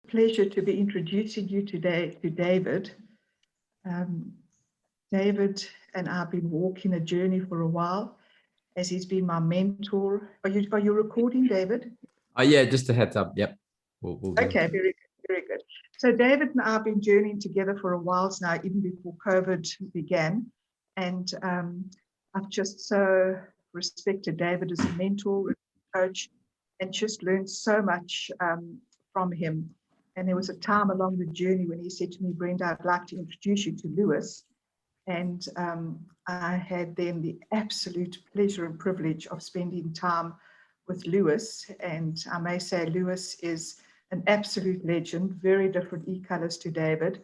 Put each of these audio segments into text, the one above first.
Pleasure to be introducing you today to David. David and I have been walking a journey for a while, as he's been my mentor. Are you recording, David? Yeah, just a heads up. Yep. We'll do. Okay, very good, very good. So David and I have been journeying together for a while now, even before COVID began. And I've just so respected David as a mentor, coach, and just learned so much from him. And there was a time along the journey when he said to me, Brenda, I'd like to introduce you to Lewis. And I had then the absolute pleasure and privilege of spending time with Lewis. And I may say Lewis is an absolute legend, very different e-colors to David.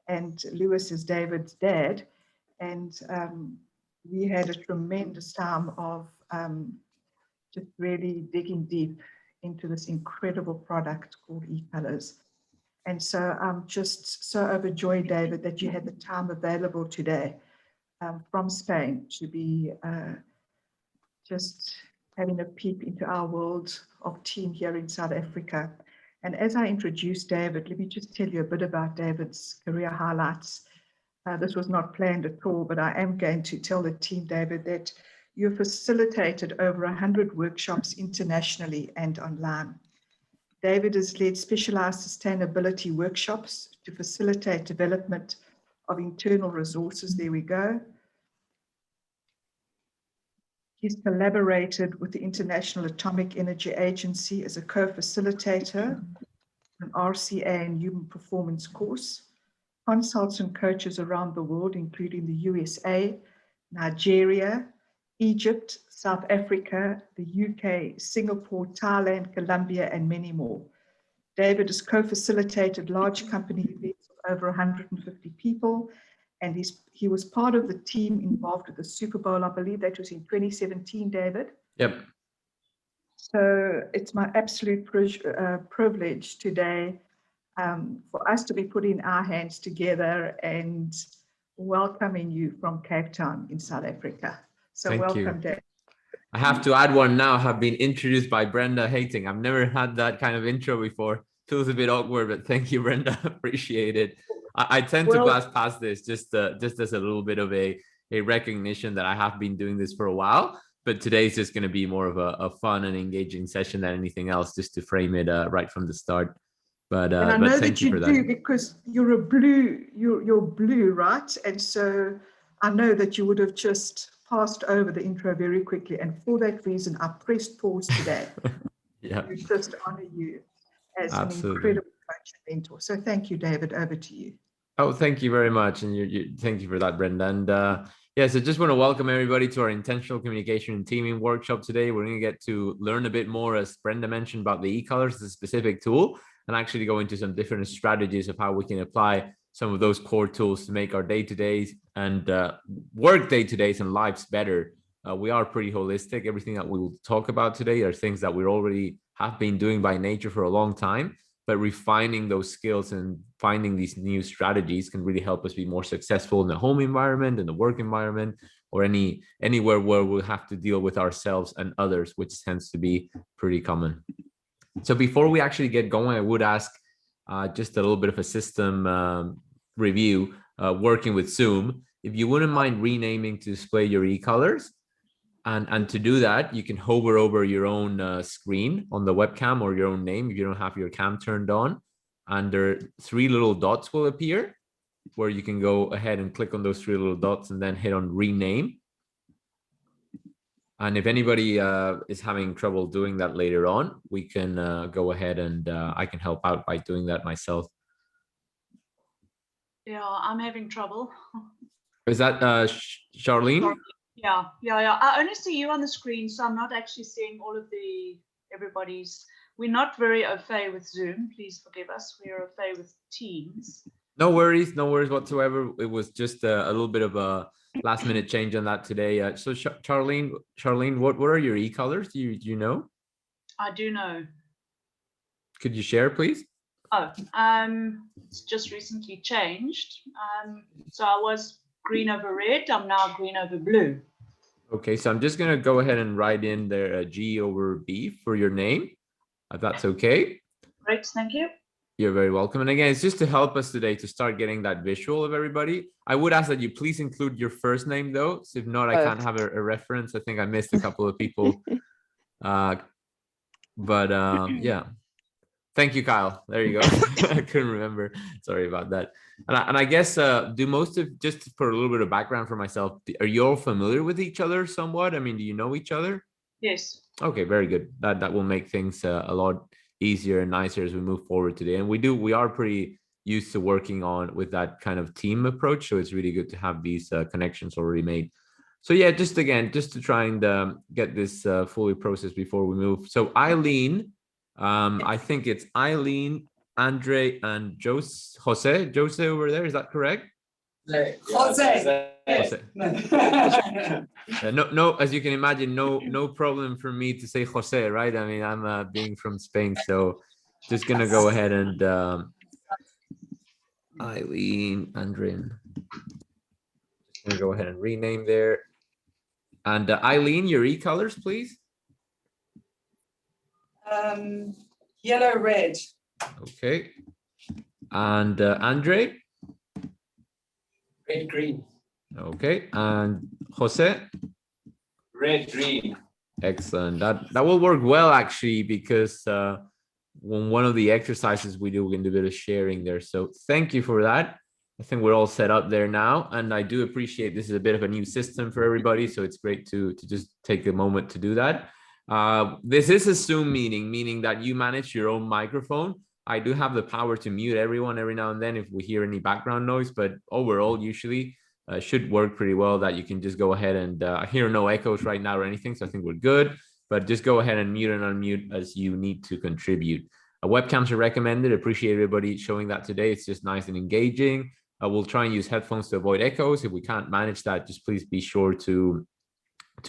And Lewis is David's dad. And we had a tremendous time of just really digging deep into this incredible product called e-colors. And so I'm just so overjoyed, David, that you had the time available today from Spain to be just having a peep into our world of team here in South Africa. And as I introduce David, let me just tell you a bit about David's career highlights. This was not planned at all, but I am going to tell the team, David, that you facilitated over 100 workshops internationally and online. David has led specialized sustainability workshops to facilitate development of internal resources. There we go. He's collaborated with the International Atomic Energy Agency as a co-facilitator, an RCA and human performance course, consults and coaches around the world, including the USA, Nigeria, Egypt, South Africa, the UK, Singapore, Thailand, Colombia, and many more. David has co-facilitated large company events of over 150 people, and he was part of the team involved with the Super Bowl. I believe that was in 2017, David. Yep. So it's my absolute privilege today for us to be putting our hands together and welcoming you from Cape Town in South Africa. So Thank welcome, you. David. I have to add one now. Have been introduced by Brenda Hating. I've never had that kind of intro before. Feels a bit awkward, but thank you, Brenda. Appreciate it. I tend to blast past this just as a little bit of a recognition that I have been doing this for a while. But today's just going to be more of a fun and engaging session than anything else, just to frame it right from the start. But and I know thank that you do because you're blue, right? And so I know that you would have just passed over the intro very quickly. And for that reason, I pressed pause today. Yeah. To just honor you as Absolutely. An incredible coach and mentor. So thank you, David. Over to you. Oh, thank you very much. And thank you for that, Brenda. And yeah, so just want to welcome everybody to our intentional communication and teaming workshop today. We're going to get to learn a bit more, as Brenda mentioned, about the e-colors, the specific tool, and actually go into some different strategies of how we can apply some of those core tools to make our day-to-days and work day-to-days and lives better. We are pretty holistic. Everything that we will talk about today are things that we already have been doing by nature for a long time, but refining those skills and finding these new strategies can really help us be more successful in the home environment, in the work environment, or anywhere where we'll have to deal with ourselves and others, which tends to be pretty common. So before we actually get going, I would ask just a little bit of a system review working with Zoom. If you wouldn't mind renaming to display your e-colors. And to do that, you can hover over your own screen on the webcam or your own name if you don't have your cam turned on. And there 3 little dots will appear where you can go ahead and click on those 3 little dots and then hit on rename. And if anybody is having trouble doing that later on, we can go ahead and I can help out by doing that myself. Yeah, I'm having trouble. Is that Charlene? Yeah. I only see you on the screen, so I'm not actually seeing all of everybody's. We're not very au fait with Zoom. Please forgive us. We're au fait with Teams. No worries whatsoever. It was just a little bit of a last-minute change on that today. So Charlene, what are your e-colors? Do you know? I do know. Could you share, please? Oh, it's just recently changed. So I was green over red. I'm now green over blue. Okay, so I'm just going to go ahead and write in there G over B for your name, if that's okay. Great, thank you. You're very welcome. And again, it's just to help us today to start getting that visual of everybody. I would ask that you please include your first name though. So if not, I can't have a reference. I think I missed a couple of people. Yeah. Thank you, Kyle. There you go. I couldn't remember. Sorry about that. And I guess just for a little bit of background for myself, are you all familiar with each other somewhat? I mean, do you know each other? Yes. Okay, very good. That will make things a lot easier and nicer as we move forward today. And we are pretty used to working with that kind of team approach. So it's really good to have these connections already made. So yeah, just to try and get this fully processed before we move. So Eileen, I think it's Eileen, Andre, and Jose over there. Is that correct? Jose. No, as you can imagine, no problem for me to say Jose, right? I mean, I'm being from Spain, so just gonna go ahead and Eileen, Andre. Just gonna go ahead and rename there. And Eileen, your e-colors, please. Yellow, red. Okay. And Andre. Red, green. Okay. And Jose. Red, green. Excellent. That will work well actually, because when one of the exercises we do, we can do a bit of sharing there. So thank you for that. I think we're all set up there now, and I do appreciate this is a bit of a new system for everybody, so it's great to just take a moment to do that. This is a Zoom meeting, meaning that you manage your own microphone. I do have the power to mute everyone every now and then if we hear any background noise, but overall, usually should work pretty well that you can just go ahead and I hear no echoes right now or anything, so I think we're good, but just go ahead and mute and unmute as you need to contribute. Webcams are recommended. Appreciate everybody showing that today. It's just nice and engaging. We'll try and use headphones to avoid echoes. If we can't manage that, just please be sure to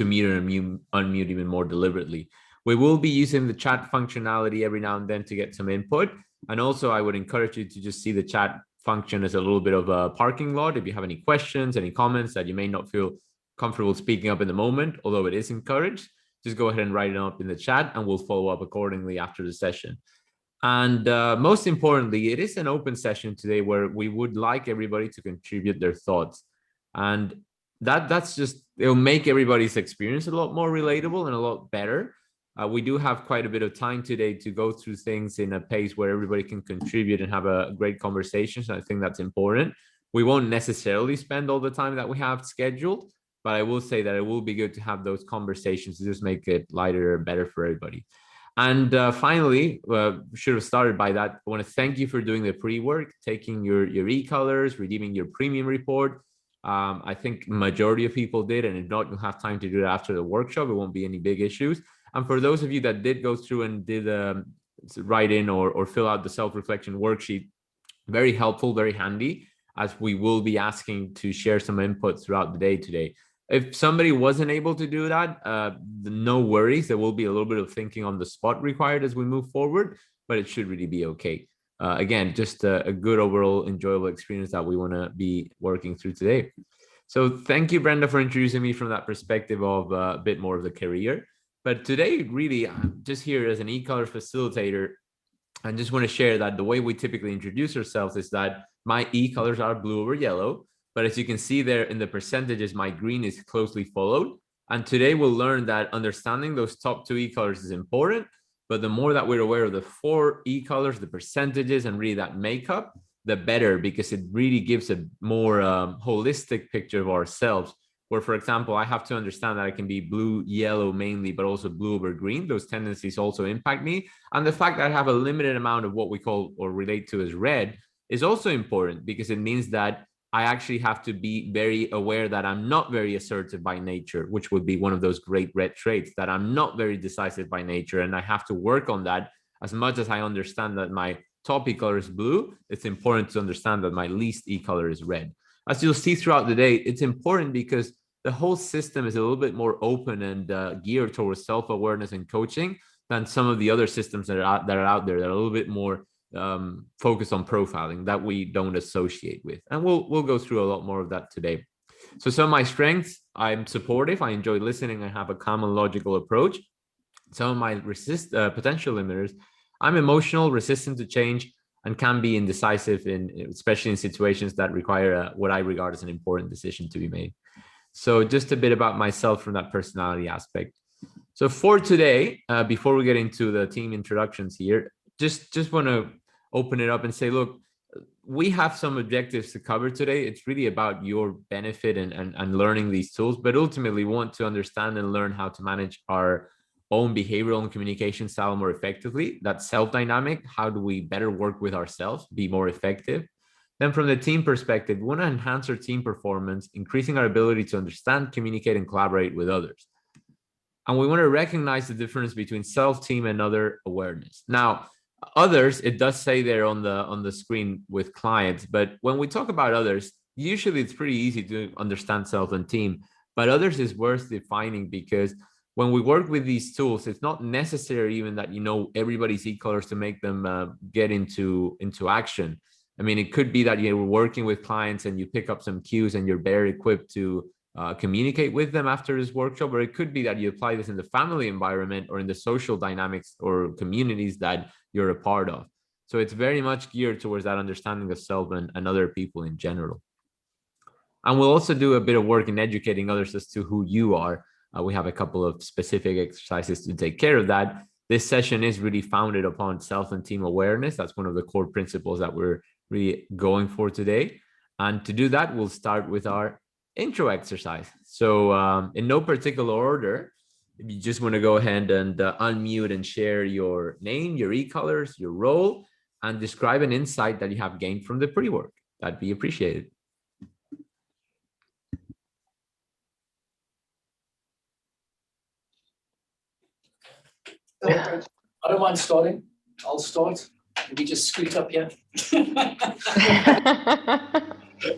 mute and unmute even more deliberately. We will be using the chat functionality every now and then to get some input. And also, I would encourage you to just see the chat function as a little bit of a parking lot. If you have any questions, any comments that you may not feel comfortable speaking up in the moment, although it is encouraged, just go ahead and write it up in the chat and we'll follow up accordingly after the session. And most importantly, it is an open session today where we would like everybody to contribute their thoughts. And that's just, it'll make everybody's experience a lot more relatable and a lot better. We do have quite a bit of time today to go through things in a pace where everybody can contribute and have a great conversation. So I think that's important. We won't necessarily spend all the time that we have scheduled, but I will say that it will be good to have those conversations to just make it lighter and better for everybody. And finally, should have started by that. I want to thank you for doing the pre-work, taking your e-colors, redeeming your premium report. I think majority of people did, and if not, you'll have time to do it after the workshop. It won't be any big issues. And for those of you that did go through and did write in or fill out the self-reflection worksheet, very helpful, very handy, as we will be asking to share some input throughout the day today. If somebody wasn't able to do that, no worries. There will be a little bit of thinking on the spot required as we move forward, but it should really be okay. Again, just a good overall enjoyable experience that we want to be working through today. So thank you, Brenda, for introducing me from that perspective of a bit more of the career. But today, really, I'm just here as an e-color facilitator. I just want to share that the way we typically introduce ourselves is that my e-colors are blue over yellow. But as you can see there in the percentages, my green is closely followed. And today we'll learn that understanding those top two e-colors is important. But the more that we're aware of the four e-colors, the percentages, and really that makeup, the better, because it really gives a more holistic picture of ourselves. Where, for example, I have to understand that I can be blue, yellow mainly, but also blue over green. Those tendencies also impact me. And the fact that I have a limited amount of what we call or relate to as red is also important, because it means that I actually have to be very aware that I'm not very assertive by nature, which would be one of those great red traits, that I'm not very decisive by nature. And I have to work on that. As much as I understand that my top e-color is blue, it's important to understand that my least e-color is red. As you'll see throughout the day, it's important because the whole system is a little bit more open and geared towards self-awareness and coaching than some of the other systems that are out there that are a little bit more focused on profiling that we don't associate with. And we'll go through a lot more of that today. So some of my strengths: I'm supportive, I enjoy listening, I have a calm and logical approach. Some of my potential limiters: I'm emotional, resistant to change, and can be indecisive especially in situations that require what I regard as an important decision to be made. So just a bit about myself from that personality aspect. So for today, before we get into the team introductions here, just want to open it up and say, look, we have some objectives to cover today. It's really about your benefit and learning these tools, but ultimately we want to understand and learn how to manage our own behavioral and communication style more effectively. That self-dynamic, how do we better work with ourselves, be more effective? Then from the team perspective, we want to enhance our team performance, increasing our ability to understand, communicate, and collaborate with others. And we want to recognize the difference between self, team, and other awareness. Now, others, it does say there on the screen with clients, but when we talk about others, usually it's pretty easy to understand self and team, but others is worth defining, because when we work with these tools, it's not necessary even that you know everybody's e-colors to make them get into action. I mean, it could be that you're working with clients and you pick up some cues and you're better equipped to communicate with them after this workshop, or it could be that you apply this in the family environment or in the social dynamics or communities that you're a part of. So it's very much geared towards that understanding of self and other people in general. And we'll also do a bit of work in educating others as to who you are. We have a couple of specific exercises to take care of that. This session is really founded upon self and team awareness. That's one of the core principles that we're really going for today. And to do that, we'll start with our intro exercise. So in no particular order, if you just want to go ahead and unmute and share your name, your e-colors, your role, and describe an insight that you have gained from the pre-work, that'd be appreciated. I don't mind starting. I'll start. Maybe just scoot up here.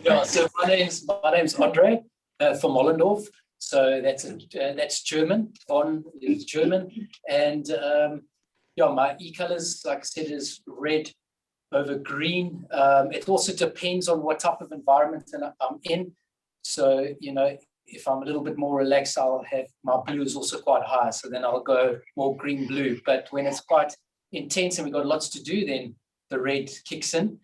Yeah, so my name's Andre from Mollendorf. So that's German. Von is German, and yeah, my e-colors, like I said, is red over green. It also depends on what type of environment I'm in. So if I'm a little bit more relaxed, I'll have my blue is also quite high. So then I'll go more green blue. But when it's quite intense and we've got lots to do, then the red kicks in.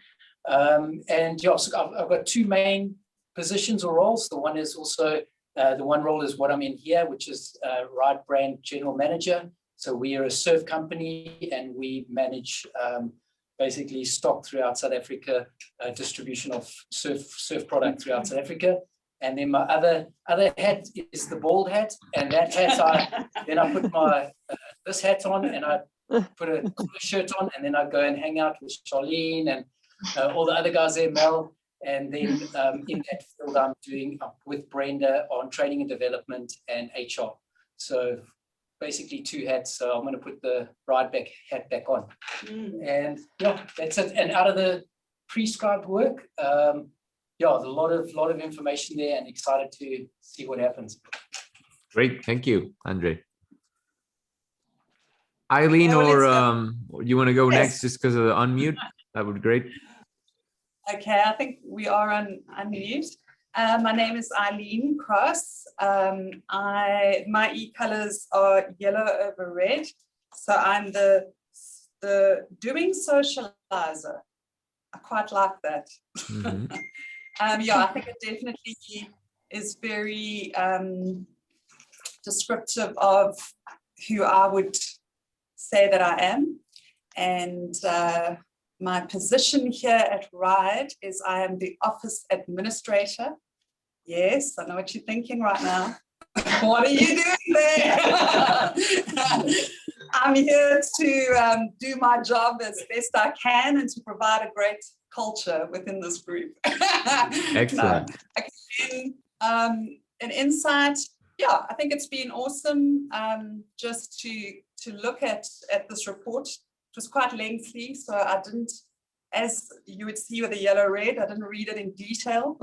And yeah, so I've got two main positions or roles. The one is also, the one role is what I'm in here, which is Ride Brand General Manager. So we are a surf company and we manage basically stock throughout South Africa, distribution of surf product throughout South Africa. And then my other hat is the bald hat, and that hat I put my this hat on, and I put a collar shirt on, and then I go and hang out with Charlene and all the other guys there, Mel, and then in that field I'm doing with Brenda on training and development and HR. So basically two hats. So I'm going to put the ride back hat back on, and yeah, that's it. And out of the prescribed work. Yeah, there's a lot of information there, and excited to see what happens. Great, thank you, Andre. Eileen, or you want to go next just because of the unmute? That would be great. Okay, I think we are on unmute. My name is Eileen Cross. My e-colors are yellow over red. So I'm the doing socializer. I quite like that. Mm-hmm. Yeah, I think it definitely is very descriptive of who I would say that I am. And my position here at RIDE is I am the office administrator. Yes, I know what you're thinking right now. What are you doing there? I'm here to do my job as best I can and to provide a great culture within this group. Excellent. An insight. Yeah, I think it's been awesome just to look at this report. It was quite lengthy, so I didn't, as you would see with the yellow red, I didn't read it in detail,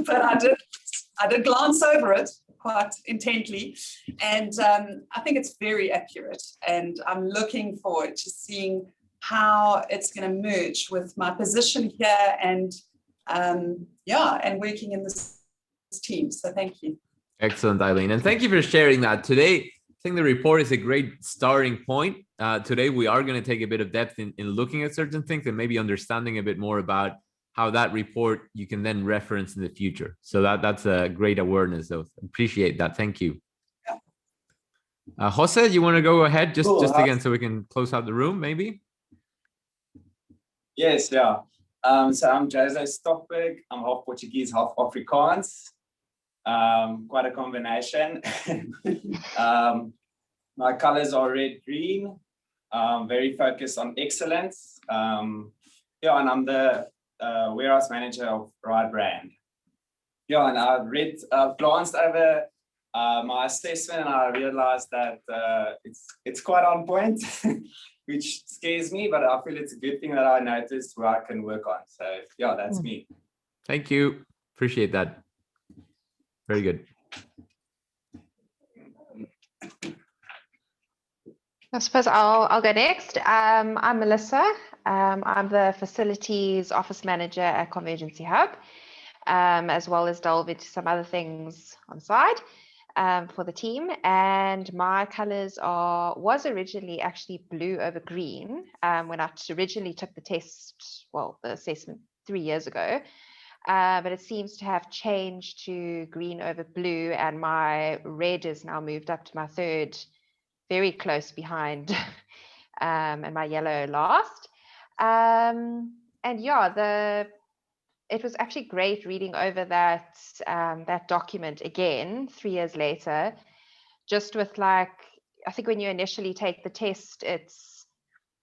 but I did glance over it quite intently, and I think it's very accurate, and I'm looking forward to seeing how it's going to merge with my position here and and working in this team. So thank you. Excellent, Eileen, and thank you for sharing that today. I think the report is a great starting point. today we are going to take a bit of depth in looking at certain things and maybe understanding a bit more about how that report you can then reference in the future. So that's a great awareness, though. Appreciate that. Thank you. Jose, you want to go ahead just again so we can close out the room, maybe? Yes, yeah. So I'm Jose Stockburg. I'm half Portuguese, half Afrikaans. Quite a combination. My colors are red, green. Very focused on excellence. Yeah, and I'm the warehouse manager of Ride Brand. Yeah, and I glanced over my assessment and I realized that it's quite on point, which scares me, but I feel it's a good thing that I noticed where I can work on. So yeah, that's me. Thank you. Appreciate that. Very good. I suppose I'll go next. I'm Melissa. I'm the Facilities Office Manager at Convergency Hub, as well as delve into some other things on the side for the team. And my colors was originally actually blue over green when I originally took the test, well, the assessment 3 years ago. But it seems to have changed to green over blue, and my red is now moved up to my third, very close behind, and my yellow last. And yeah, it was actually great reading over that document again 3 years later, just with I think when you initially take the test, it's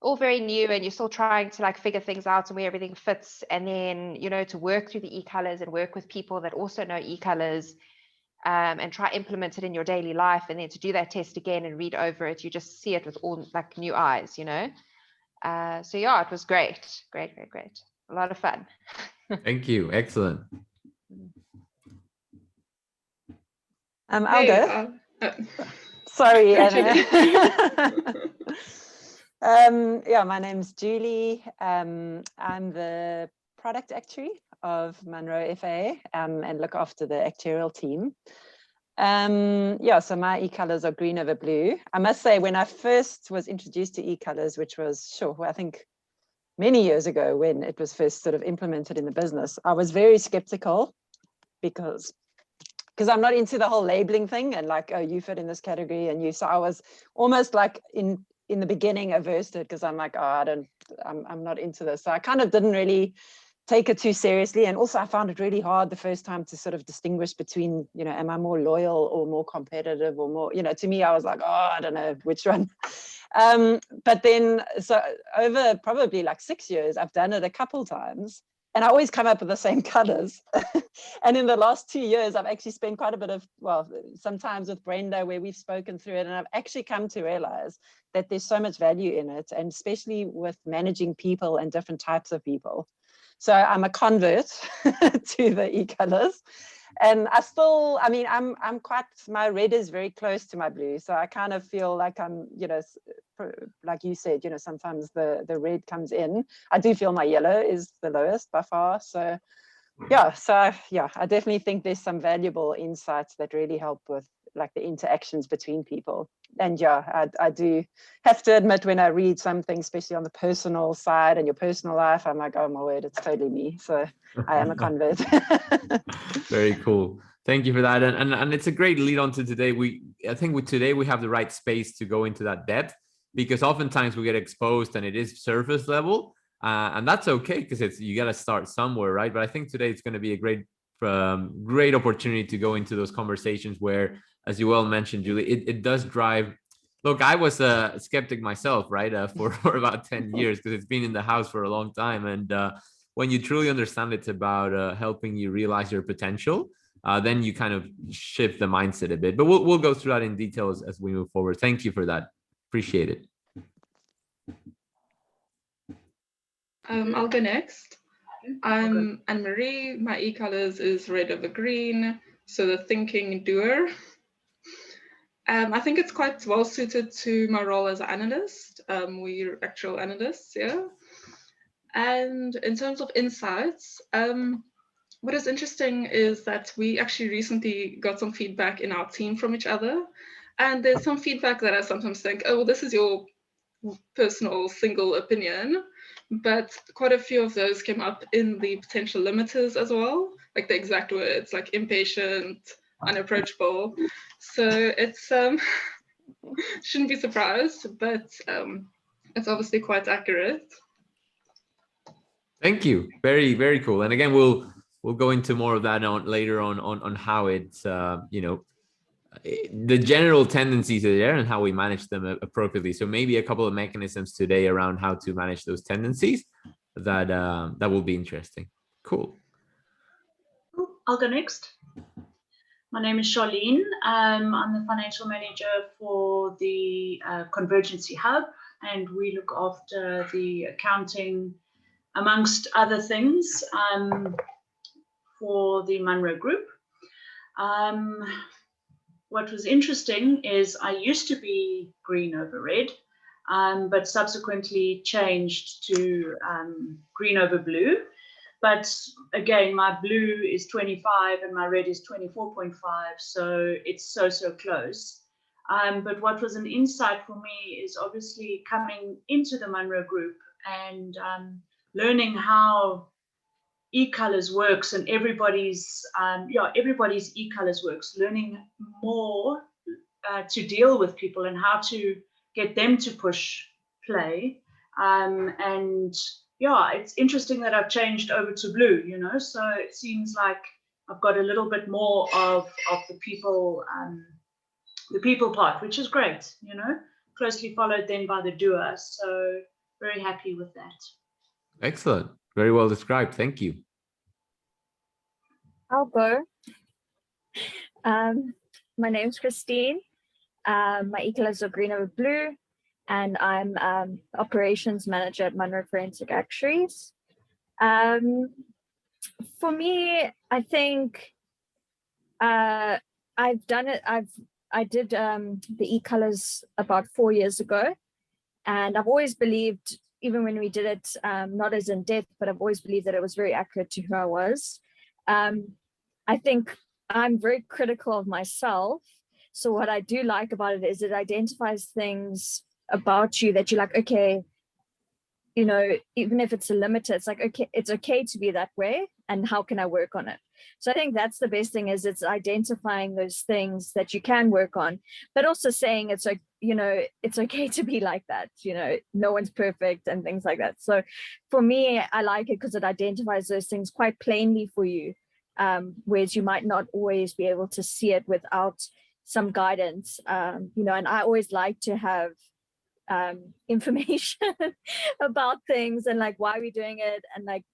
all very new and you're still trying to figure things out and where everything fits, and then to work through the e-colors and work with people that also know e-colors, and try implement it in your daily life, and then to do that test again and read over it, you just see it with all new eyes, So yeah, it was great. A lot of fun. Thank you. Excellent. I'll go. Sorry, Anna. Yeah, my name's Julie. I'm the product actuary of Monroe FA, and look after the actuarial team. Yeah, so my e-colors are green over blue. I must say, when I first was introduced to e-colors, which was I think many years ago when it was first sort of implemented in the business, I was very skeptical because I'm not into the whole labeling thing and oh, you fit in this category and you. So I was almost in the beginning averse to it because I'm oh, I'm not into this. So I kind of didn't really take it too seriously. And also I found it really hard the first time to sort of distinguish between, am I more loyal or more competitive or more, to me, I was oh, I don't know which one. But then, so over probably 6 years, I've done it a couple times and I always come up with the same colors. And in the last 2 years, I've actually spent quite a bit of, sometimes with Brenda where we've spoken through it, and I've actually come to realize that there's so much value in it, and especially with managing people and different types of people. So I'm a convert to the e-colors, and I'm quite, my red is very close to my blue. So I kind of feel like I'm, like you said, sometimes the red comes in. I do feel my yellow is the lowest by far. So yeah, I definitely think there's some valuable insights that really help with the interactions between people. And yeah, I do have to admit, when I read something, especially on the personal side and your personal life, I'm oh my word, it's totally me. So I am a convert. Very cool. Thank you for that. And it's a great lead on to today. I think today we have the right space to go into that depth, because oftentimes we get exposed and it is surface level, and that's okay because you got to start somewhere, right? But I think today it's going to be a great opportunity to go into those conversations where, as you well mentioned, Julie, it does drive. Look, I was a skeptic myself, right, for about 10 years because it's been in the house for a long time. And when you truly understand it's about helping you realize your potential, then you kind of shift the mindset a bit. But we'll go through that in detail as we move forward. Thank you for that. Appreciate it. I'll go next. I'm Anne-Marie. My e-colors is red over green, so the thinking doer. I think it's quite well suited to my role as an analyst. We're actual analysts, yeah. And in terms of insights, what is interesting is that we actually recently got some feedback in our team from each other. And there's some feedback that I sometimes think, oh, well, this is your personal single opinion, but quite a few of those came up in the potential limiters as well, like the exact words, like impatient, unapproachable. So it's shouldn't be surprised, but it's obviously quite accurate. Thank you. Very, very cool. And again, we'll go into more of that later on how it's the general tendencies are there and how we manage them appropriately. So maybe a couple of mechanisms today around how to manage those tendencies that will be interesting. Cool. I'll go next. My name is Charlene. I'm the financial manager for the Convergency Hub, and we look after the accounting, amongst other things, for the Munro Group. What was interesting is I used to be green over red, but subsequently changed to green over blue. But again, my blue is 25 and my red is 24.5, so it's so close. But what was an insight for me is obviously coming into the Munro Group and learning how e-colors works and everybody's e-colors works, learning more to deal with people and how to get them to push play. And yeah, it's interesting that I've changed over to blue, so it seems like I've got a little bit more of the people part, which is great, closely followed then by the doer. So very happy with that. Excellent. Very well described. Thank you. I'll go. My name's Christine. My e-colors are green over blue, and I'm operations manager at Munro Forensic Actuaries. For me, I think I've done it. I did the e-colors about 4 years ago, and I've always believed, even when we did it, not as in depth, but I've always believed that it was very accurate to who I was. I think I'm very critical of myself. So what I do like about it is it identifies things about you that you're like, okay, even if it's a limiter, it's like, okay, it's okay to be that way. And how can I work on it? So I think that's the best thing, is it's identifying those things that you can work on, but also saying it's like, it's okay to be like that. No one's perfect and things like that. So for me, I like it because it identifies those things quite plainly for you, whereas you might not always be able to see it without some guidance. And I always like to have information about things and like why we're doing it, and like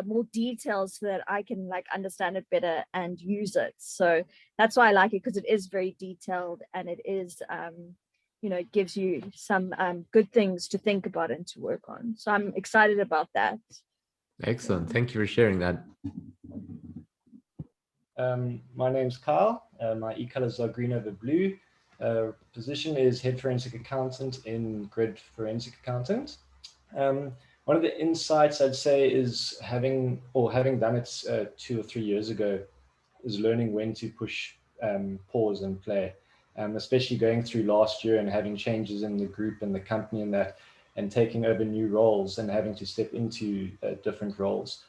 more details so that I can like understand it better and use it. So that's why I like it, because it is very detailed and it is it gives you some good things to think about and to work on. So I'm excited about that. Excellent. Thank you for sharing that. My name's Kyle. My e-colors are green over blue. Position is head forensic accountant in Grid Forensic Accountant. One of the insights I'd say is having done it 2 or 3 years ago, is learning when to push pause and play, especially going through last year and having changes in the group and the company and that, and taking over new roles and having to step into different roles.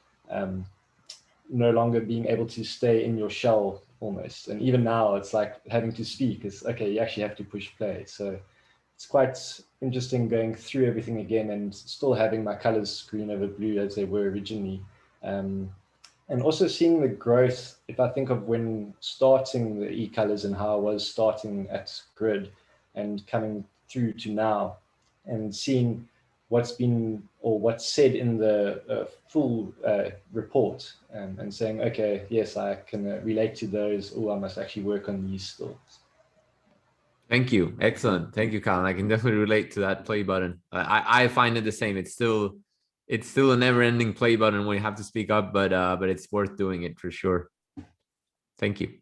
No longer being able to stay in your shell almost. And even now it's like having to speak is, okay, you actually have to push play. So it's quite interesting going through everything again and still having my colors green over blue as they were originally. And also seeing the growth, if I think of when starting the e-colors and how I was starting at Grid and coming through to now, and seeing what's been or what's said in the full report, and saying, okay, yes, I can relate to those, or I must actually work on these still. Thank you. Excellent. Thank you, Colin. I can definitely relate to that play button. I find it the same. It's still a never-ending play button when you have to speak up, but it's worth doing it for sure. Thank you.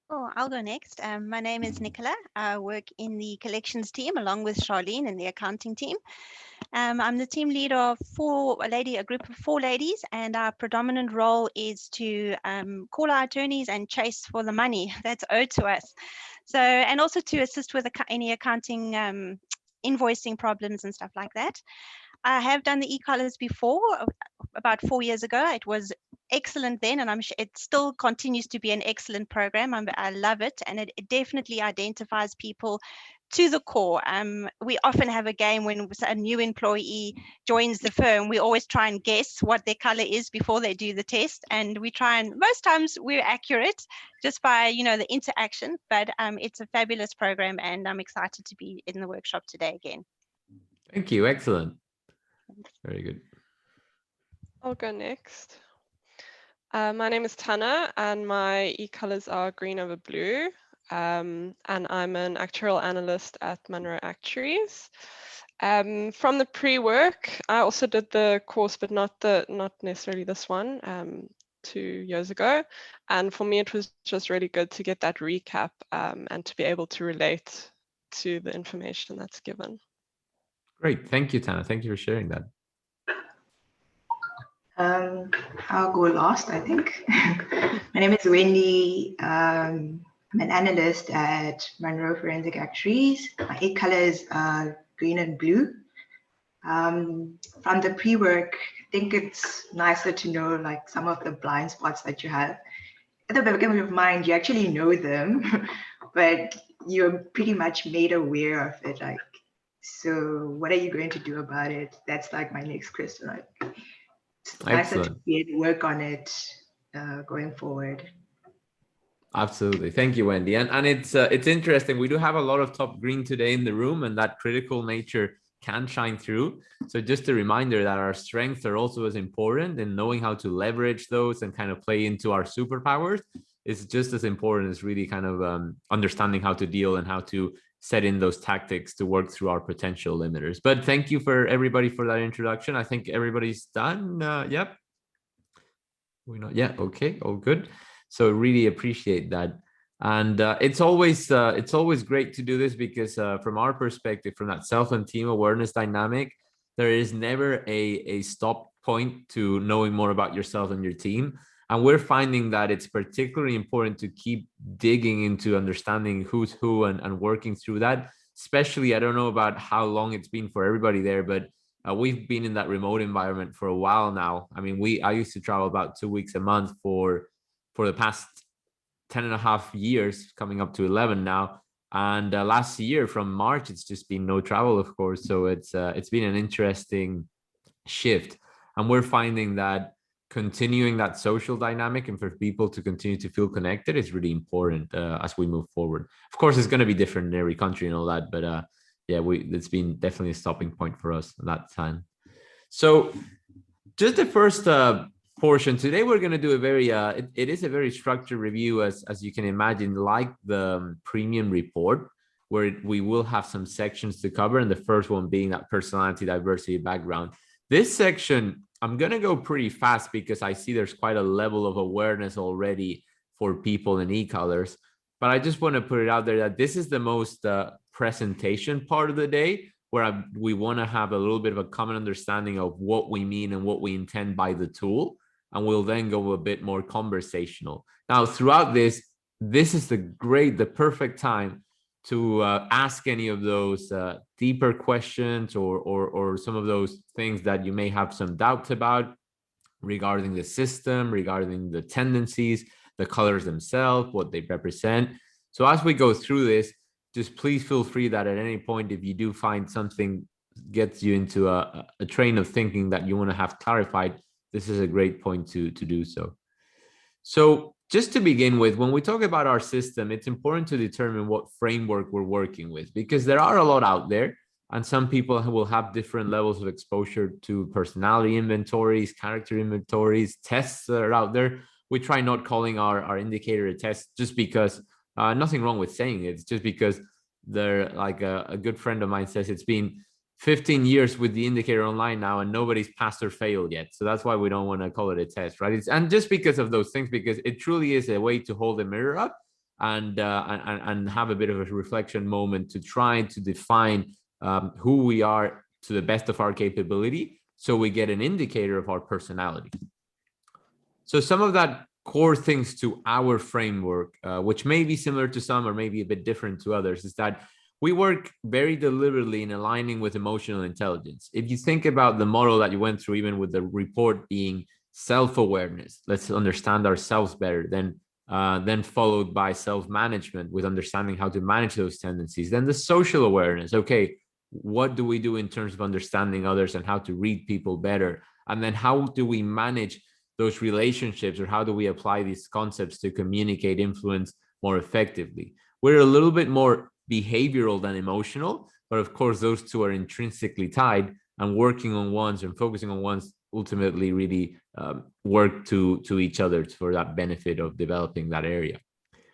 Oh, I'll go next. My name is Nicola. I work in the collections team along with Charlene in the accounting team. I'm the team leader of a group of 4 ladies, and our predominant role is to call our attorneys and chase for the money that's owed to us. So, and also to assist with any accounting invoicing problems and stuff like that. I have done the e-collars before, about 4 years ago. It was excellent then, and I'm sure it still continues to be an excellent program. I love it, and it definitely identifies people to the core. We often have a game when a new employee joins the firm. We always try and guess what their color is before they do the test, and we try, and most times we're accurate just by the interaction. But it's a fabulous program, and I'm excited to be in the workshop today again. Thank you. Excellent. Very good. I'll go next. My name is Tana, and my e-colors are green over blue. And I'm an actuarial analyst at Munro Actuaries. From the pre-work, I also did the course, but not necessarily this one, 2 years ago. And for me, it was just really good to get that recap and to be able to relate to the information that's given. Great. Thank you, Tana. Thank you for sharing that. I'll go last, I think. My name is Wendy. I'm an analyst at Munro Forensic Actuaries. My e-colors are green and blue. From the pre-work, I think it's nicer to know like some of the blind spots that you have. At the back of your mind, you actually know them, but you're pretty much made aware of it. Like, so what are you going to do about it? That's like my next question. Like, it's nicer to be able to work on it going forward. Absolutely. Thank you, Wendy. And it's interesting. We do have a lot of top green today in the room, and that critical nature can shine through. So just a reminder that our strengths are also as important, and knowing how to leverage those and kind of play into our superpowers is just as important as really kind of understanding how to deal and how to set in those tactics to work through our potential limiters. But thank you for everybody for that introduction. I think everybody's done. Yep. We're not yet. Okay, all good. So really appreciate that. And it's always great to do this because from our perspective, from that self and team awareness dynamic, there is never a stop point to knowing more about yourself and your team. And we're finding that it's particularly important to keep digging into understanding who's who and working through that. Especially, I don't know about how long it's been for everybody there, but we've been in that remote environment for a while now. I mean, I used to travel about 2 weeks a month for the past 10 and a half years, coming up to 11 now. And last year from March, it's just been no travel, of course. So it's been an interesting shift. And we're finding that continuing that social dynamic and for people to continue to feel connected is really important as we move forward. Of course, it's going to be different in every country and all that, but yeah, it's been definitely a stopping point for us at that time. So just the first portion today, we're going to do a very it is a very structured review, as you can imagine, like the premium report, where we will have some sections to cover, and the first one being that personality, diversity, background. This section, I'm going to go pretty fast because I see there's quite a level of awareness already for people in e-colors, but I just want to put it out there that this is the most presentation part of the day, where we want to have a little bit of a common understanding of what we mean and what we intend by the tool. And we'll then go a bit more conversational. Now, throughout this is the perfect time to ask any of those deeper questions or some of those things that you may have some doubts about regarding the system, regarding the tendencies, the colors themselves, what they represent. So as we go through this, just please feel free that at any point, if you do find something gets you into a train of thinking that you want to have clarified, this is a great point to do so. So just to begin with, when we talk about our system, it's important to determine what framework we're working with, because there are a lot out there, and some people will have different levels of exposure to personality inventories, character inventories, tests that are out there. We try not calling our indicator a test just because nothing wrong with saying it. It's just because they're like a good friend of mine says, it's been 15 years with the indicator online now and nobody's passed or failed yet. So that's why we don't want to call it a test, right? And just because of those things, because it truly is a way to hold a mirror up and have a bit of a reflection moment to try to define who we are to the best of our capability, so we get an indicator of our personality. So some of that core things to our framework, which may be similar to some or maybe a bit different to others, is that we work very deliberately in aligning with emotional intelligence. If you think about the model that you went through, even with the report being self-awareness, let's understand ourselves better, then followed by self-management with understanding how to manage those tendencies, then the social awareness. Okay, what do we do in terms of understanding others and how to read people better? And then how do we manage those relationships, or how do we apply these concepts to communicate influence more effectively? We're a little bit more behavioral than emotional, but of course those two are intrinsically tied, and working on ones and focusing on ones ultimately really work to each other for that benefit of developing that area.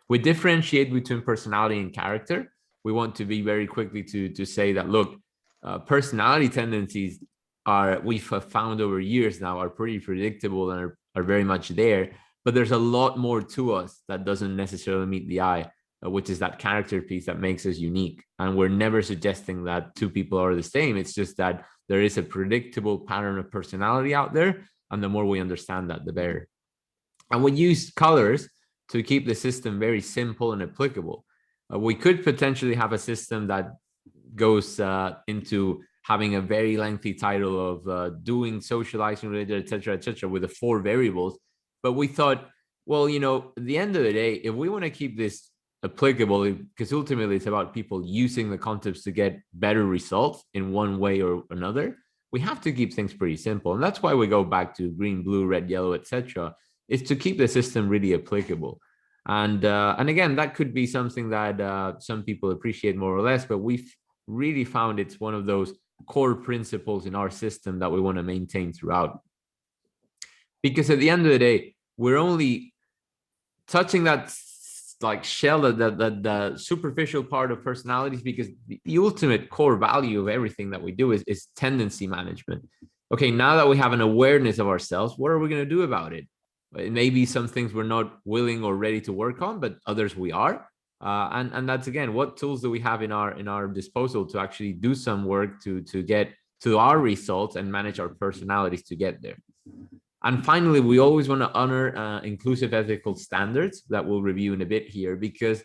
We differentiate between personality and character. We want to be very quickly to say that, look, personality tendencies we've found over years now are pretty predictable and are very much there, but there's a lot more to us that doesn't necessarily meet the eye, which is that character piece that makes us unique. And we're never suggesting that two people are the same. It's just that there is a predictable pattern of personality out there, and the more we understand that, the better. And we use colors to keep the system very simple and applicable. We could potentially have a system that goes into having a very lengthy title of doing, socializing related, et cetera, with the 4 variables. But we thought, well, at the end of the day, if we want to keep this applicable, because ultimately it's about people using the concepts to get better results in one way or another, we have to keep things pretty simple. And that's why we go back to green, blue, red, yellow, etc., is to keep the system really applicable. And again, that could be something that some people appreciate more or less, but we've really found it's one of those core principles in our system that we want to maintain throughout. Because at the end of the day, we're only touching that like shell, the superficial part of personalities, because the ultimate core value of everything that we do is tendency management. Okay, now that we have an awareness of ourselves, what are we going to do about it? It may be some things we're not willing or ready to work on, but others we are. And that's, again, what tools do we have in our disposal to actually do some work to get to our results and manage our personalities to get there. And finally, we always want to honor inclusive ethical standards that we'll review in a bit here, because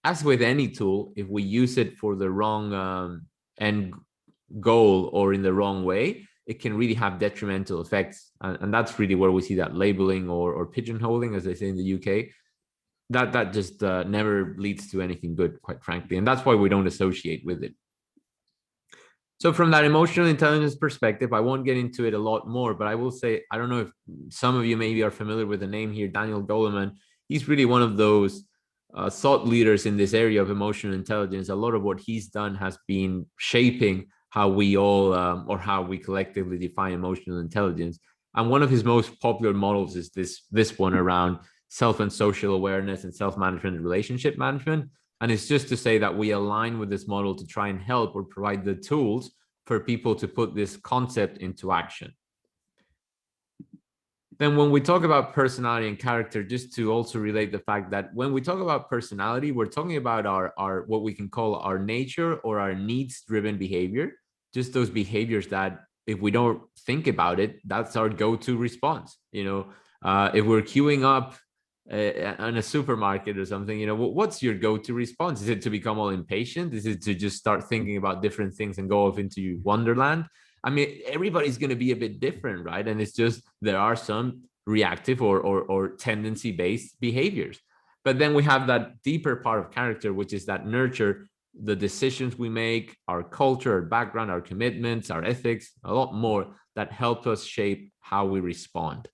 as with any tool, if we use it for the wrong end goal or in the wrong way, it can really have detrimental effects. And that's really where we see that labeling or pigeonholing, as they say in the UK, that just never leads to anything good, quite frankly. And that's why we don't associate with it. So from that emotional intelligence perspective, I won't get into it a lot more, but I will say, I don't know if some of you maybe are familiar with the name here, Daniel Goleman. He's really one of those thought leaders in this area of emotional intelligence. A lot of what he's done has been shaping how we all or how we collectively define emotional intelligence. And one of his most popular models is this one around self and social awareness and self-management and relationship management. And it's just to say that we align with this model to try and help or provide the tools for people to put this concept into action. Then when we talk about personality and character, just to also relate the fact that when we talk about personality, we're talking about our what we can call our nature or our needs-driven behavior, just those behaviors that if we don't think about it, that's our go-to response. If we're queuing up in a supermarket or something, what's your go-to response? Is it to become all impatient? Is it to just start thinking about different things and go off into wonderland? I mean, everybody's going to be a bit different, right? And it's just, there are some reactive or tendency-based behaviors. But then we have that deeper part of character, which is that nurture, the decisions we make, our culture, our background, our commitments, our ethics, a lot more that help us shape how we respond.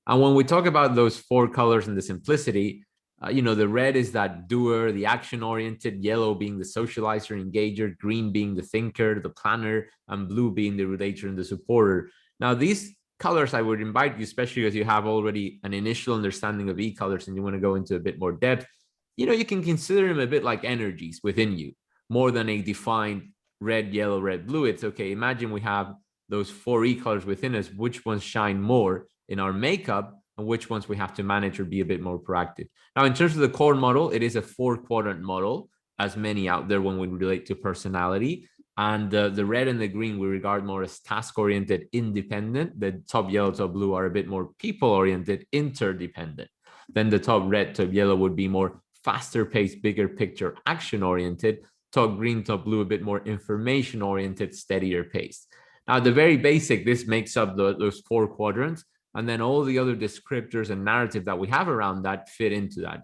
And when we talk about those 4 colors and the simplicity, the red is that doer, the action-oriented, yellow being the socializer, engager, green being the thinker, the planner, and blue being the relator and the supporter. Now, these colors, I would invite you, especially as you have already an initial understanding of e-colors and you want to go into a bit more depth, you can consider them a bit like energies within you, more than a defined red, yellow, red, blue. It's okay. Imagine we have those 4 e-colors within us, which ones shine more in our makeup and which ones we have to manage or be a bit more proactive. Now, in terms of the core model, it is a 4-quadrant model, as many out there when we relate to personality. And the red and the green we regard more as task-oriented, independent. The top yellow, top blue are a bit more people-oriented, interdependent. Then the top red, top yellow would be more faster paced, bigger picture, action oriented. Top green, top blue, a bit more information oriented, steadier pace. Now, the very basic, this makes up those 4 quadrants, and then all the other descriptors and narrative that we have around that fit into that.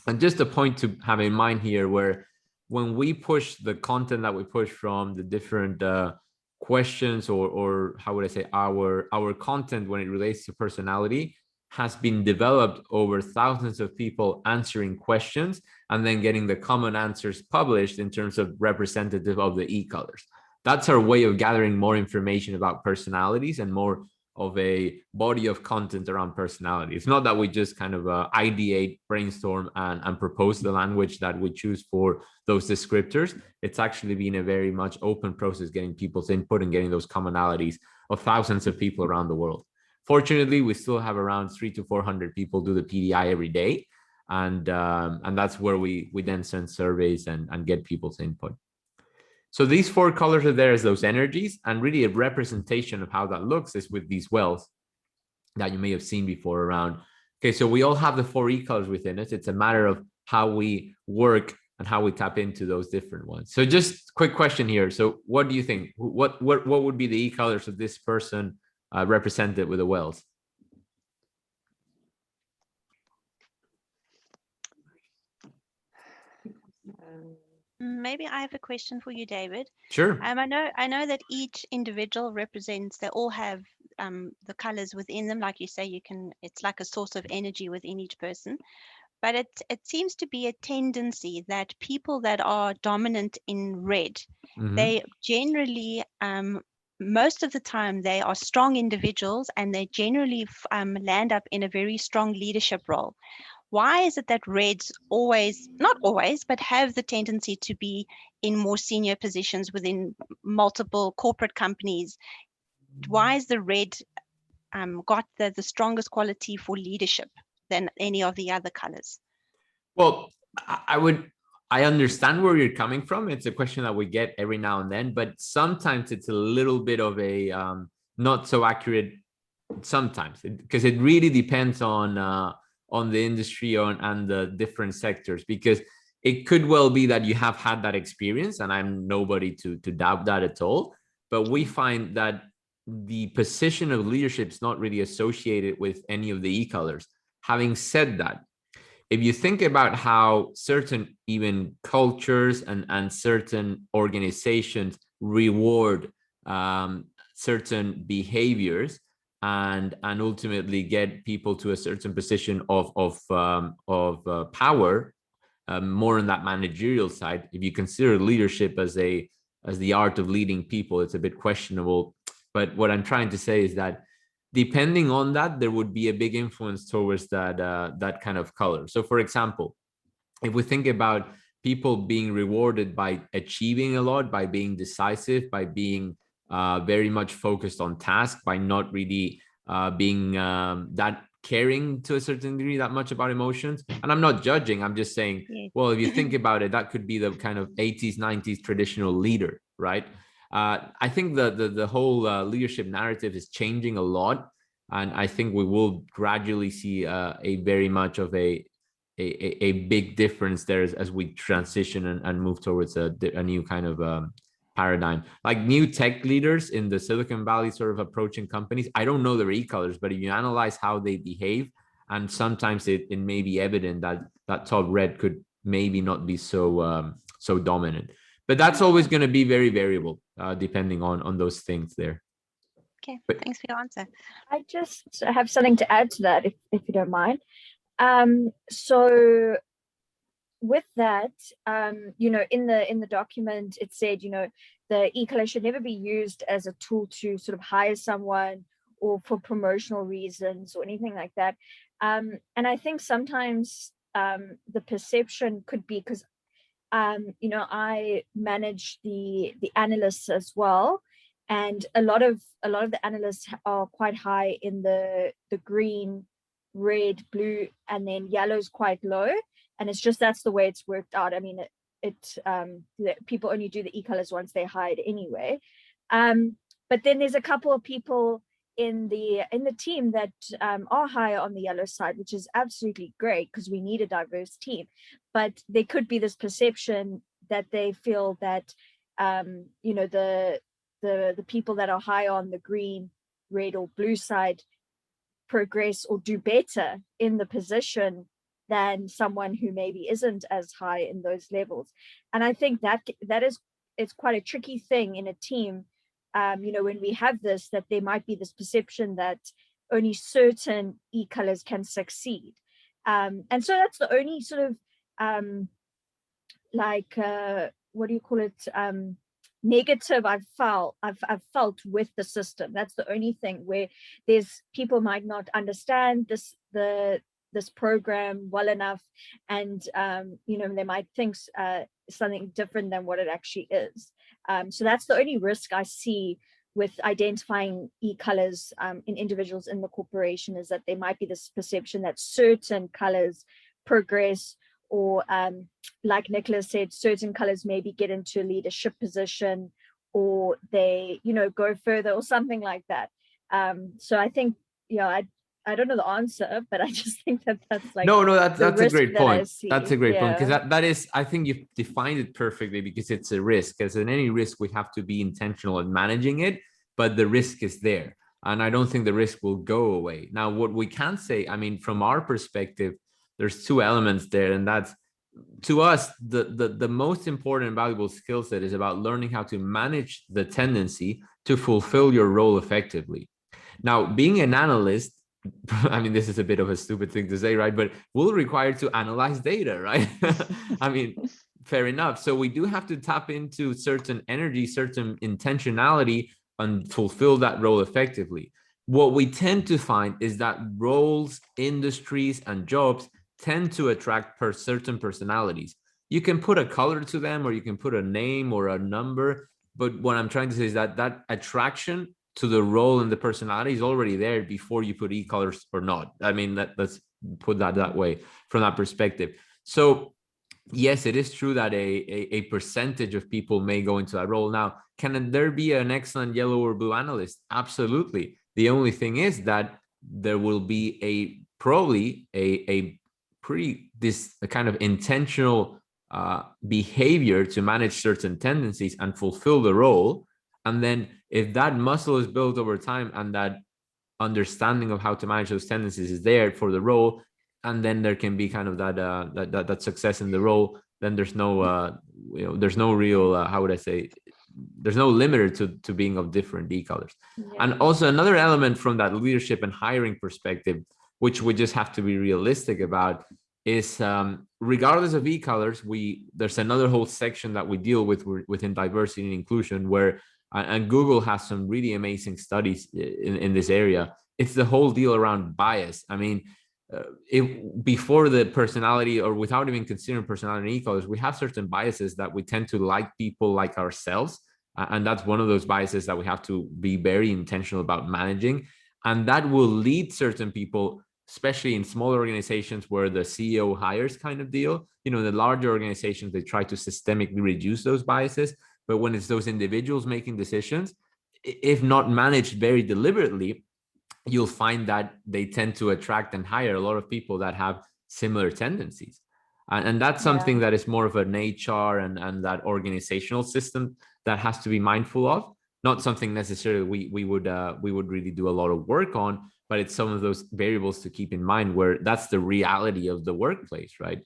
And just a point to have in mind here, where when we push the content that we push from the different questions, or how would I say, our content when it relates to personality has been developed over thousands of people answering questions and then getting the common answers published in terms of representative of the e-colors. That's our way of gathering more information about personalities and more of a body of content around personality. It's not that we just kind of ideate, brainstorm, and propose the language that we choose for those descriptors. It's actually been a very much open process, getting people's input and getting those commonalities of thousands of people around the world. Fortunately, we still have around 300 to 400 people do the PDI every day. And that's where we then send surveys and get people's input. So these 4 colors are there as those energies, and really a representation of how that looks is with these wells that you may have seen before around. Okay, so we all have the 4 e-colors within it. It's a matter of how we work and how we tap into those different ones. So just quick question here. So what do you think? What would be the e-colors of this person represented with the wells? Maybe I have a question for you, David. Sure. I know that each individual represents, they all have the colors within them. Like you say, it's like a source of energy within each person. But it seems to be a tendency that people that are dominant in red, they generally, most of the time, they are strong individuals, and they generally land up in a very strong leadership role. Why is it that reds always, not always, but have the tendency to be in more senior positions within multiple corporate companies? Why is the red got the strongest quality for leadership than any of the other colors? Well, I understand where you're coming from. It's a question that we get every now and then, but sometimes it's a little bit of a not so accurate sometimes, because it really depends on the industry and the different sectors, because it could well be that you have had that experience, and I'm nobody to doubt that at all. But we find that the position of leadership is not really associated with any of the e-colors. Having said that, if you think about how certain even cultures and certain organizations reward certain behaviors and ultimately get people to a certain position of power, more on that managerial side, if you consider leadership as the art of leading people, it's a bit questionable. But what I'm trying to say is that depending on that, there would be a big influence towards that kind of color. So for example, if we think about people being rewarded by achieving a lot, by being decisive, by being very much focused on task, by not really being that caring to a certain degree that much about emotions. And I'm not judging, I'm just saying, well, if you think about it, that could be the kind of 80s, 90s traditional leader, right? I think the whole leadership narrative is changing a lot, and I think we will gradually see a very much of a big difference there as we transition and move towards a new kind of paradigm. Like new tech leaders in the Silicon Valley sort of approaching companies, I don't know their e-colors, but if you analyze how they behave, and sometimes it may be evident that top red could maybe not be so dominant. But that's always going to be very variable, depending on those things there. Okay, thanks for your answer. I just have something to add to that, if you don't mind. So with that, in the document, it said, the e-color should never be used as a tool to sort of hire someone or for promotional reasons or anything like that. And I think sometimes the perception could be because I manage the analysts as well, and a lot of the analysts are quite high in the green, red, blue, and then yellow's quite low, and it's just that's the way it's worked out. I mean, people only do the e-colors once they're hired anyway. But then there's a couple of people in the team that are higher on the yellow side, which is absolutely great because we need a diverse team. But there could be this perception that they feel that you know, the people that are high on the green, red, or blue side progress or do better in the position than someone who maybe isn't as high in those levels. And I think that is, it's quite a tricky thing in a team, you know, when we have this, that there might be this perception that only certain e-colors can succeed. And so that's the only sort of like what do you call it, negative I've felt with the system. That's the only thing where there's people might not understand this program well enough, and you know, they might think something different than what it actually is. So that's the only risk I see with identifying e-colors in individuals in the corporation, is that there might be this perception that certain colors progress, or like Nicholas said, certain colors maybe get into a leadership position, or they, you know, go further or something like that. So I think, you know, I don't know the answer, but I just think that that's like, no, that's a great point. That's a great point, because that is, I think you've defined it perfectly, because it's a risk. As in any risk, we have to be intentional in managing it, but the risk is there. And I don't think the risk will go away. Now, what we can say, I mean, from our perspective, there's two elements there, and that's, to us, the most important and valuable skill set is about learning how to manage the tendency to fulfill your role effectively. Now, being an analyst, I mean, this is a bit of a stupid thing to say, right? But we'll require to analyze data, right? I mean, fair enough. So we do have to tap into certain energy, certain intentionality, and fulfill that role effectively. What we tend to find is that roles, industries, and jobs tend to attract certain personalities. You can put a color to them, or you can put a name or a number. But what I'm trying to say is that that attraction to the role and the personality is already there before you put e-colors or not. I mean, let's put that way, from that perspective. So yes, it is true that a percentage of people may go into that role. Now, can there be an excellent yellow or blue analyst? Absolutely. The only thing is that there will be probably a kind of intentional behavior to manage certain tendencies and fulfill the role. And then if that muscle is built over time, and that understanding of how to manage those tendencies is there for the role, and then there can be kind of that success in the role, then there's no you know, there's no real how would I say, there's no limiter to being of different e-colors. And also another element from that leadership and hiring perspective, which we just have to be realistic about, is regardless of e-colors, there's another whole section that we deal with within diversity and inclusion, where and Google has some really amazing studies in this area. It's the whole deal around bias. I mean, before the personality, or without even considering personality and e-colors, we have certain biases that we tend to like people like ourselves. And that's one of those biases that we have to be very intentional about managing. And that will lead certain people, especially in smaller organizations where the CEO hires kind of deal. You know, the larger organizations, they try to systemically reduce those biases. But when it's those individuals making decisions, if not managed very deliberately, you'll find that they tend to attract and hire a lot of people that have similar tendencies. And that's something that is more of an HR and that organizational system that has to be mindful of. Not something necessarily we would really do a lot of work on, but it's some of those variables to keep in mind, where that's the reality of the workplace, right?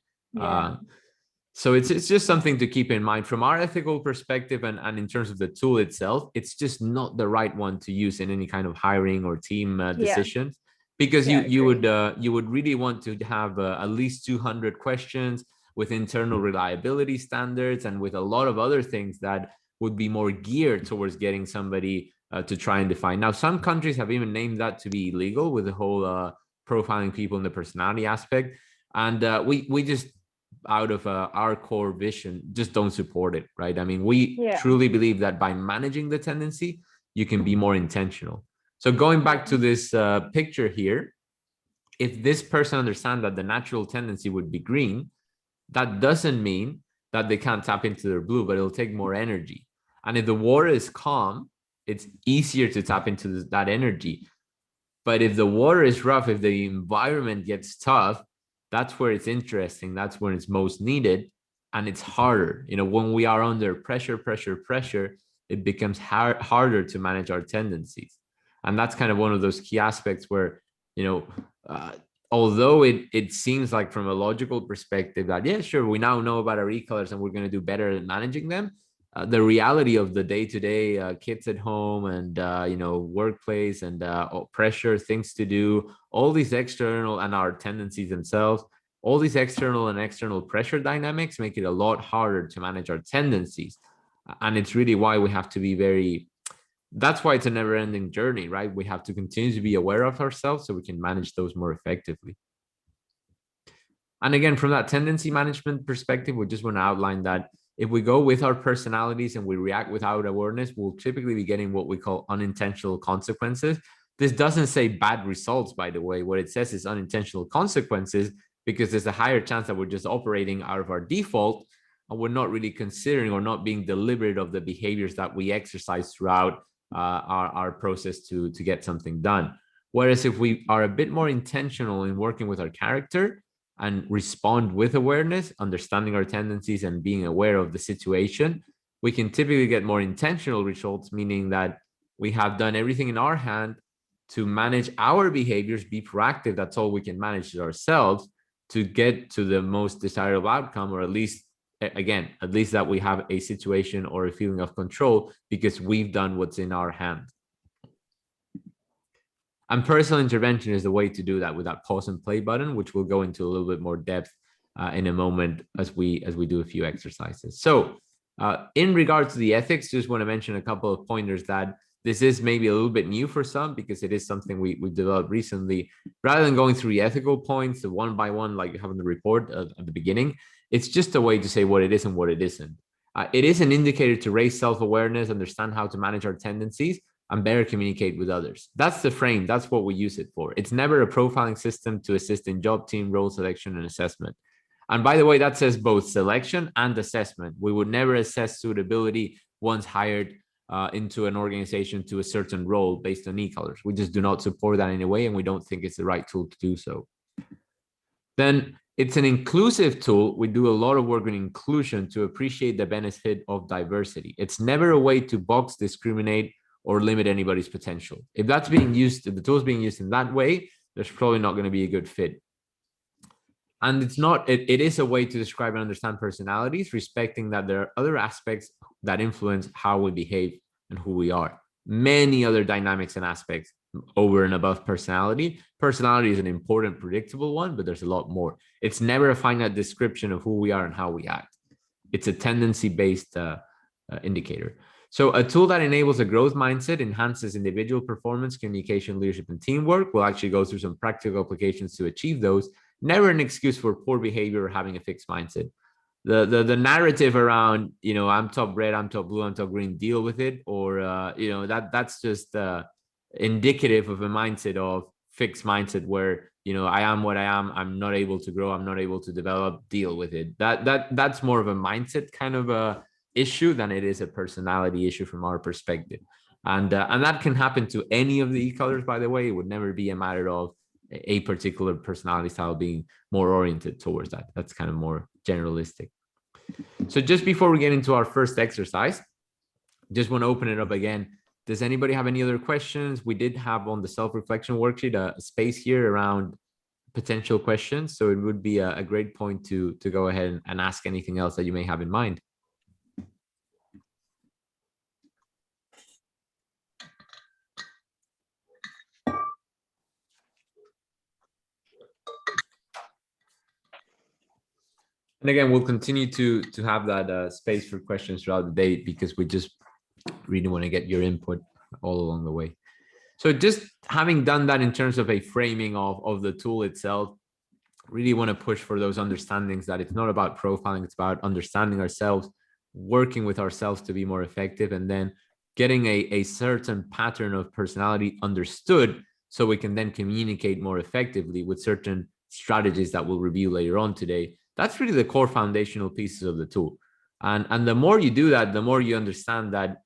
So it's just something to keep in mind from our ethical perspective, and in terms of the tool itself, it's just not the right one to use in any kind of hiring or team decisions, because you would really want to have at least 200 questions with internal reliability standards, and with a lot of other things that would be more geared towards getting somebody to try and define. Now, some countries have even named that to be illegal, with the whole profiling people in the personality aspect, and we just, out of our core vision, just don't support it, right? I mean, we truly believe that by managing the tendency, you can be more intentional. So going back to this picture here, if this person understands that the natural tendency would be green, that doesn't mean that they can't tap into their blue, but it'll take more energy. And if the water is calm, it's easier to tap into that energy. But if the water is rough, if the environment gets tough, that's where it's interesting. That's when it's most needed. And it's harder. When we are under pressure, it becomes harder to manage our tendencies. And that's kind of one of those key aspects where, although it seems like from a logical perspective that, yeah, sure, we now know about our e-colors and we're going to do better at managing them. The reality of the day-to-day kids at home and, workplace and pressure, things to do, all these external and our tendencies themselves, all these external and external pressure dynamics make it a lot harder to manage our tendencies. And it's really why we have to be that's why it's a never-ending journey, right? We have to continue to be aware of ourselves so we can manage those more effectively. And again, from that tendency management perspective, we just want to outline that if we go with our personalities and we react without awareness, we'll typically be getting what we call unintentional consequences. This doesn't say bad results, by the way. What it says is unintentional consequences, because there's a higher chance that we're just operating out of our default and we're not really considering or not being deliberate of the behaviors that we exercise throughout our process to get something done. Whereas if we are a bit more intentional in working with our character and respond with awareness, understanding our tendencies and being aware of the situation, we can typically get more intentional results, meaning that we have done everything in our hand to manage our behaviors, be proactive. That's all we can manage ourselves to get to the most desirable outcome, or at least that we have a situation or a feeling of control because we've done what's in our hand. And personal intervention is the way to do that with that pause and play button, which we'll go into a little bit more depth in a moment as we do a few exercises. So in regards to the ethics, just want to mention a couple of pointers that this is maybe a little bit new for some because it is something we developed recently. Rather than going through the ethical points, the one by one, like you have in the report at the beginning, it's just a way to say what it is and what it isn't. It is an indicator to raise self-awareness, understand how to manage our tendencies, and better communicate with others. That's the frame. That's what we use it for. It's never a profiling system to assist in job, team, role selection, and assessment. And by the way, that says both selection and assessment. We would never assess suitability once hired into an organization to a certain role based on e-colors. We just do not support that in any way, and we don't think it's the right tool to do so. Then it's an inclusive tool. We do a lot of work in inclusion to appreciate the benefit of diversity. It's never a way to box, discriminate, or limit anybody's potential. If that's being used, if the tool is being used in that way, there's probably not going to be a good fit. And it's not, it is a way to describe and understand personalities, respecting that there are other aspects that influence how we behave and who we are. Many other dynamics and aspects over and above personality. Personality is an important, predictable one, but there's a lot more. It's never a finite description of who we are and how we act. It's a tendency-based indicator. So a tool that enables a growth mindset, enhances individual performance, communication, leadership, and teamwork. We'll actually go through some practical applications to achieve those. Never an excuse for poor behavior or having a fixed mindset. The narrative around, I'm top red, I'm top blue, I'm top green, deal with it, or that's just indicative of a mindset of fixed mindset where I am what I am, I'm not able to grow, I'm not able to develop, deal with it. That's more of a mindset kind of a issue than it is a personality issue from our perspective. And that can happen to any of the e-colors, by the way. It would never be a matter of a particular personality style being more oriented towards that. That's kind of more generalistic. So just before we get into our first exercise, just want to open it up again. Does anybody have any other questions? We did have on the self-reflection worksheet a space here around potential questions. So it would be a great point to go ahead and ask anything else that you may have in mind. And again, we'll continue to have that space for questions throughout the day because we just really want to get your input all along the way. So just having done that in terms of a framing of the tool itself, really want to push for those understandings that it's not about profiling, it's about understanding ourselves, working with ourselves to be more effective, and then getting a certain pattern of personality understood so we can then communicate more effectively with certain strategies that we'll review later on today. That's really the core foundational pieces of the tool. And the more you do that, the more you understand that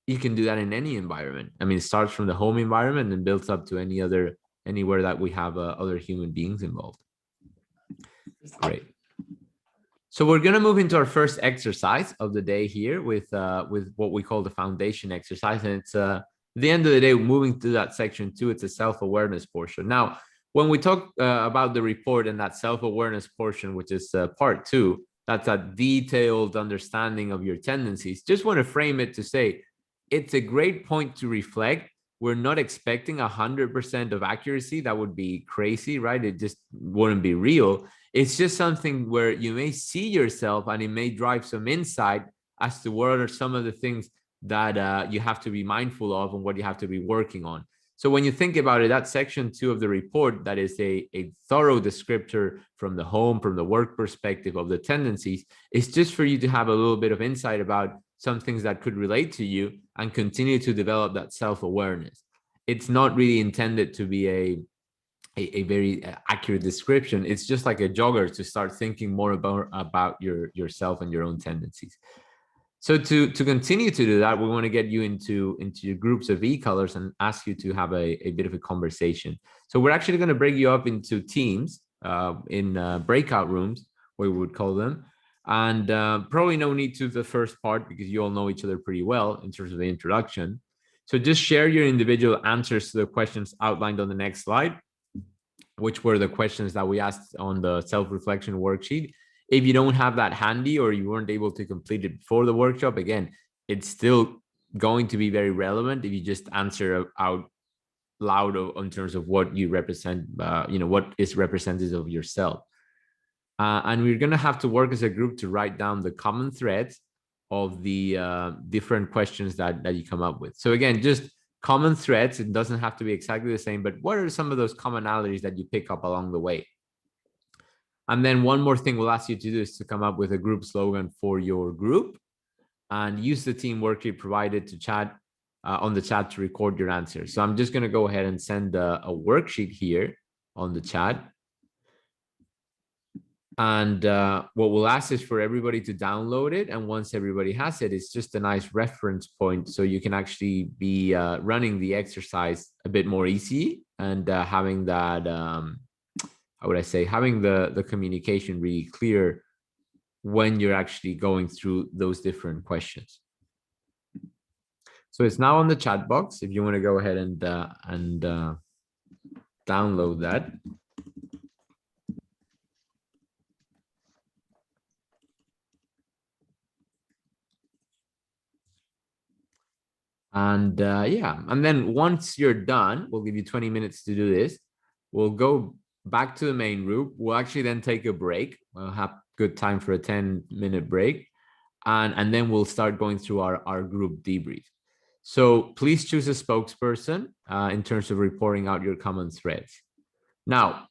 you can do that in any environment. I mean, it starts from the home environment and builds up to any other anywhere that we have other human beings involved. Great. So we're going to move into our first exercise of the day here with what we call the foundation exercise. And it's at the end of the day, moving to that section 2, it's a self-awareness portion. Now, when we talk about the report and that self-awareness portion, which is part 2, that's a detailed understanding of your tendencies. Just want to frame it to say, it's a great point to reflect. We're not expecting 100% of accuracy. That would be crazy, right? It just wouldn't be real. It's just something where you may see yourself and it may drive some insight as to what are some of the things that you have to be mindful of and what you have to be working on. So when you think about it, that section 2 of the report, that is a thorough descriptor from the home, from the work perspective of the tendencies, is just for you to have a little bit of insight about some things that could relate to you and continue to develop that self-awareness. It's not really intended to be a very accurate description. It's just like a jogger to start thinking more about yourself and your own tendencies. So to continue to do that, we want to get you into your groups of e-colors and ask you to have a bit of a conversation. So we're actually going to break you up into teams in breakout rooms, we would call them. And probably no need to the first part because you all know each other pretty well in terms of the introduction. So just share your individual answers to the questions outlined on the next slide, which were the questions that we asked on the self-reflection worksheet. If you don't have that handy or you weren't able to complete it before the workshop, again, it's still going to be very relevant if you just answer out loud in terms of what you represent, what is representative of yourself. And we're going to have to work as a group to write down the common threads of the different questions that you come up with. So again, just common threads. It doesn't have to be exactly the same, but what are some of those commonalities that you pick up along the way? And then one more thing we'll ask you to do is to come up with a group slogan for your group and use the team worksheet provided to chat on the chat to record your answers. So I'm just going to go ahead and send a worksheet here on the chat. And what we'll ask is for everybody to download it. And once everybody has it, it's just a nice reference point. So you can actually be running the exercise a bit more easy and having that, how would I say, having the communication really clear when you're actually going through those different questions. So it's now on the chat box. If you want to go ahead and download that. And yeah, and then once you're done, we'll give you 20 minutes to do this. We'll go back to the main room. We'll actually then take a break. We'll have good time for a 10-minute break. And then we'll start going through our group debrief. So please choose a spokesperson in terms of reporting out your common threads. Now,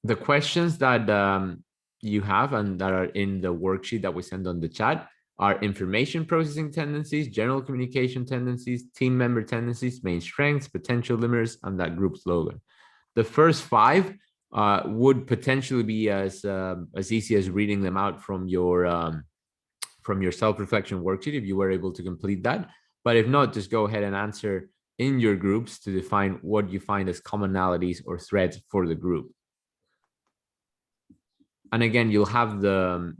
the questions that you have and that are in the worksheet that we send on the chat are information processing tendencies, general communication tendencies, team member tendencies, main strengths, potential limiters, and that group slogan. The first 5 would potentially be as easy as reading them out from your self-reflection worksheet if you were able to complete that. But if not, just go ahead and answer in your groups to define what you find as commonalities or threads for the group. And again, you'll have the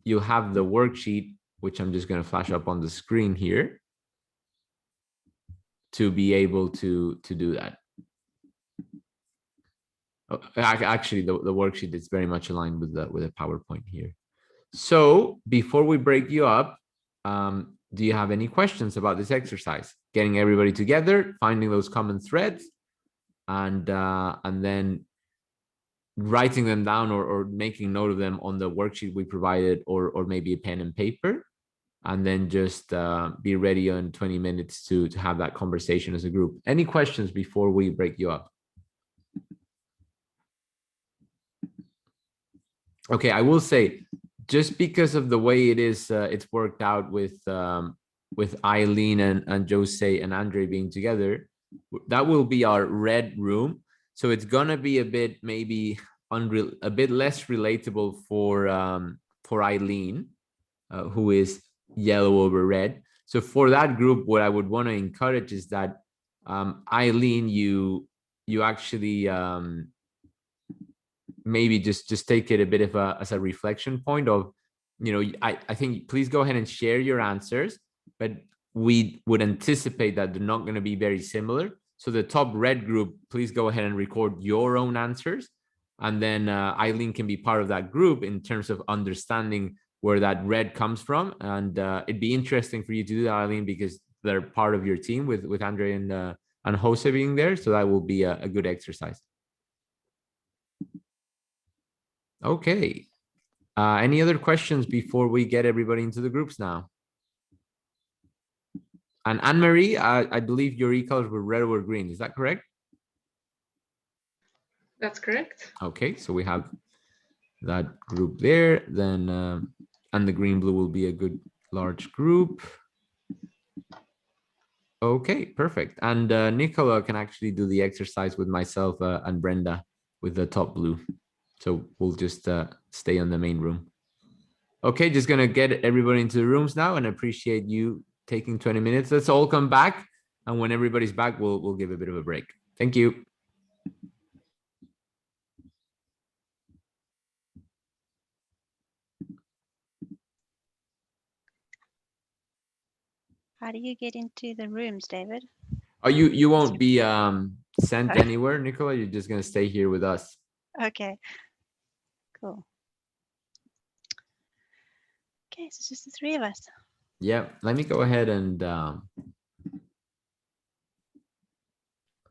worksheet, which I'm just going to flash up on the screen here to be able to do that. Actually, the worksheet is very much aligned with the PowerPoint here. So before we break you up, do you have any questions about this exercise? Getting everybody together, finding those common threads, and then writing them down or making note of them on the worksheet we provided, or maybe a pen and paper, and then just be ready in 20 minutes to have that conversation as a group. Any questions before we break you up? Okay, I will say, just because of the way it is, it's worked out with Eileen and Jose and Andre being together, that will be our red room. So it's gonna be a bit maybe a bit less relatable for Eileen, who is yellow over red. So for that group, what I would want to encourage is that Eileen, you you actually maybe just take it a bit of as a reflection point of, I think please go ahead and share your answers, but we would anticipate that they're not going to be very similar. So the top red group, please go ahead and record your own answers. And then Eileen can be part of that group in terms of understanding where that red comes from. And it'd be interesting for you to do that, Eileen, because they're part of your team with Andre and Jose being there. So that will be a good exercise. Okay. Any other questions before we get everybody into the groups now? And Anne-Marie, I believe your e-colors were red or green. Is that correct? That's correct. Okay, so we have that group there. Then, and the green blue will be a good large group. Okay, perfect. And Nicola can actually do the exercise with myself and Brenda with the top blue. So we'll just stay on the main room. Okay, just gonna get everybody into the rooms now, and appreciate you taking 20 minutes. Let's all come back, and when everybody's back, we'll give a bit of a break. Thank you. How do you get into the rooms, David? Oh, you won't be sent anywhere, Nicola. You're just gonna stay here with us. Okay, cool. Okay, so it's just the three of us. Yeah, let me go ahead and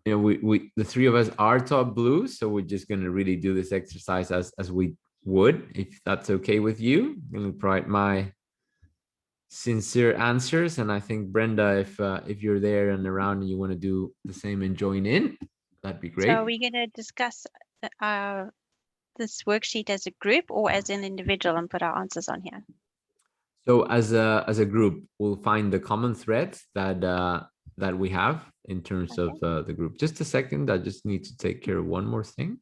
we the three of us are top blue, so we're just gonna really do this exercise as we would, if that's okay with you. I'm gonna provide my sincere answers, and I think Brenda, if you're there and around and you want to do the same and join in, that'd be great. So are we going to discuss this worksheet as a group or as an individual and put our answers on here? So as a group, we'll find the common threads that we have in terms of the group. Just a second, I just need to take care of one more thing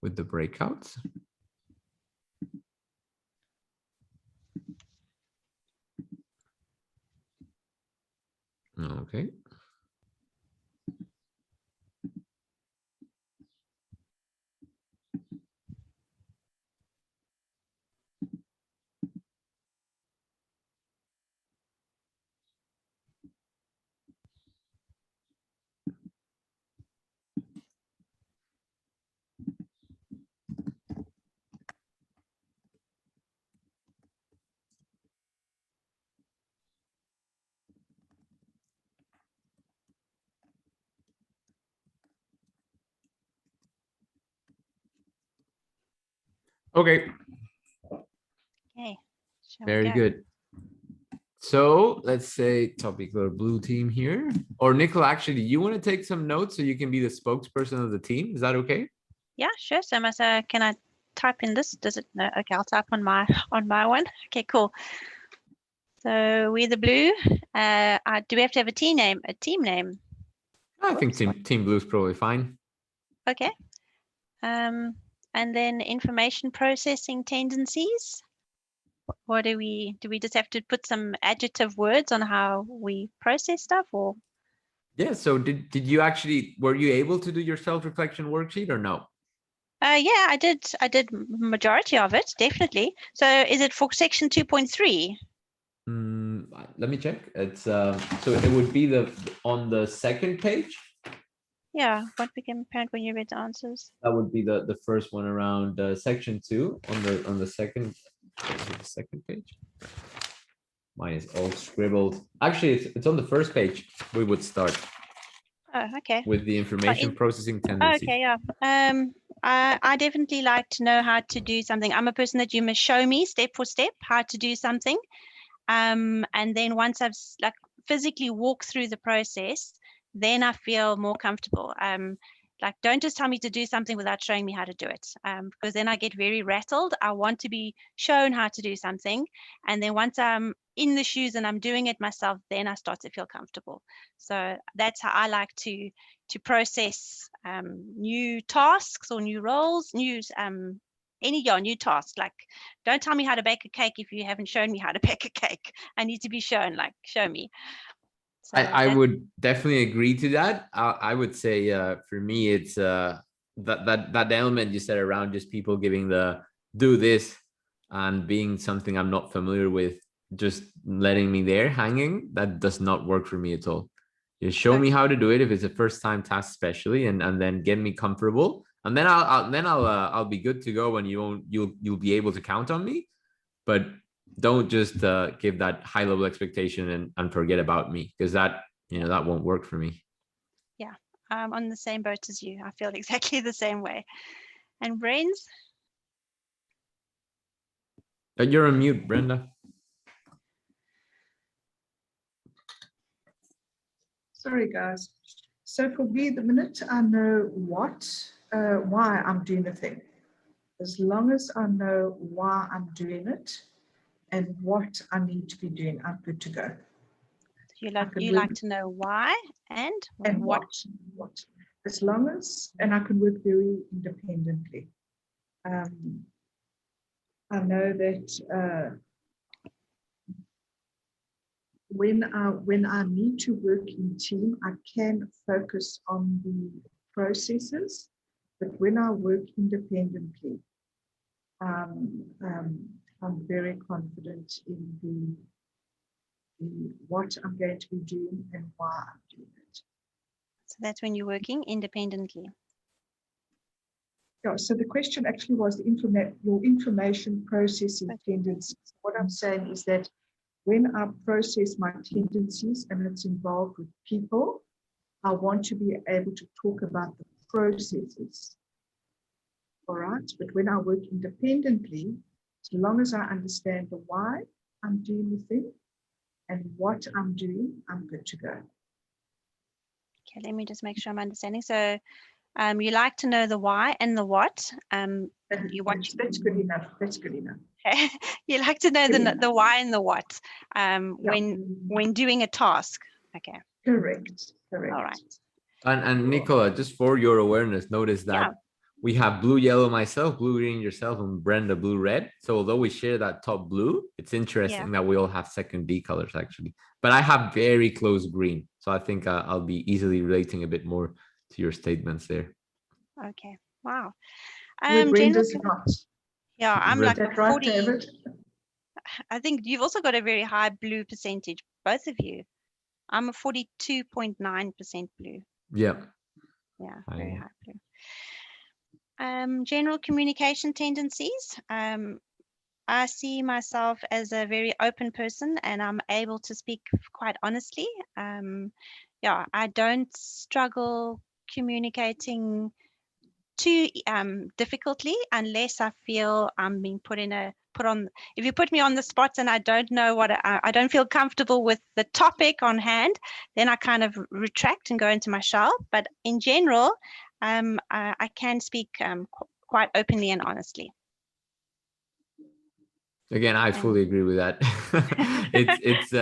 with the breakouts. Okay. Okay. Okay. Very good. So let's say topic or blue team here, or Nicola, actually, you want to take some notes so you can be the spokesperson of the team? Is that okay? Yeah, sure. So can I type in this? Does it? No. Okay, I'll type on my one. Okay, cool. So we're the blue. Do we have to have a team name? A team name? I think team blue is probably fine. Okay. And then information processing tendencies. What do we just have to put some adjective words on how we process stuff, or? Yeah. So did you actually, were you able to do your self-reflection worksheet or no? Yeah, I did majority of it, definitely. So is it for section 2.3? Let me check. It's so it would be on the second page. Yeah, what became apparent when you read the answers? That would be the first one around section 2 on the second page. Mine is all scribbled. Actually, it's on the first page. We would start. Oh, okay. With the information processing tendencies. Okay, yeah. I definitely like to know how to do something. I'm a person that you must show me step for step how to do something. And then once I've physically walked through the process, then I feel more comfortable. Don't just tell me to do something without showing me how to do it, because then I get very rattled. I want to be shown how to do something. And then once I'm in the shoes and I'm doing it myself, then I start to feel comfortable. So that's how I like to process new tasks or new roles, new tasks. Like, don't tell me how to bake a cake if you haven't shown me how to bake a cake. I need to be shown, show me. So I would definitely agree to that. I would say for me, it's that element you said around just people giving the do this and being something I'm not familiar with, just letting me there hanging. That does not work for me at all. You show me how to do it if it's a first time task, especially, and then get me comfortable, and then I'll be good to go, and you'll be able to count on me. But don't just give that high level expectation and forget about me, because that that won't work for me. Yeah, I'm on the same boat as you. I feel exactly the same way. And Brains? You're on mute, Brenda. Sorry, guys. So for me, the minute I know why I'm doing the thing, as long as I know why I'm doing it and what I need to be doing, I'm good to go. You like to know why and what. As long as, and I can work very independently. I know that when I need to work in team, I can focus on the processes, but when I work independently, I'm very confident in what I'm going to be doing and why I'm doing it. So that's when you're working independently. Yeah, so the question actually was your information processing tendencies. What I'm saying is that when I process my tendencies and it's involved with people, I want to be able to talk about the processes. All right, but when I work independently, as long as I understand the why I'm doing the thing and what I'm doing, I'm good to go. Okay, let me just make sure I'm understanding. So you like to know the why and the what. That's good enough. That's good enough. You like to know the why and the what when doing a task. Okay. Correct. All right. And Nicola, just for your awareness, notice that we have blue, yellow, myself, blue, green, yourself, and Brenda, blue, red. So although we share that top blue, it's interesting that we all have second D colors actually. But I have very close green. So I think I'll be easily relating a bit more to your statements there. Okay. Wow. Brenda's not. Yeah, I'm like that right, 40. David? I think you've also got a very high blue percentage, both of you. I'm a 42.9% blue. Yeah. Yeah, very high blue. General communication tendencies. I see myself as a very open person and I'm able to speak quite honestly. I don't struggle communicating too difficultly unless I feel I'm being put on. If you put me on the spot and I don't know I don't feel comfortable with the topic on hand, then I kind of retract and go into my shell. But in general, I can speak quite openly and honestly. Again, I fully agree with that. It's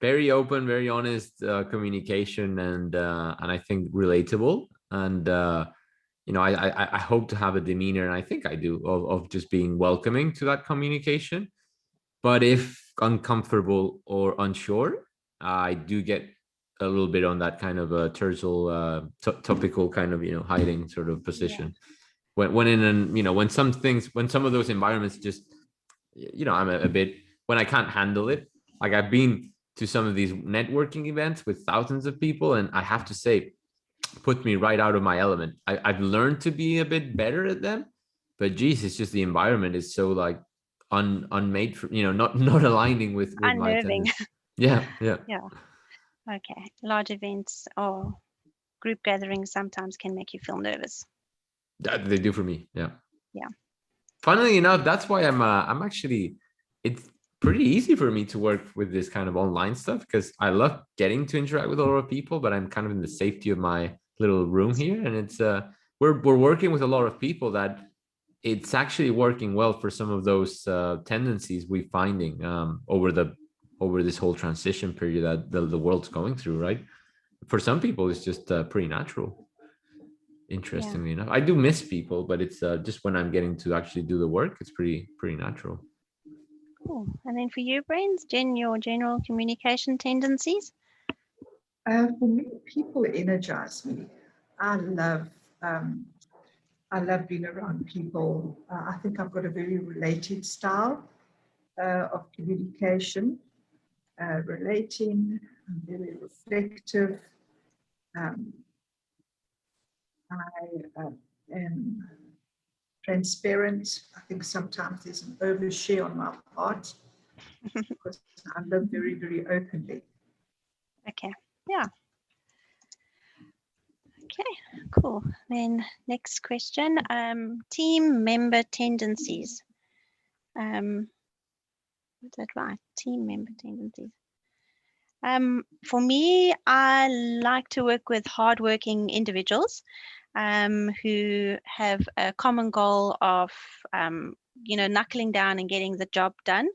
very open, very honest communication, and I think relatable. And I hope to have a demeanor, and I think I do, of just being welcoming to that communication. But if uncomfortable or unsure, I do get a little bit on that kind of a turtle topical kind of hiding sort of position. When some of those environments just I'm a bit, when I can't handle it, like I've been to some of these networking events with thousands of people, and I have to say, put me right out of my element. I've learned to be a bit better at them, but geez, it's just the environment is so like unmade for, not aligning with my tendencies. Yeah. Okay, large events or group gatherings sometimes can make you feel nervous. They do for me. Yeah. Funnily enough, that's why I'm actually, it's pretty easy for me to work with this kind of online stuff, because I love getting to interact with a lot of people, but I'm kind of in the safety of my little room here, and it's we're working with a lot of people that it's actually working well for some of those tendencies we're finding over this whole transition period that the world's going through, right? For some people, it's just pretty natural. Interestingly enough, I do miss people, but it's just when I'm getting to actually do the work, it's pretty natural. Cool. And then for you, Brains, your general communication tendencies? For me, people energize me. I love being around people. I think I've got a very related style of communication, relating. I'm very reflective. I am transparent. I think sometimes there's an overshare on my part because I live very, very openly. Okay, yeah. Okay, cool. Then next question, team member tendencies. Is that right? Team member tendencies. For me, I like to work with hardworking individuals who have a common goal of, knuckling down and getting the job done.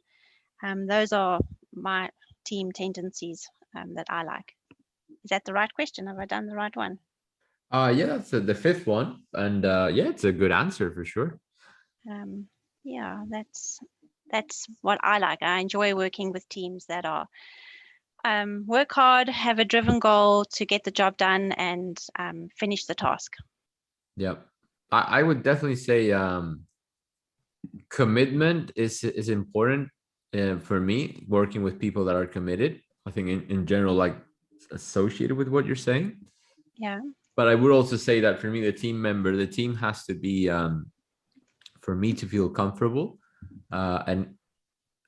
Those are my team tendencies that I like. Is that the right question? Have I done the right one? Yeah, that's the fifth one. And yeah, it's a good answer for sure. Yeah, that's what I like. I enjoy working with teams that are work hard, have a driven goal to get the job done and finish the task. Yeah, I would definitely say commitment is important for me, working with people that are committed. I think in general, like associated with what you're saying. Yeah. But I would also say that for me, the team has to be for me to feel comfortable and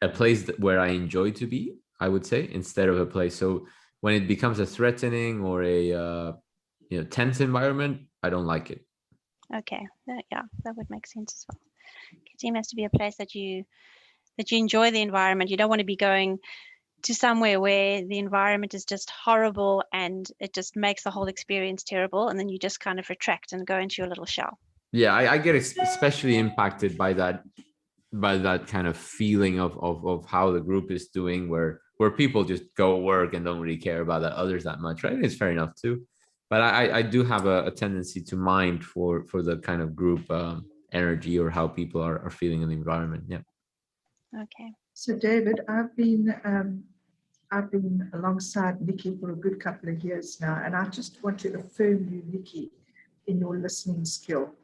a place where I enjoy to be, I would say, instead of a place. So when it becomes a threatening or a tense environment, I don't like it. Okay. Yeah, that would make sense as well. Team has to be a place that you enjoy the environment. You don't want to be going to somewhere where the environment is just horrible and it just makes the whole experience terrible, and then you just kind of retract and go into your little shell. Yeah, I get especially impacted by that kind of feeling of how the group is doing, where people just go work and don't really care about the others that much, right? It's fair enough too, but I do have a tendency to mind for the kind of group energy or how people are feeling in the environment. Yeah. Okay. So David, I've been alongside Nikki for a good couple of years now, and I just want to affirm you, Nikki, in your listening skill,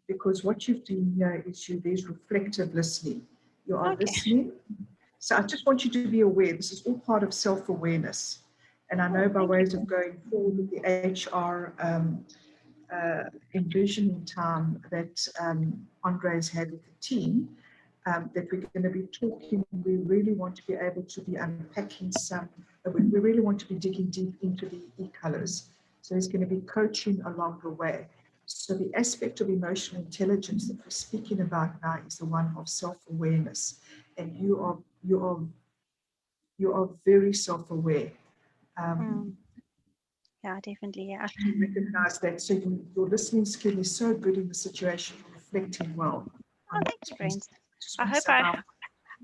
because what you've done here is there's reflective listening. You are listening. So I just want you to be aware, this is all part of self-awareness. And I know by ways of going forward with the HR envisioning time that Andre's had with the team, that we're going to be talking, we really want to be able to be unpacking we really want to be digging deep into the e-colors. So there's going to be coaching along the way. So the aspect of emotional intelligence that we're speaking about now is the one of self-awareness. And you are very self-aware. Yeah, definitely. Yeah. You recognize that. So your listening skill is so good in the situation, reflecting well. Oh, thank you, friends. I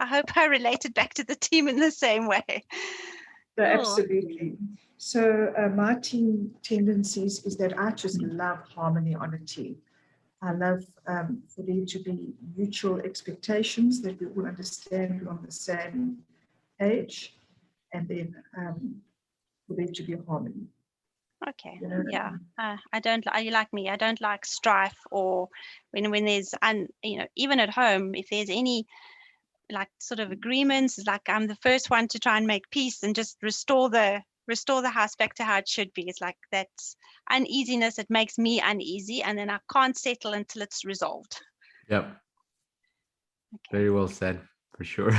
hope I related back to the team in the same way. No, absolutely. So my team tendencies is that I just love harmony on a team. I love for there to be mutual expectations, that we all understand we're on the same page, and then for there to be harmony. Okay. Yeah. I don't. Are you like me? I don't like strife, or when there's even at home, if there's any like sort of agreements, it's like I'm the first one to try and make peace and just restore the house back to how it should be. It's like that uneasiness, it makes me uneasy, and then I can't settle until it's resolved. Yep. Okay. Very well said, for sure.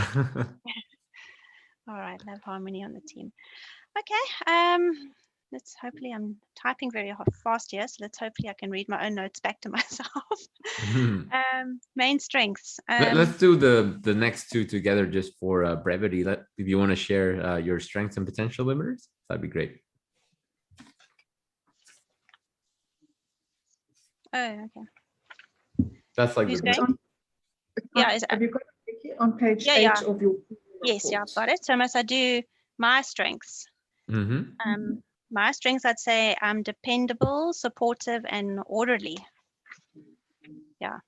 All right, love harmony on the team. Okay. Let's hopefully, I'm typing very fast here, so hopefully I can read my own notes back to myself. Main strengths. Let's do the next two together just for brevity. If you want to share your strengths and potential limiters, that'd be great. Oh, okay. That's like have you got it on page 8 of your Yes, yeah, I've got it. So must I do my strengths? Mm-hmm. My strengths, I'd say I'm dependable, supportive, and orderly. Yeah.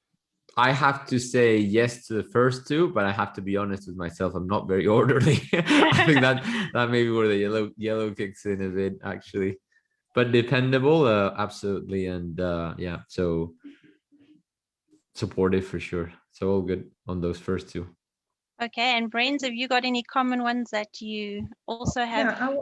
I have to say yes to the first two, but I have to be honest with myself. I'm not very orderly. I think that may be where the yellow kicks in a bit, actually. But dependable, absolutely, and yeah, so supportive for sure. So all good on those first two. Okay, and Brains, have you got any common ones that you also have? Yeah,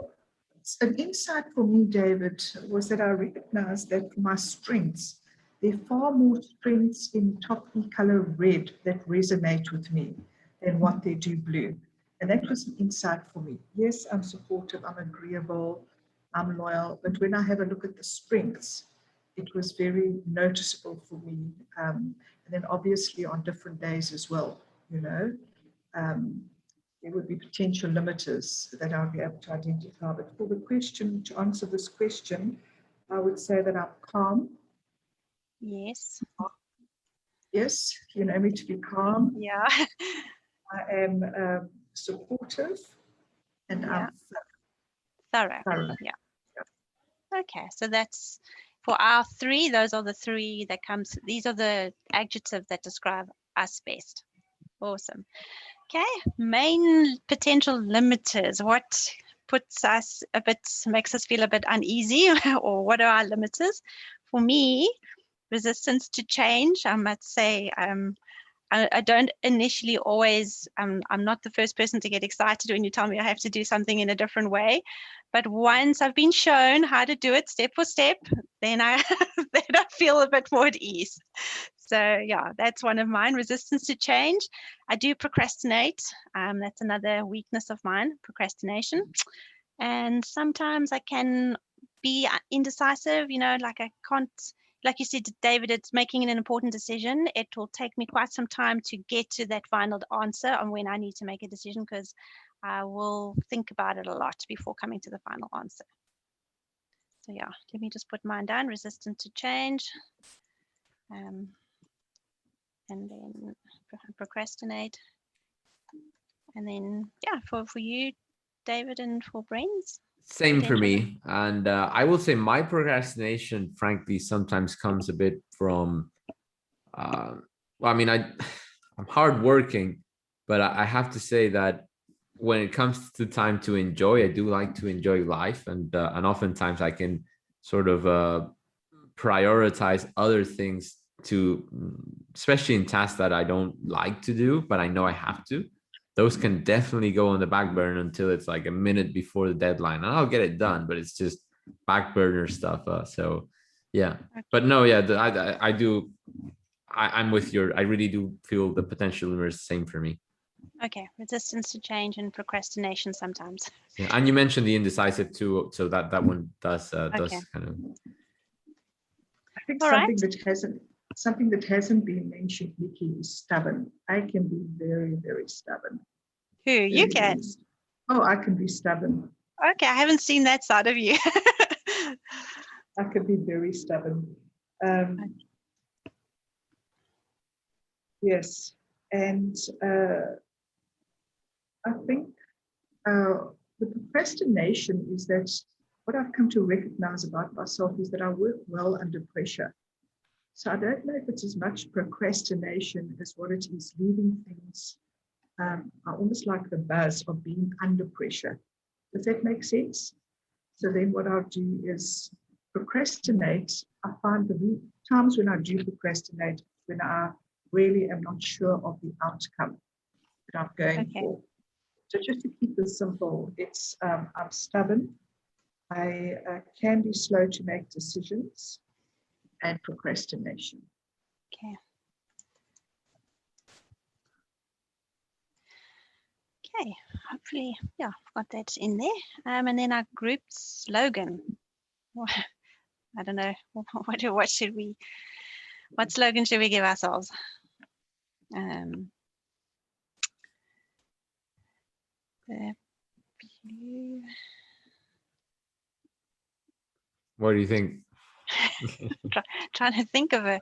an insight for me, David, was that I recognized that for my strengths, there are far more strengths in top color red that resonate with me than what they do blue. And that was an insight for me. Yes, I'm supportive, I'm agreeable, I'm loyal, but when I have a look at the strengths, it was very noticeable for me. And then obviously on different days as well, you know. There would be potential limiters that I'll be able to identify. But for the question, to answer this question, I would say that I'm calm. Yes. Yes, you know me to be calm. Yeah. I am supportive and Yeah. I'm Thorough. thorough. Yeah. Okay, so that's for our three. Those are the three that comes. These are the adjectives that describe us best. Awesome. Okay, main potential limiters. What puts us a bit, makes us feel a bit uneasy, or what are our limiters? For me, resistance to change. I must say, I don't initially always, I'm not the first person to get excited when you tell me I have to do something in a different way. But once I've been shown how to do it step for step, then I feel a bit more at ease. So yeah, that's one of mine, resistance to change. I do procrastinate. That's another weakness of mine, procrastination. And sometimes I can be indecisive, you know, like I can't, like you said, David, it's making an important decision. It will take me quite some time to get to that final answer on when I need to make a decision, because I will think about it a lot before coming to the final answer. So yeah, let me just put mine down, resistant to change. And then procrastinate. And then, yeah, for you, David, and for Brains. Same for me. And I will say my procrastination, frankly, sometimes comes a bit from, well, I mean, I'm hardworking, but I have to say that when it comes to time to enjoy, I do like to enjoy life. And oftentimes I can sort of prioritize other things to, especially in tasks that I don't like to do, but I know I have to. Those can definitely go on the back burner until it's like a minute before the deadline, and I'll get it done, but it's just back burner stuff. So yeah, but no, yeah, I do. I'm with I really do feel the potential limit is the same for me. Okay, resistance to change and procrastination sometimes. Yeah, and you mentioned the indecisive too, so that one does kind of. I think something that hasn't been mentioned, Nikki, is stubborn. I can be very, very stubborn. Who? You can? Oh, I can be stubborn. Okay, I haven't seen that side of you. I can be very stubborn. Yes, and I think the procrastination is that what I've come to recognize about myself is that I work well under pressure. So I don't know if it's as much procrastination as what it is leaving things. I almost like the buzz of being under pressure. Does that make sense? So then what I'll do is procrastinate. I find the times when I do procrastinate, when I really am not sure of the outcome that I'm going for. So just to keep this simple, it's I'm stubborn. I can be slow to make decisions, and procrastination. Okay. Okay, hopefully, yeah, I've got that in there. And then our group slogan. I don't know, what slogan should we give ourselves? What do you think? Trying to think of a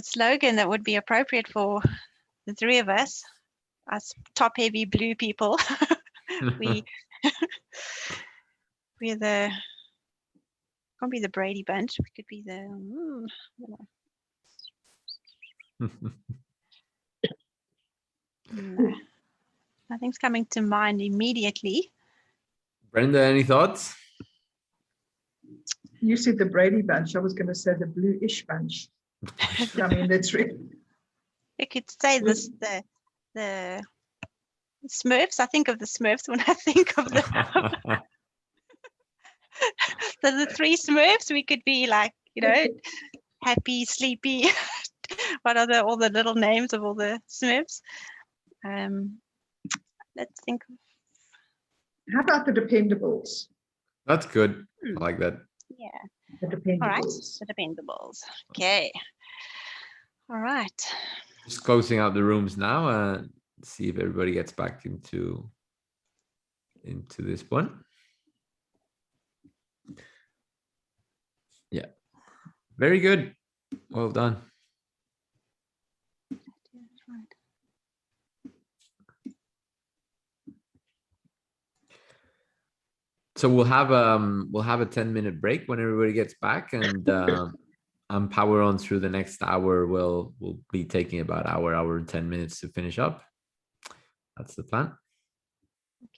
slogan that would be appropriate for the three of us top-heavy blue people. we're the, can't be the Brady Bunch. We could be the Nothing's coming to mind immediately. Brenda, any thoughts? You said the Brady Bunch. I was going to say the Blue-ish Bunch. I mean, that's really. I could say this the Smurfs. I think of the Smurfs when I think of the the three Smurfs. We could be like, happy, sleepy. What are all the little names of all the Smurfs? Let's think. How about the Dependables? That's good. I like that. Yeah. The Dependables. All right. The Dependables. Okay. All right. Just closing out the rooms now and see if everybody gets back into this one. Yeah. Very good. Well done. So we'll have a 10-minute break when everybody gets back, and power on through the next hour. We'll be taking about hour and 10 minutes to finish up. That's the plan.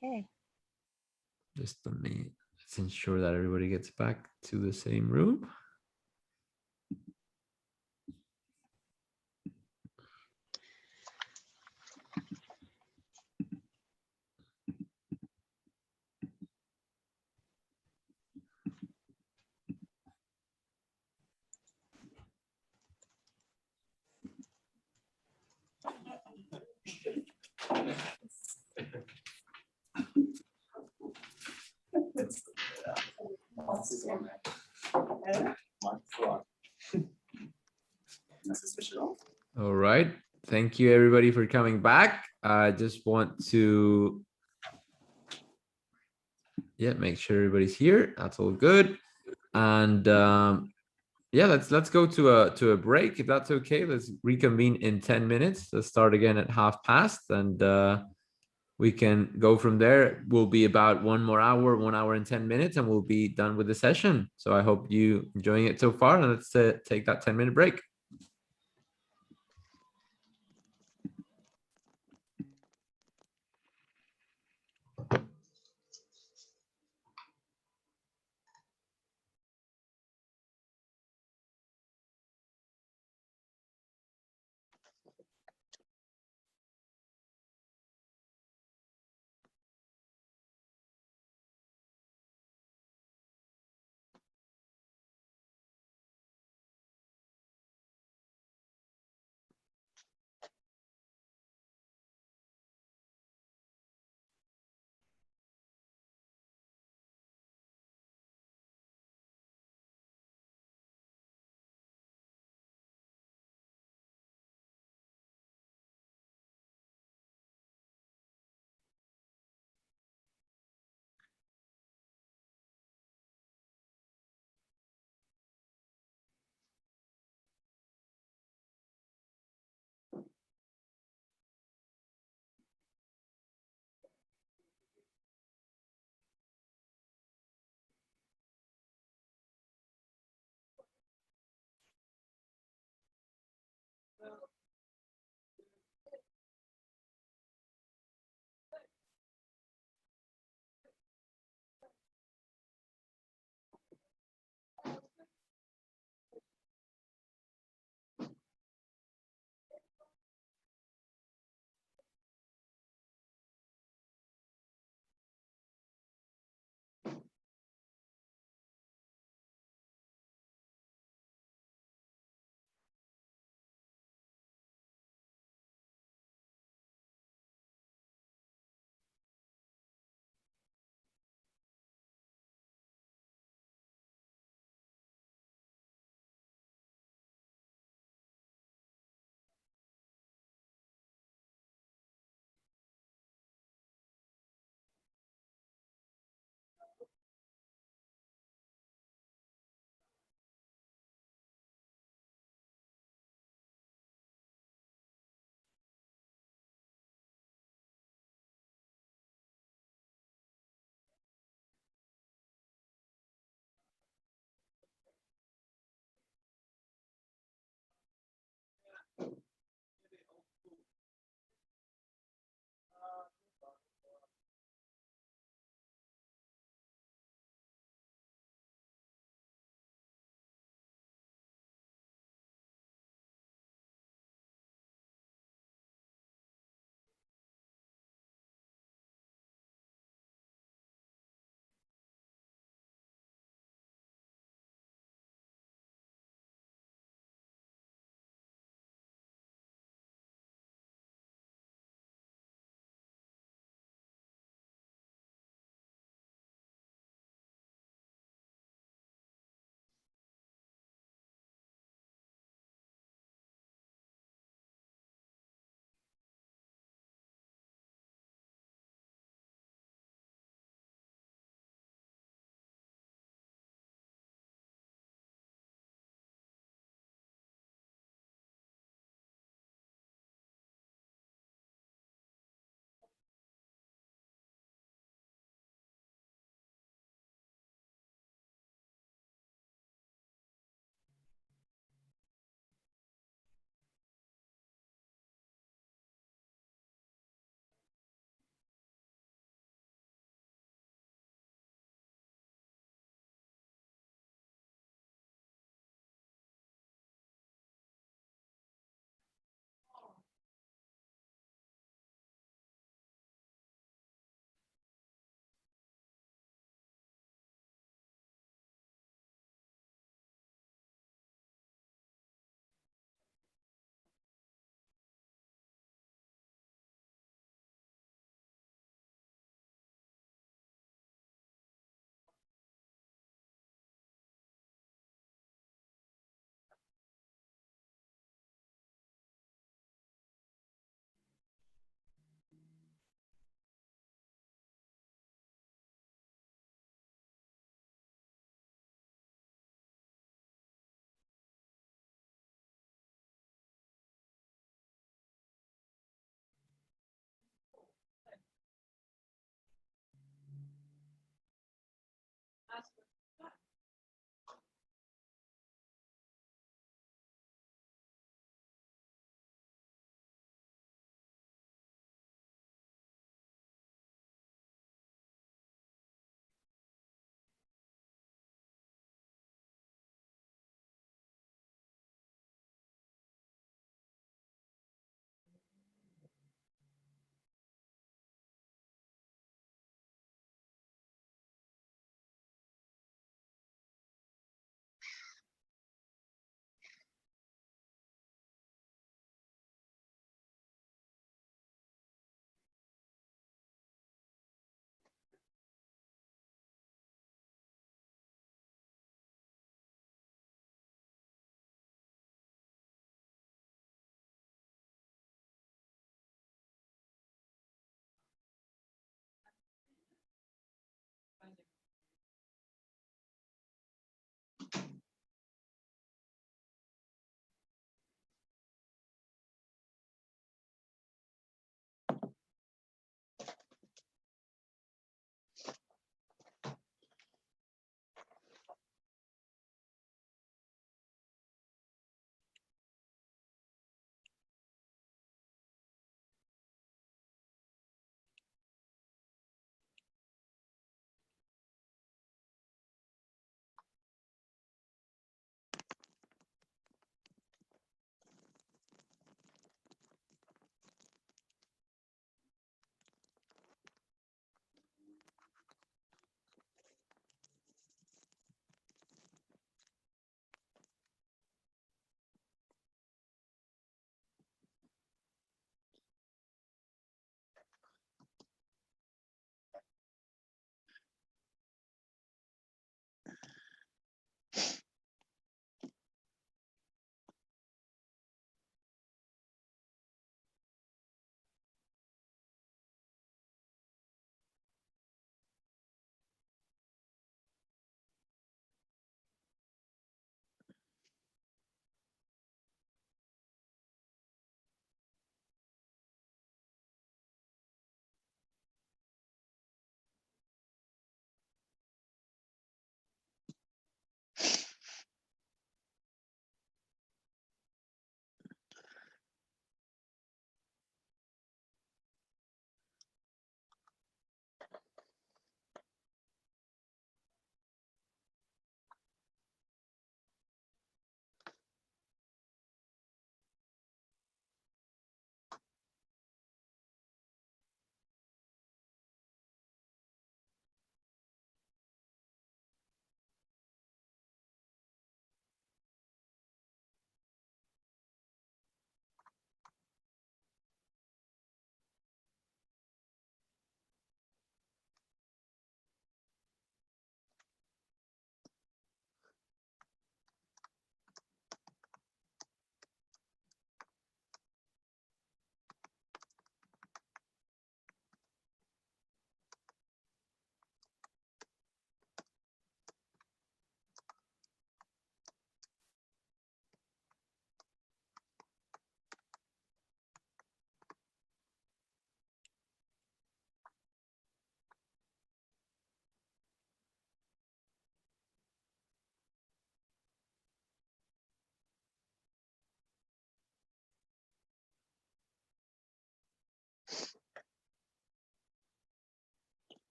Okay. Just let's ensure that everybody gets back to the same room. All right. Thank you, everybody, for coming back. I just want to make sure everybody's here. That's all good. And let's go to a break if that's okay. Let's reconvene in 10 minutes. Let's start again at past, and we can go from there. We'll be about 1 hour and 10 minutes, and we'll be done with the session. So I hope you enjoying it so far, and let's take that 10-minute break.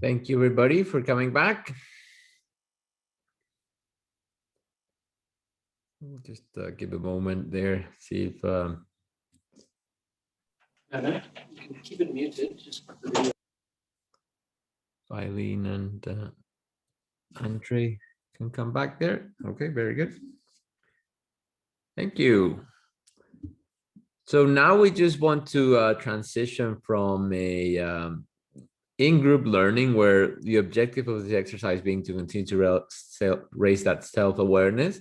Thank you, everybody, for coming back. Just give a moment there, see if No, you can keep it muted. Just put the video. Eileen and Andre can come back there. Okay, very good. Thank you. So now we just want to transition from a in-group learning, where the objective of this exercise being to continue to raise that self-awareness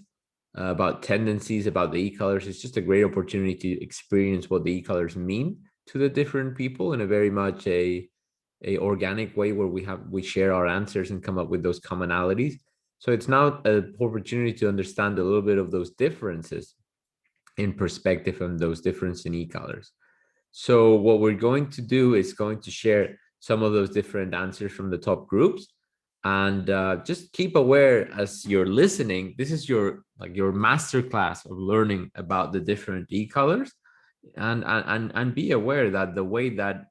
about tendencies, about the e-colors. It's just a great opportunity to experience what the e-colors mean to the different people in a very much a organic way, where we share our answers and come up with those commonalities. So it's now an opportunity to understand a little bit of those differences in perspective and those differences in e-colors. So what we're going to do is going to share some of those different answers from the top groups, and just keep aware as you're listening. This is your master class of learning about the different e-colors, and be aware that the way that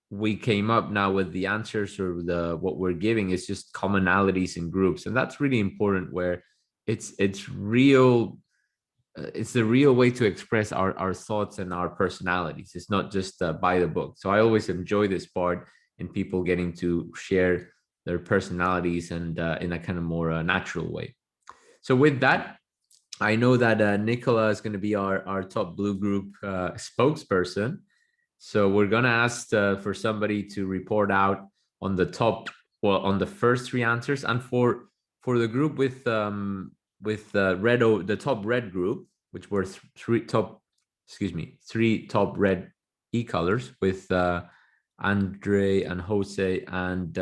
we came up now with the answers, or what we're giving, is just commonalities in groups, and that's really important, where it's real. It's the real way to express our thoughts and our personalities. It's not just by the book. So I always enjoy this part in people getting to share their personalities, and in a kind of more natural way. So with that, I know that Nicola is going to be our top blue group spokesperson. So we're going to ask for somebody to report out on the on the first three answers, and for the group with the top red group, which were three top red e-colors with Andre and Jose and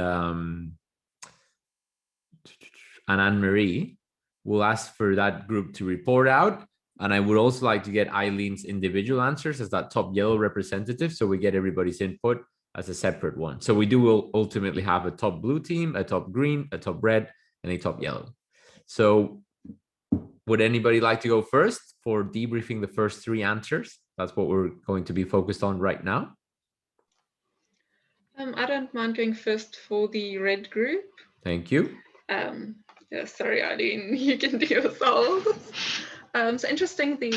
Anne-Marie. We'll ask for that group to report out. And I would also like to get Eileen's individual answers as that top yellow representative, so we get everybody's input as a separate one. So we will ultimately have a top blue team, a top green, a top red, and a top yellow. So would anybody like to go first for debriefing the first three answers? That's what we're going to be focused on right now. I don't mind going first for the red group. Thank you. Yeah, sorry, Eileen, you can do yourself. So interestingly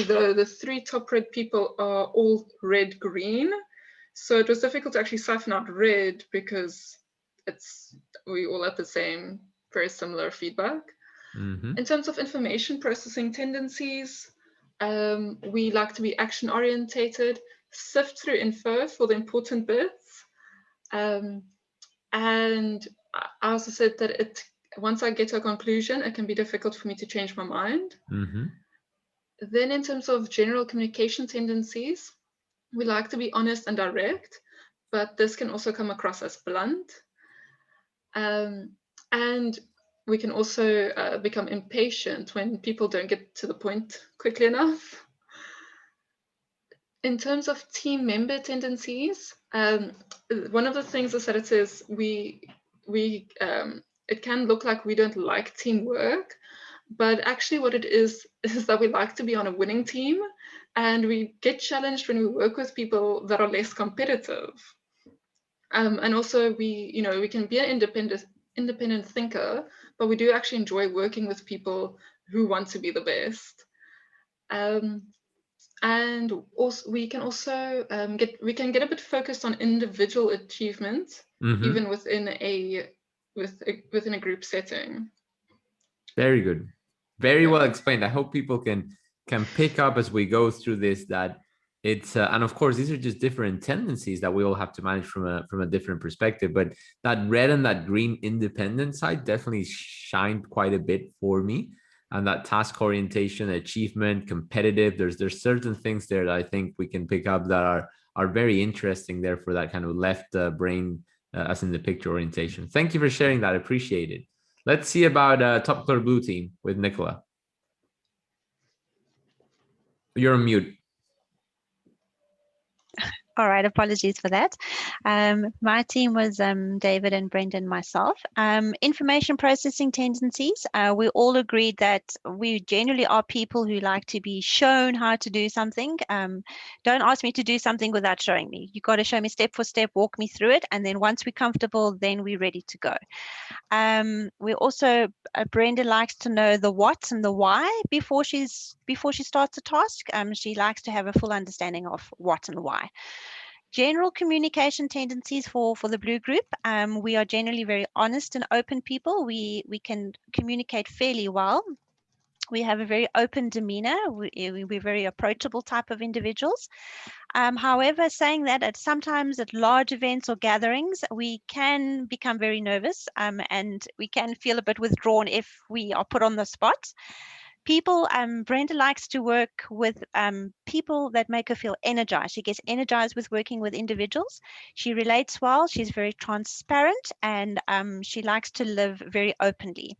though, the three top red people are all red-green. So it was difficult to actually siphon out red, because we all had the same, very similar feedback. Mm-hmm. In terms of information processing tendencies, we like to be action orientated, sift through info for the important bits. And I also said that once I get to a conclusion, it can be difficult for me to change my mind. Mm-hmm. Then in terms of general communication tendencies, we like to be honest and direct, but this can also come across as blunt. And we can also become impatient when people don't get to the point quickly enough. In terms of team member tendencies, one of the things is that it says it can look like we don't like teamwork, but actually what it is that we like to be on a winning team, and we get challenged when we work with people that are less competitive. And also we can be an independent thinker, but we do actually enjoy working with people who want to be the best. And also we can also get a bit focused on individual achievement, Mm-hmm. even within a group setting. Very good. Very well explained. I hope people can pick up as we go through this, that it's and of course these are just different tendencies that we all have to manage from a different perspective, but that red and that green independent side definitely shined quite a bit for me. And that task orientation, achievement, competitive, there's certain things there that I think we can pick up that are very interesting there for that kind of left brain as in the picture orientation. Thank you for sharing that. I appreciate it. Let's see about top color blue team with Nicola. You're on mute. All right, apologies for that. My team was David and Brendan, myself. Information processing tendencies. We all agreed that we generally are people who like to be shown how to do something. Don't ask me to do something without showing me. You got to show me step for step, walk me through it, and then once we're comfortable, then we're ready to go. We also, Brenda likes to know the what and the why before she starts a task. She likes to have a full understanding of what and why. General communication tendencies for the blue group. We are generally very honest and open people. We can communicate fairly well. We have a very open demeanor. We're very approachable type of individuals. However, saying that sometimes at large events or gatherings, we can become very nervous and we can feel a bit withdrawn if we are put on the spot. People, Brenda likes to work with people that make her feel energized. She gets energized with working with individuals. She relates well. She's very transparent, and she likes to live very openly.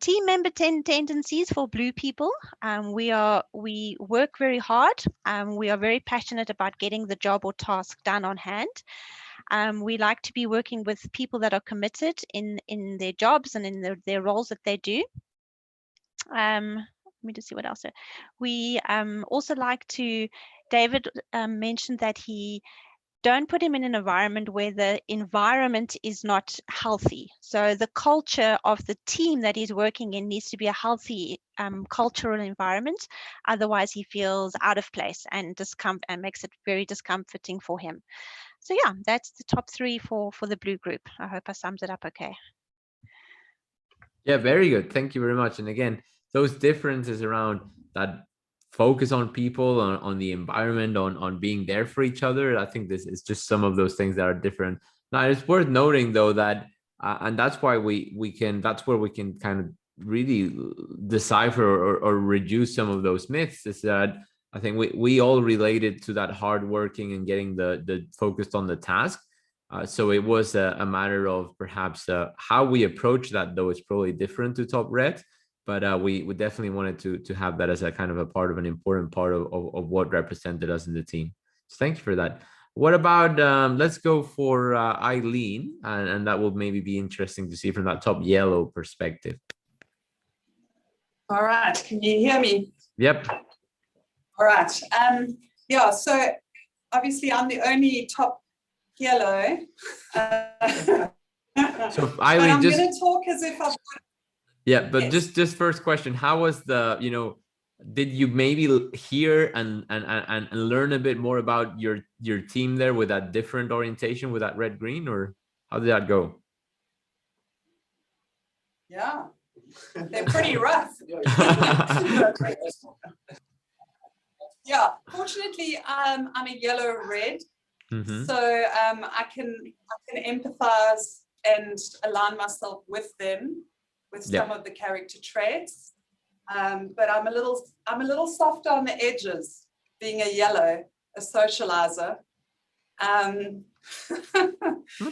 Team member tendencies for blue people. We work very hard. We are very passionate about getting the job or task done on hand. We like to be working with people that are committed in their jobs and in their roles that they do. Let me just see what else. We also like to, David mentioned that he don't put him in an environment where the environment is not healthy. So the culture of the team that he's working in needs to be a healthy cultural environment. Otherwise, he feels out of place and makes it very discomforting for him. So yeah, that's the top 3 for the blue group. I hope I summed it up okay. Yeah, very good. Thank you very much. And again, those differences around that focus on people, on the environment, on being there for each other. I think this is just some of those things that are different. Now, it's worth noting though that, and that's why that's where we can kind of really decipher or reduce some of those myths, is that I think we all related to that hardworking and getting the focused on the task. So it was a matter of perhaps how we approach that, though it's probably different to Top Red, but we definitely wanted to have that as a kind of a part of an important part of what represented us in the team. So thank you for that. What about, let's go for Eileen, and that will maybe be interesting to see from that top yellow perspective. All right, can you hear me? Yep. All right. Yeah, so obviously I'm the only top yellow. So but Eileen, I'm going to talk as if I've... Yeah, but Yes. just first question, how was the, did you maybe hear and learn a bit more about your team there with that different orientation, with that red green, or how did that go? Yeah, they're pretty rough. Yeah, fortunately, I'm a yellow red, so I can empathize and align myself with them, with some of the character traits. But I'm a little softer on the edges, being a yellow, a socializer.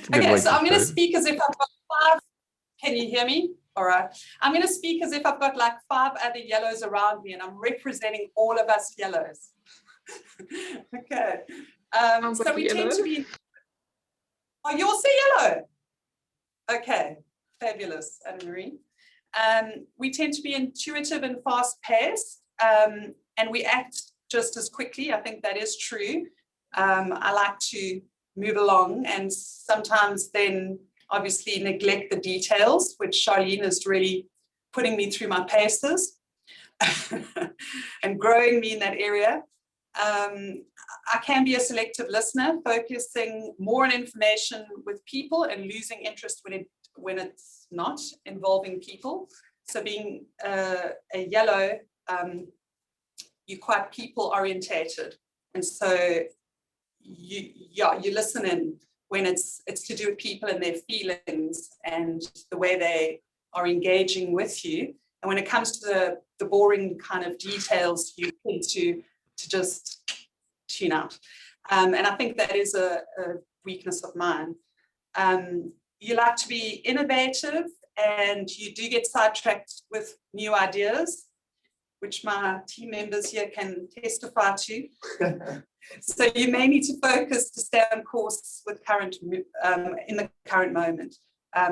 Okay, so I'm going to speak as if I've got 5. Can you hear me? All right. I'm going to speak as if I've got like 5 other yellows around me and I'm representing all of us yellows. Okay. So we tend to be... Oh, you're also yellow? Okay. Fabulous, Anne-Marie. We tend to be intuitive and fast-paced, and we act just as quickly. I think that is true. I like to move along and sometimes then obviously neglect the details, which Charlene is really putting me through my paces and growing me in that area. I can be a selective listener, focusing more on information with people and losing interest when it's not involving people. So being a yellow, you're quite people orientated, and so you listen in when it's to do with people and their feelings and the way they are engaging with you. And when it comes to the boring kind of details, you tend to just tune out. And I think that is a weakness of mine. You like to be innovative and you do get sidetracked with new ideas. which my team members here can testify to. So you may need to focus to stay on course with current in the current moment.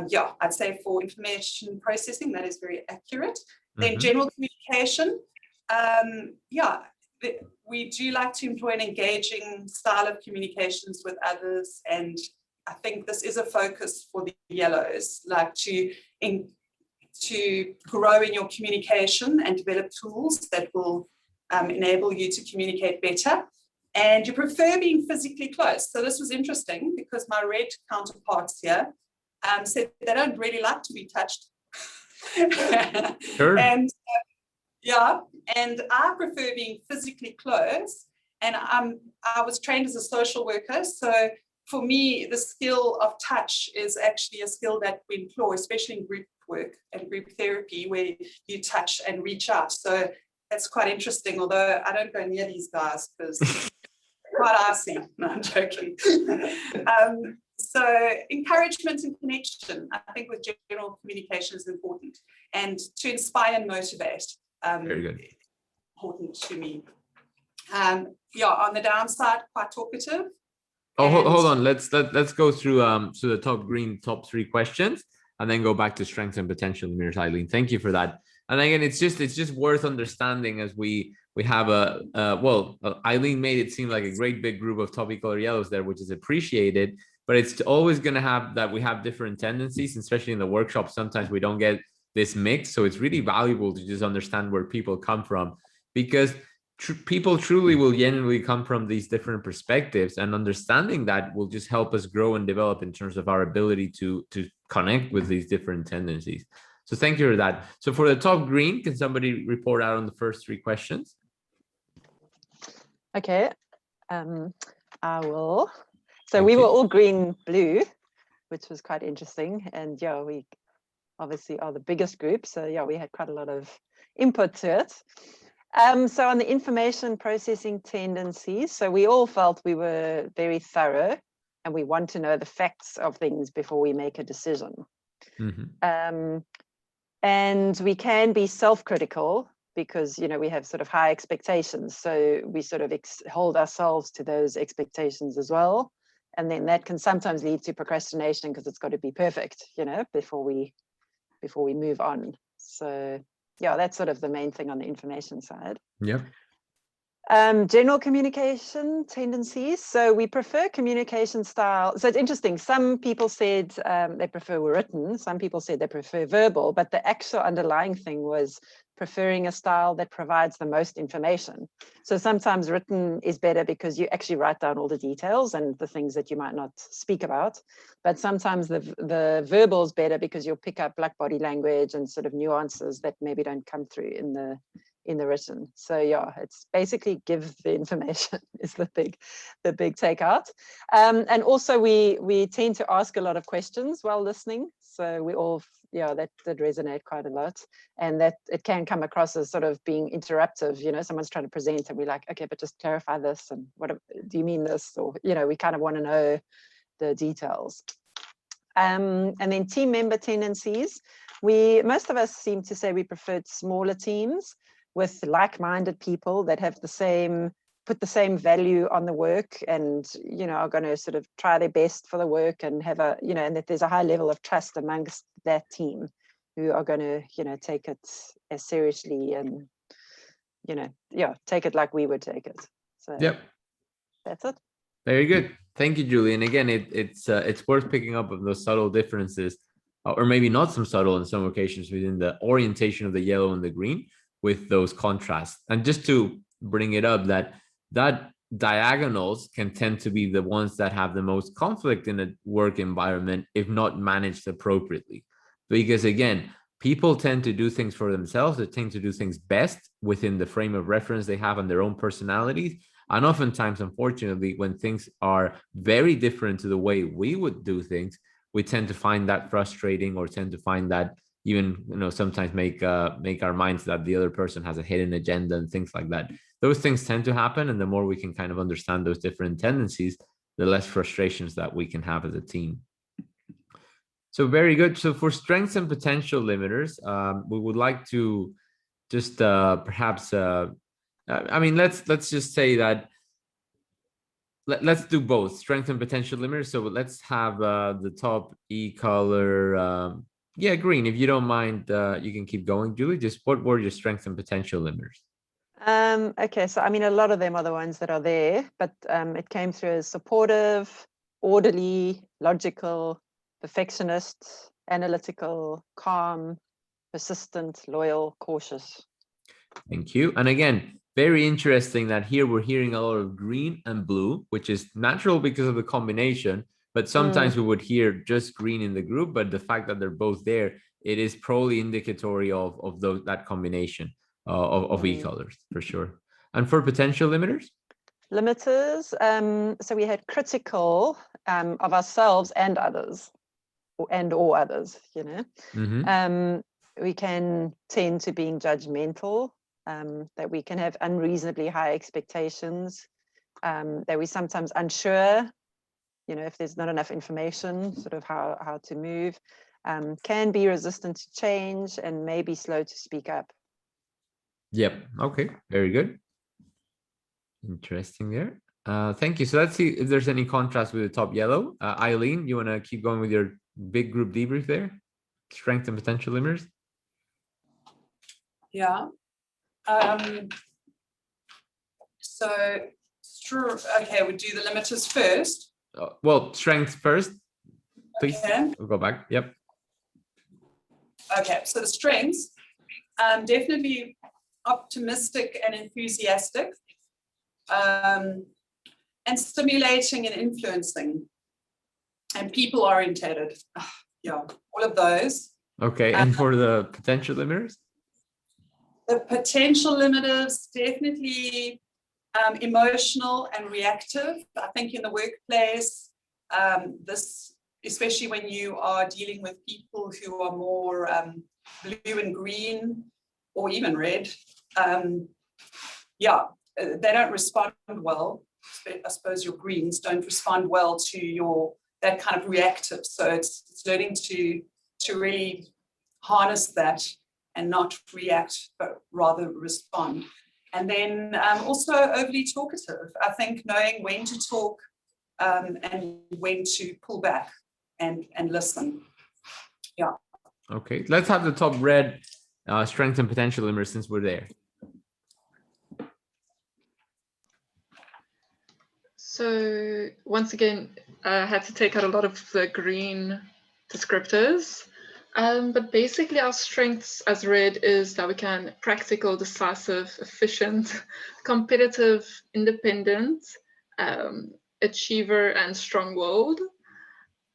Yeah, I'd say for information processing, that is very accurate. Then general communication, yeah, we do like to employ an engaging style of communications with others, and I think this is a focus for the yellows, like to grow in your communication and develop tools that will enable you to communicate better. And you prefer being physically close. So this was interesting because my red counterparts here said they don't really like to be touched. Sure. And yeah, and I prefer being physically close. And I was trained as a social worker, so for me, the skill of touch is actually a skill that we employ, especially in group work and group therapy, where you touch and reach out. So that's quite interesting, although I don't go near these guys because quite icy. No, I'm joking. So encouragement and connection, I think with general communication is important, and to inspire and motivate. Very good. Important to me. Yeah, on the downside, quite talkative. Oh, hold on. Let's go through the top three questions, and then go back to strengths and potential limiters. Eileen, thank you for that. And again, it's just worth understanding as we have Eileen made it seem like a great big group of topic color yellows there, which is appreciated. But it's always going to have that we have different tendencies, especially in the workshop. Sometimes we don't get this mix, so it's really valuable to just understand where people come from, because people truly will genuinely come from these different perspectives, and understanding that will just help us grow and develop in terms of our ability to connect with these different tendencies. So thank you for that. So for the top green, can somebody report out on the first three questions? Okay, I will. So we were all green, blue, which was quite interesting. And yeah, we obviously are the biggest group. So yeah, we had quite a lot of input to it. So on the information processing tendencies, so we all felt we were very thorough and we want to know the facts of things before we make a decision. And we can be self-critical because, you know, we have sort of high expectations. So we sort of hold ourselves to those expectations as well. And then that can sometimes lead to procrastination because it's got to be perfect, you know, before we move on. So yeah, that's sort of the main thing on the information side. Yep. General communication tendencies. So we prefer communication style. So it's interesting. Some people said they prefer written. Some people said they prefer verbal. But the actual underlying thing was preferring a style that provides the most information. So sometimes written is better because you actually write down all the details and the things that you might not speak about. But sometimes the verbal is better because you'll pick up like body language and sort of nuances that maybe don't come through in the written. So yeah, it's basically give the information is the big takeout. And also we tend to ask a lot of questions while listening. So we all, yeah, that did resonate quite a lot. And that it can come across as sort of being interruptive, you know, someone's trying to present and we're like, okay, but just clarify this, and what do you mean this? Or, you know, we kind of want to know the details. And then team member tendencies. Most of us seem to say we preferred smaller teams with like-minded people that have put the same value on the work, and, you know, are going to sort of try their best for the work, and have a, you know, and that there's a high level of trust amongst that team who are going to, you know, take it as seriously and, you know, yeah, take it like we would take it. So yep, that's it. Very good. Thank you, Julie. And again, it's worth picking up on those subtle differences, or maybe not some subtle in some occasions, within the orientation of the yellow and the green with those contrasts. And just to bring it up, that diagonals can tend to be the ones that have the most conflict in a work environment if not managed appropriately. Because again, people tend to do things for themselves. They tend to do things best within the frame of reference they have on their own personalities. And oftentimes, unfortunately, when things are very different to the way we would do things, we tend to find that frustrating, or tend to find that even, you know, sometimes make our minds that the other person has a hidden agenda and things like that. Those things tend to happen. And the more we can kind of understand those different tendencies, the less frustrations that we can have as a team. So very good. So for strengths and potential limiters, we would like to just perhaps, I mean, let's just say that let's do both strength and potential limiters. So let's have the top E color, yeah, green. If you don't mind, you can keep going, Julie. Just what were your strength and potential limiters? Okay, so I mean, a lot of them are the ones that are there, but it came through as supportive, orderly, logical, perfectionist, analytical, calm, persistent, loyal, cautious. Thank you. And again, very interesting that here we're hearing a lot of green and blue, which is natural because of the combination, but sometimes we would hear just green in the group, but the fact that they're both there, it is probably indicatory of that combination of E colors for sure. And for potential limiters? Limiters, so we had critical of ourselves and others, or others, you know. We can tend to being judgmental, that we can have unreasonably high expectations, that we're sometimes unsure, you know, if there's not enough information, sort of how to move, can be resistant to change, and maybe slow to speak up. Yep. Okay. Very good. Interesting there. Thank you. So let's see if there's any contrast with the top yellow. Eileen, you want to keep going with your big group debrief there? Strength and potential limiters? Yeah. So, okay, we'll do the limiters first. Well, strength first, please. Okay. We'll go back. Yep. Okay, so the strengths, definitely optimistic and enthusiastic, and stimulating and influencing, and people orientated. Yeah, all of those. Okay, and for the potential limiters? The potential limiters, definitely emotional and reactive. I think in the workplace, this, especially when you are dealing with people who are more blue and green, or even red, yeah, they don't respond well. I suppose your greens don't respond well to that kind of reactive. So it's learning to really harness that and not react, but rather respond. And then also overly talkative. I think knowing when to talk and when to pull back and listen. Yeah. Okay, let's have the top red, strength and potential limiters, since we're there. So once again, I had to take out a lot of the green descriptors. But basically our strengths as red is that we can practical, decisive, efficient, competitive, independent, achiever, and strong-willed.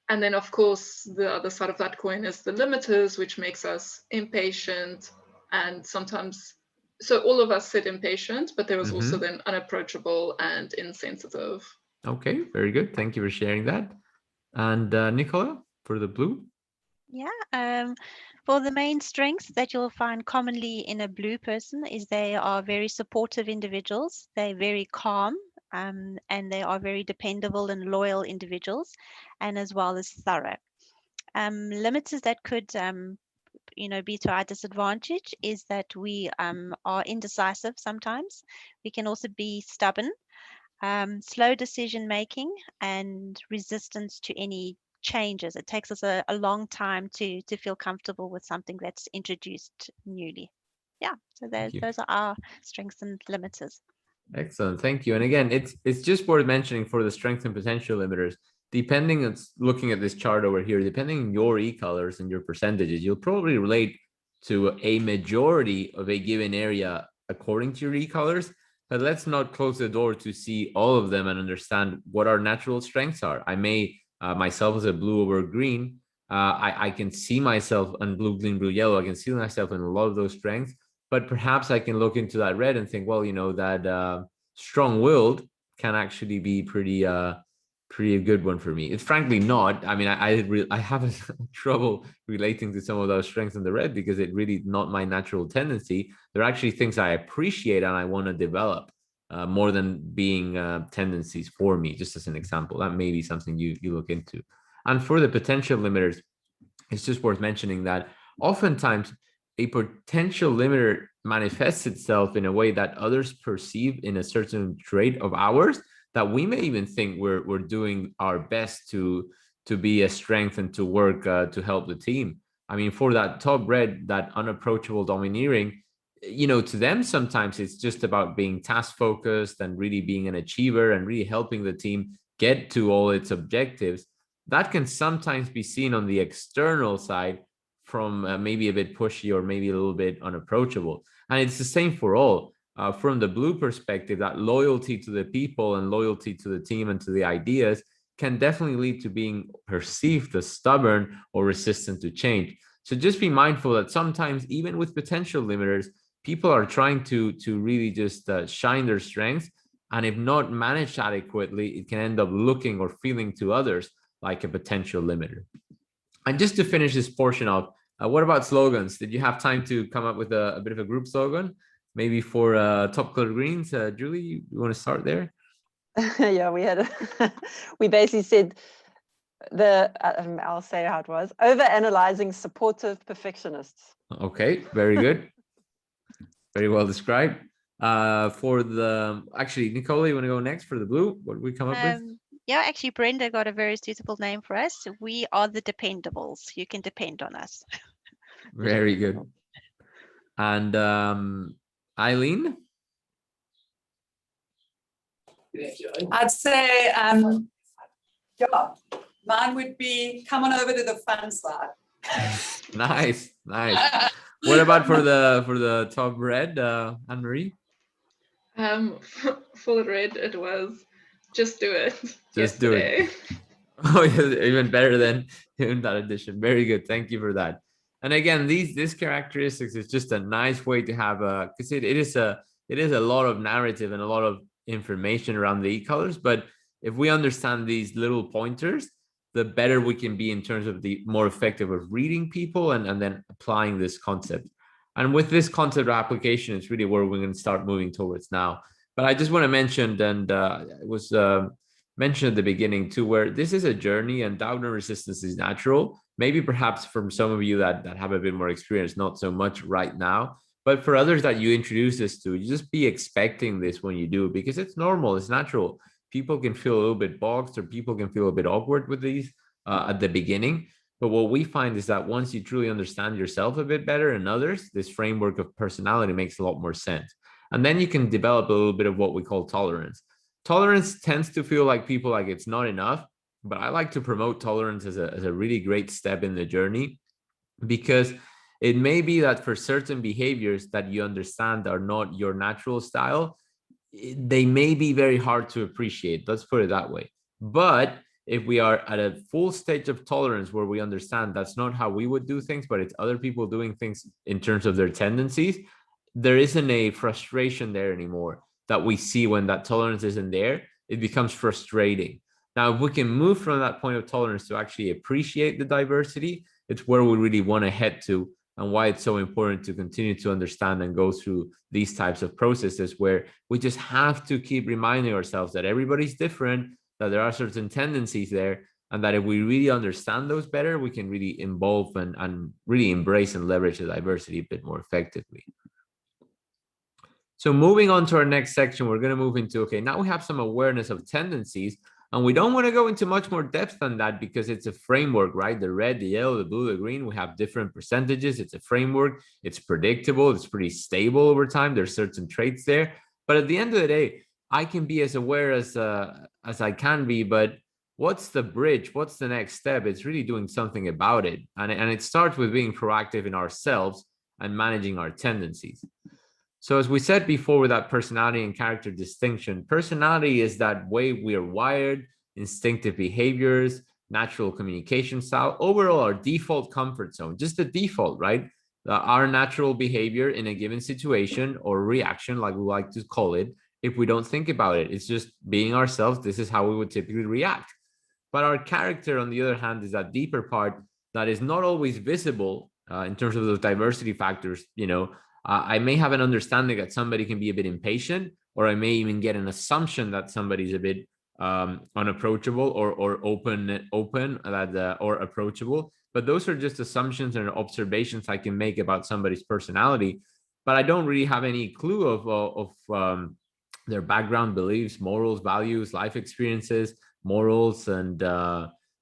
And then of course, the other side of that coin is the limiters, which makes us impatient and sometimes, so all of us said impatient, but there was also then unapproachable and insensitive. Okay, very good. Thank you for sharing that. And Nicola, for the blue? Yeah, for the main strengths that you'll find commonly in a blue person is they are very supportive individuals. They're very calm, and they are very dependable and loyal individuals, and as well as thorough. Limiters that could be to our disadvantage is that we are indecisive sometimes. We can also be stubborn, slow decision making, and resistance to any changes. It takes us a long time to feel comfortable with something that's introduced newly. Yeah, so those are our strengths and limiters. Excellent, thank you. And again, it's just worth mentioning for the strength and potential limiters, depending on looking at this chart over here, depending on your e-colors and your percentages, you'll probably relate to a majority of a given area according to your e-colors. But let's not close the door to see all of them and understand what our natural strengths are. I may myself as a blue over green, I can see myself on blue, green, blue, yellow. I can see myself in a lot of those strengths, but perhaps I can look into that red and think, well, that strong-willed can actually be pretty a good one for me. It's frankly not. I mean, I have trouble relating to some of those strengths in the red because it really not my natural tendency. They're actually things I appreciate and I want to develop. More than being tendencies for me, just as an example. That may be something you look into. And for the potential limiters, it's just worth mentioning that oftentimes a potential limiter manifests itself in a way that others perceive in a certain trait of ours, that we may even think we're doing our best to be a strength and to work to help the team. I mean, for that top red, that unapproachable domineering, to them, sometimes it's just about being task focused and really being an achiever and really helping the team get to all its objectives. That can sometimes be seen on the external side from maybe a bit pushy or maybe a little bit unapproachable. And it's the same for all. From the blue perspective, that loyalty to the people and loyalty to the team and to the ideas can definitely lead to being perceived as stubborn or resistant to change. So just be mindful that sometimes, even with potential limiters, people are trying to really just shine their strengths. And if not managed adequately, it can end up looking or feeling to others like a potential limiter. And just to finish this portion off, what about slogans? Did you have time to come up with a bit of a group slogan? Maybe for top color greens? Julie, you want to start there? Yeah, we basically said I'll say how it was: over-analyzing supportive perfectionists. Okay, very good. Very well described. Actually, Nicole, you want to go next for the blue? What did we come up with? Yeah, actually, Brenda got a very suitable name for us. We are the dependables. You can depend on us. Very good. And Eileen? I'd say, yeah, mine would be come on over to the fun side. Nice. What about for the top red, Anne-Marie? For the red, it was just do it. Just do it. Oh, yeah, even better than in that edition. Very good. Thank you for that. And again, these characteristics is just a nice way to have because it is a lot of narrative and a lot of information around the e-colors. But if we understand these little pointers, the better we can be in terms of the more effective of reading people and then applying this concept. And with this concept of application, it's really where we're going to start moving towards now. But I just want to mention, and it was mentioned at the beginning too, where this is a journey and doubt and resistance is natural. Maybe perhaps from some of you that have a bit more experience, not so much right now. But for others that you introduce this to, you just be expecting this when you do, because it's normal, it's natural. People can feel a little bit boxed or people can feel a bit awkward with these at the beginning. But what we find is that once you truly understand yourself a bit better and others, this framework of personality makes a lot more sense. And then you can develop a little bit of what we call tolerance. Tolerance tends to feel like people like it's not enough, but I like to promote tolerance as a really great step in the journey, because it may be that for certain behaviors that you understand are not your natural style, they may be very hard to appreciate. Let's put it that way. But if we are at a full stage of tolerance where we understand that's not how we would do things, but it's other people doing things in terms of their tendencies, there isn't a frustration there anymore that we see when that tolerance isn't there. It becomes frustrating. Now, if we can move from that point of tolerance to actually appreciate the diversity, it's where we really want to head to, and why it's so important to continue to understand and go through these types of processes where we just have to keep reminding ourselves that everybody's different, that there are certain tendencies there, and that if we really understand those better, we can really involve and really embrace and leverage the diversity a bit more effectively. So moving on to our next section, we're going to move into, okay, now we have some awareness of tendencies, and we don't want to go into much more depth than that because it's a framework, right? The red, the yellow, the blue, the green, we have different percentages. It's a framework. It's predictable. It's pretty stable over time. There's certain traits there. But at the end of the day, I can be as aware as I can be, but what's the bridge? What's the next step? It's really doing something about it. And it starts with being proactive in ourselves and managing our tendencies. So as we said before, with that personality and character distinction, personality is that way we are wired, instinctive behaviors, natural communication style, overall our default comfort zone, just the default, right? Our natural behavior in a given situation or reaction, like we like to call it, if we don't think about it, it's just being ourselves. This is how we would typically react. But our character, on the other hand, is that deeper part that is not always visible in terms of those diversity factors. I may have an understanding that somebody can be a bit impatient, or I may even get an assumption that somebody's a bit unapproachable or open or approachable. But those are just assumptions and observations I can make about somebody's personality. but I don't really have any clue of their background, beliefs, morals, values, life experiences, morals, and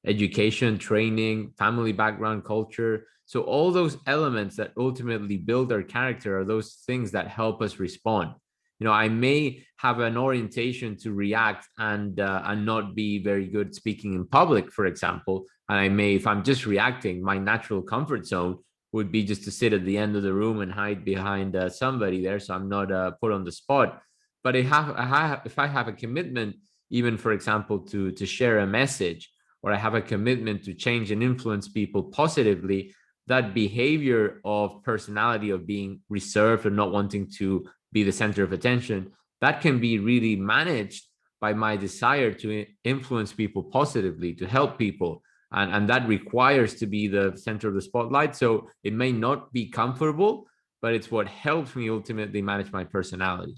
education, training, family background, culture. So all those elements that ultimately build our character are those things that help us respond. You know, I may have an orientation to react and not be very good speaking in public, for example. And I may, if I'm just reacting, my natural comfort zone would be just to sit at the end of the room and hide behind somebody there, so I'm not put on the spot. But if I have a commitment, even for example, to share a message, or I have a commitment to change and influence people positively, that behavior of personality of being reserved or not wanting to be the center of attention, that can be really managed by my desire to influence people positively, to help people. And that requires to be the center of the spotlight. So it may not be comfortable, but it's what helps me ultimately manage my personality.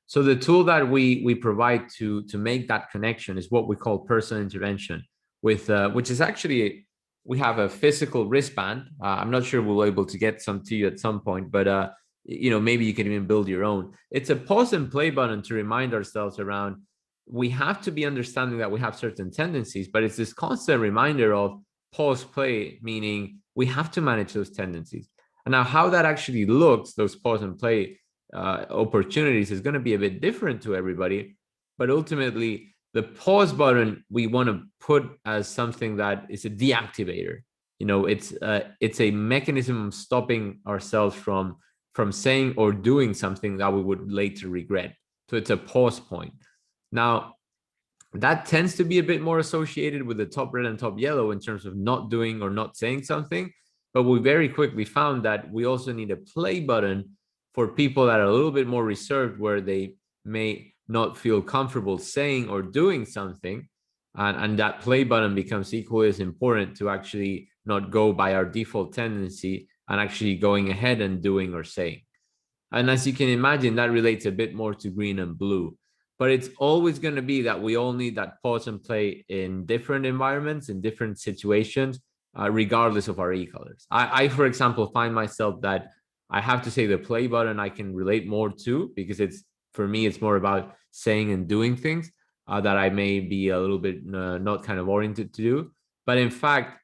So the tool that we provide to make that connection is what we call personal intervention, with which is actually, we have a physical wristband. I'm not sure we'll be able to get some to you at some point, but you know, maybe you can even build your own. It's a pause and play button to remind ourselves around, we have to be understanding that we have certain tendencies, but it's this constant reminder of pause, play, meaning we have to manage those tendencies. And now how that actually looks, those pause and play opportunities, is going to be a bit different to everybody. But ultimately, the pause button we want to put as something that is a deactivator. You know, it's a mechanism of stopping ourselves from saying or doing something that we would later regret. So it's a pause point. Now, that tends to be a bit more associated with the top red and top yellow in terms of not doing or not saying something. But we very quickly found that we also need a play button for people that are a little bit more reserved, where they may not feel comfortable saying or doing something. And that play button becomes equally as important to actually not go by our default tendency and actually going ahead and doing or saying. And as you can imagine, that relates a bit more to green and blue. But it's always going to be that we all need that pause and play in different environments, in different situations, regardless of our e-colors. I, for example, find myself that I have to say the play button I can relate more to, because it's, for me, it's more about saying and doing things that I may be a little bit not kind of oriented to do. But in fact,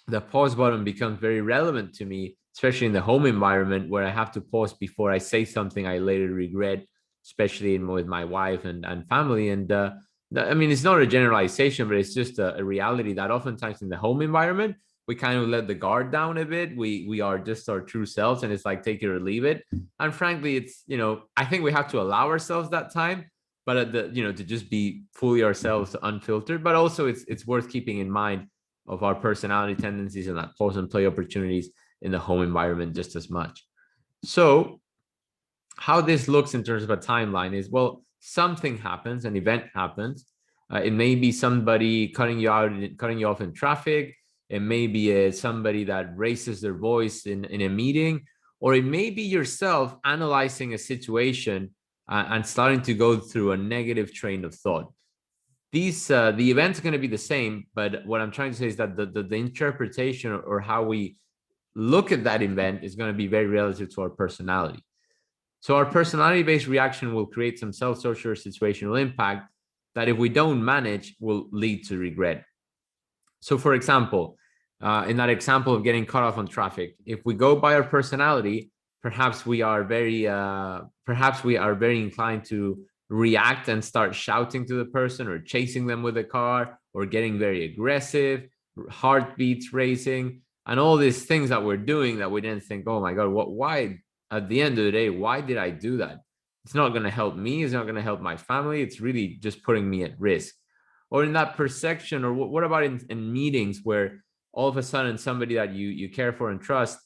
the pause button becomes very relevant to me, especially in the home environment, where I have to pause before I say something I later regret, especially with my wife and family. And I mean, it's not a generalization, but it's just a reality that oftentimes in the home environment, we kind of let the guard down a bit. We are just our true selves, and it's like take it or leave it. And frankly, it's, you know, I think we have to allow ourselves that time, but at the, you know, to just be fully ourselves, unfiltered. But also it's worth keeping in mind of our personality tendencies and that pause and play opportunities in the home environment just as much. So how this looks in terms of a timeline is, well, something happens, an event happens. It may be somebody cutting you off in traffic. It may be somebody that raises their voice in a meeting, or it may be yourself analyzing a situation and starting to go through a negative train of thought. These the event's going to be the same, but what I'm trying to say is that the interpretation or how we look at that event is going to be very relative to our personality. So our personality-based reaction will create some self-social or situational impact that, if we don't manage, will lead to regret. So for example, in that example of getting cut off on traffic, if we go by our personality, perhaps we are very inclined to react and start shouting to the person, or chasing them with a car, or getting very aggressive, heartbeats racing, and all these things that we're doing that we didn't think, oh my God, why, at the end of the day, why did I do that? It's not going to help me. It's not going to help my family. It's really just putting me at risk. Or in that perception, or what about in meetings where all of a sudden somebody that you care for and trust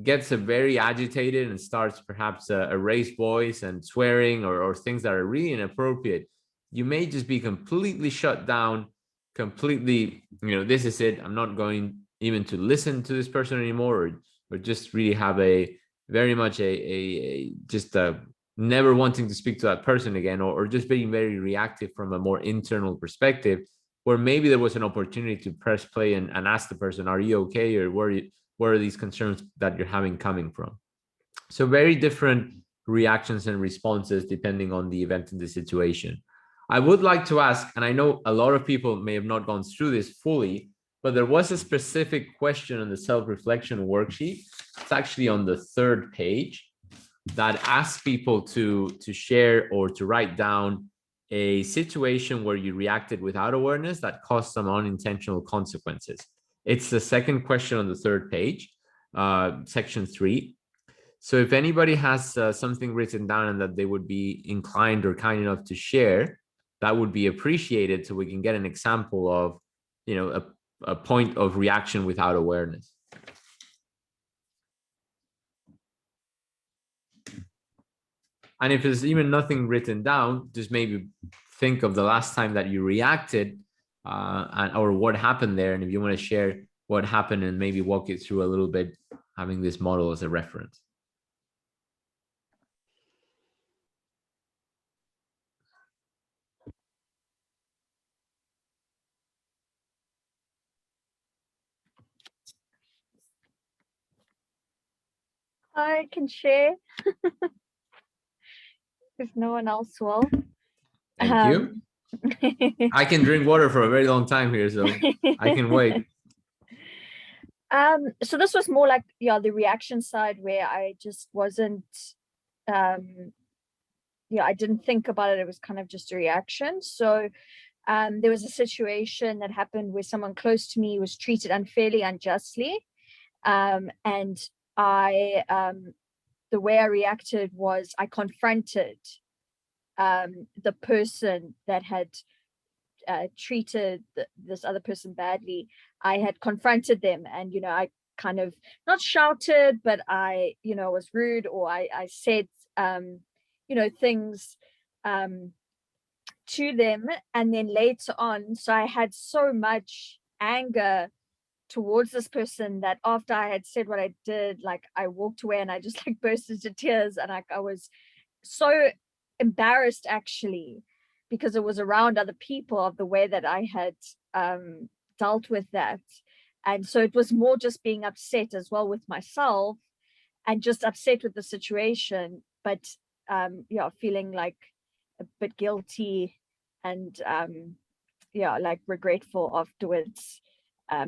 gets a very agitated and starts perhaps a raised voice and swearing, or things that are really inappropriate. You may just be completely shut down, completely, you know, this is it. I'm not going even to listen to this person anymore, or just really have a very much just never wanting to speak to that person again, or just being very reactive from a more internal perspective, where maybe there was an opportunity to press play and ask the person, are you okay? Or where are these concerns that you're having coming from? So very different reactions and responses depending on the event and the situation. I would like to ask, and I know a lot of people may have not gone through this fully, but there was a specific question in the self-reflection worksheet. It's actually on the 3rd page that asks people to share or to write down a situation where you reacted without awareness that caused some unintentional consequences. It's the 2nd question on the 3rd page, section 3. So if anybody has something written down and that they would be inclined or kind enough to share, that would be appreciated so we can get an example of, you know, a point of reaction without awareness. And if there's even nothing written down, just maybe think of the last time that you reacted or what happened there. And if you want to share what happened and maybe walk it through a little bit, having this model as a reference. I can share if no one else will. Thank you. I can drink water for a very long time here, so I can wait. So this was more like, yeah, the reaction side where I just wasn't, yeah, I didn't think about it. It was kind of just a reaction. So there was a situation that happened where someone close to me was treated unfairly, unjustly. And the way I reacted was I confronted the person that had treated this other person badly. I had confronted them, and you know, I kind of not shouted, but I, you know, was rude, or I said you know, things to them. And then later on, so I had so much anger towards this person that after I had said what I did, like I walked away and I just like burst into tears, and like I was so embarrassed actually, because it was around other people of the way that I had dealt with that. And so it was more just being upset as well with myself and just upset with the situation, but yeah, feeling like a bit guilty and yeah, like regretful afterwards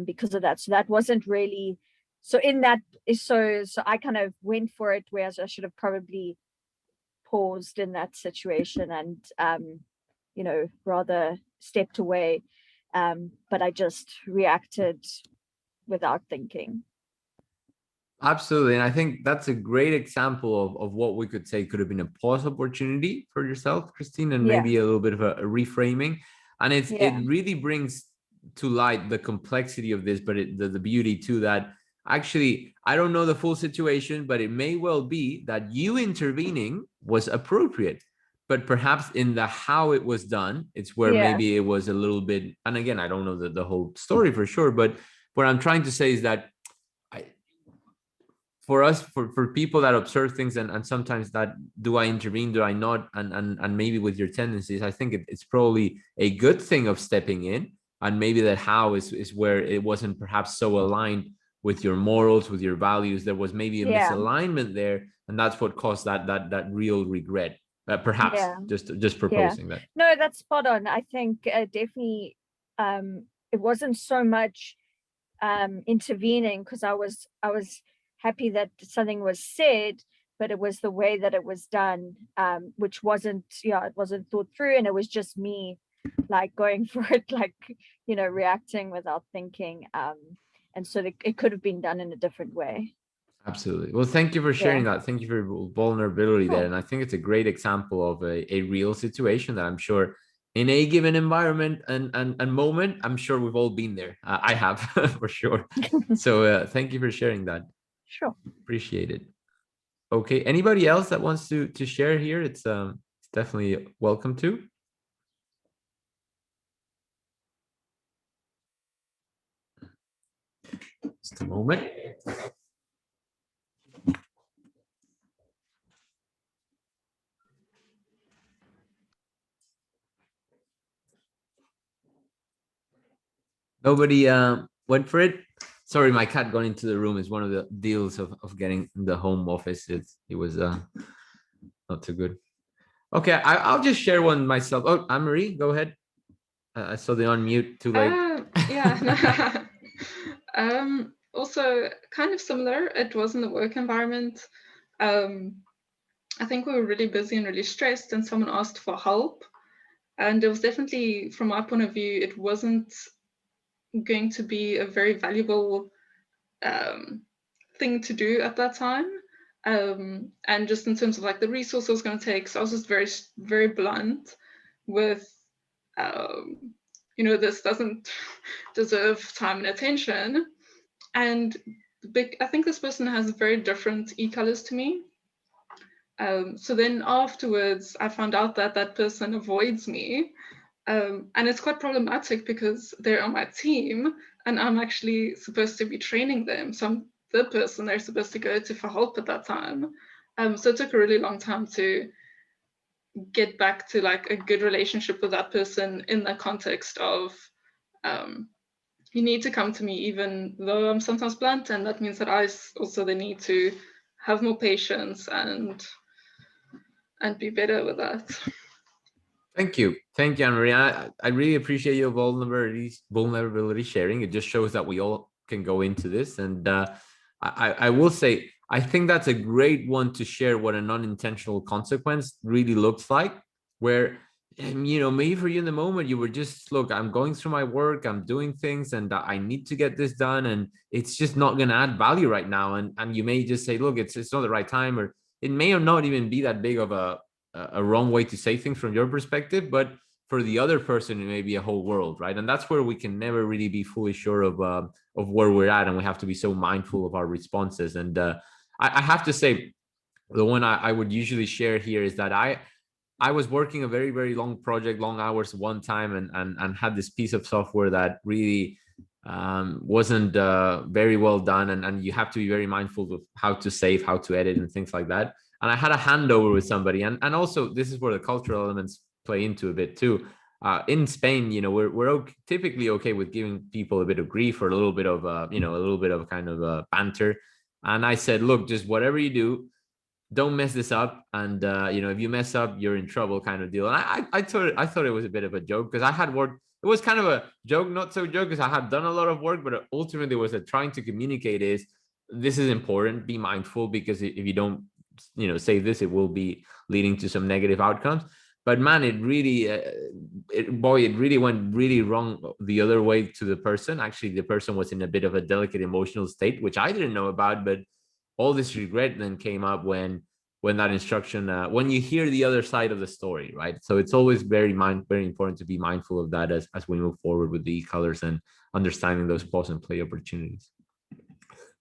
because of that. So that wasn't really, so in that is so I kind of went for it, whereas I should have probably paused in that situation and you know, rather stepped away, but I just reacted without thinking. Absolutely. And I think that's a great example of what we could say could have been a pause opportunity for yourself, Christine, and maybe a little bit of a reframing. And it really brings to light the complexity of this, but the beauty too, that actually, I don't know the full situation, but it may well be that you intervening was appropriate. But perhaps in the how it was done, it's where maybe it was a little bit, and again, I don't know the whole story for sure, but what I'm trying to say is that for us, for people that observe things and sometimes that, do I intervene, do I not, and maybe with your tendencies, I think it's probably a good thing of stepping in, and maybe that how is where it wasn't perhaps so aligned with your morals, with your values. There was maybe a misalignment there, and that's what caused that real regret. Perhaps just proposing that. No, that's spot on. I think definitely it wasn't so much intervening, because I was happy that something was said, but it was the way that it was done, which wasn't, it wasn't thought through, and it was just me like going for it, like, you know, reacting without thinking, and so it could have been done in a different way. Absolutely. Well, thank you for sharing that. Thank you for your vulnerability there. And I think it's a great example of a real situation that I'm sure in a given environment and moment, I'm sure we've all been there. I have for sure. So thank you for sharing that. Sure. Appreciate it. Okay. Anybody else that wants to share here? It's definitely welcome to. Just a moment. Nobody went for it. Sorry, my cat got into the room. Is one of the deals of getting the home office. It was not too good. Okay, I'll just share one myself. Oh, Anne-Marie, go ahead. I saw the unmute too late. Yeah. Also, kind of similar. It was in the work environment. I think we were really busy and really stressed, and someone asked for help. And it was definitely, from my point of view, it wasn't going to be a very valuable thing to do at that time. And just in terms of like the resource I was going to take, so I was just very, very blunt with, this doesn't deserve time and attention. And I think this person has very different e-colors to me. So then afterwards, I found out that that person avoids me. And it's quite problematic because they're on my team and I'm actually supposed to be training them. So I'm the person they're supposed to go to for help at that time. So it took a really long time to get back to like a good relationship with that person in the context of you need to come to me even though I'm sometimes blunt, and that means that I also then need to have more patience and be better with that. Thank you, Anne-Marie. I really appreciate your vulnerability sharing. It just shows that we all can go into this, and I will say I think that's a great one to share what an unintentional consequence really looks like, where maybe for you in the moment you were just, look, I'm going through my work, I'm doing things, and I need to get this done, and it's just not going to add value right now, and you may just say, look, it's not the right time, or it may or not even be that big of a wrong way to say things from your perspective, but for the other person, it may be a whole world, right? And that's where we can never really be fully sure of where we're at, and we have to be so mindful of our responses. And I have to say, the one I would usually share here is that I was working a very, very long project, long hours one time, and had this piece of software that really wasn't very well done, and you have to be very mindful of how to save, how to edit, and things like that. And I had a handover with somebody, and also this is where the cultural elements play into a bit too. In Spain, we're typically okay with giving people a bit of grief or a little bit of a little bit of kind of banter. And I said, look, just whatever you do, don't mess this up, and if you mess up, you're in trouble, kind of deal. And I thought it was a bit of a joke, because I had worked. It was kind of a joke, not so joke, because I had done a lot of work, but ultimately was trying to communicate is this is important. Be mindful, because if you don't say this, it will be leading to some negative outcomes. But man, it really went really wrong the other way to the person. Actually, the person was in a bit of a delicate emotional state, which I didn't know about, but all this regret then came up when that instruction, when you hear the other side of the story, right? So it's always very important to be mindful of that as we move forward with the e-colors and understanding those pause and play opportunities.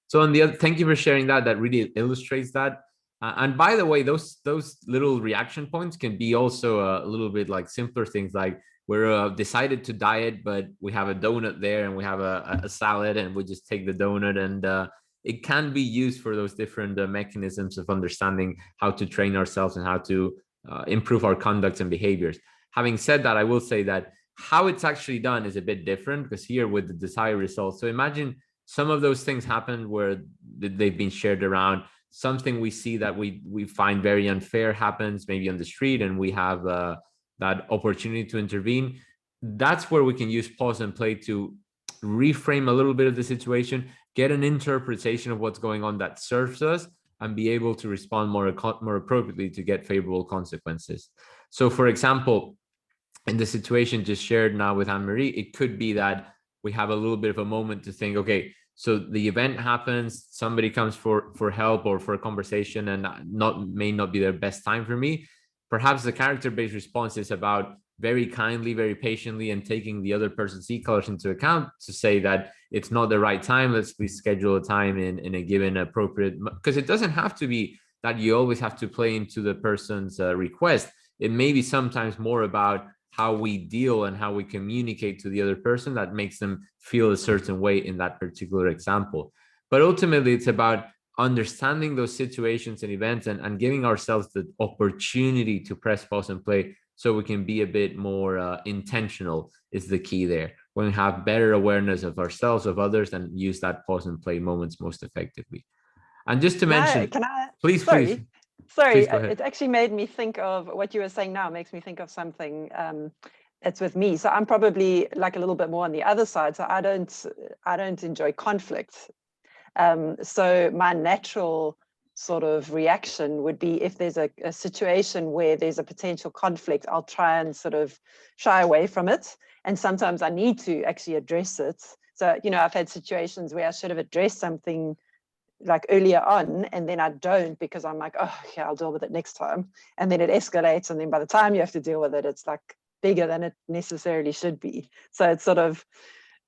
So on the other, thank you for sharing that. That really illustrates that. And by the way, those little reaction points can be also a little bit like simpler things, like we're decided to diet, but we have a donut there and we have a salad, and we just take the donut, and it can be used for those different mechanisms of understanding how to train ourselves and how to improve our conducts and behaviors. Having said that, I will say that how it's actually done is a bit different, because here with the desired results. So imagine some of those things happen where they've been shared around. Something we see that we find very unfair happens maybe on the street, and we have that opportunity to intervene. That's where we can use pause and play to reframe a little bit of the situation, get an interpretation of what's going on that serves us, and be able to respond more appropriately to get favorable consequences. So for example, in the situation just shared now with Anne-Marie, it could be that we have a little bit of a moment to think, okay, so the event happens, somebody comes for help or for a conversation, and may not be their best time for me. Perhaps the character-based response is about very kindly, very patiently, and taking the other person's e-colors into account to say that it's not the right time. Let's please schedule a time in a given appropriate, because it doesn't have to be that you always have to play into the person's request. It may be sometimes more about how we deal and how we communicate to the other person that makes them feel a certain way in that particular example. But ultimately, it's about understanding those situations and events and giving ourselves the opportunity to press pause and play, so we can be a bit more intentional is the key there. when we have better awareness of ourselves, of others, and use that pause and play moments most effectively. And just to mention, please, sorry, please go ahead. It actually made me think of what you were saying now, makes me think of something that's with me. So I'm probably like a little bit more on the other side. So I don't enjoy conflict. So my natural sort of reaction would be, if there's a situation where there's a potential conflict, I'll try and sort of shy away from it. And sometimes I need to actually address it. So, you know, I've had situations where I should have addressed something like earlier on, and then I don't, because I'm like, oh yeah, I'll deal with it next time. And then it escalates. And then by the time you have to deal with it, it's like bigger than it necessarily should be. So it's sort of,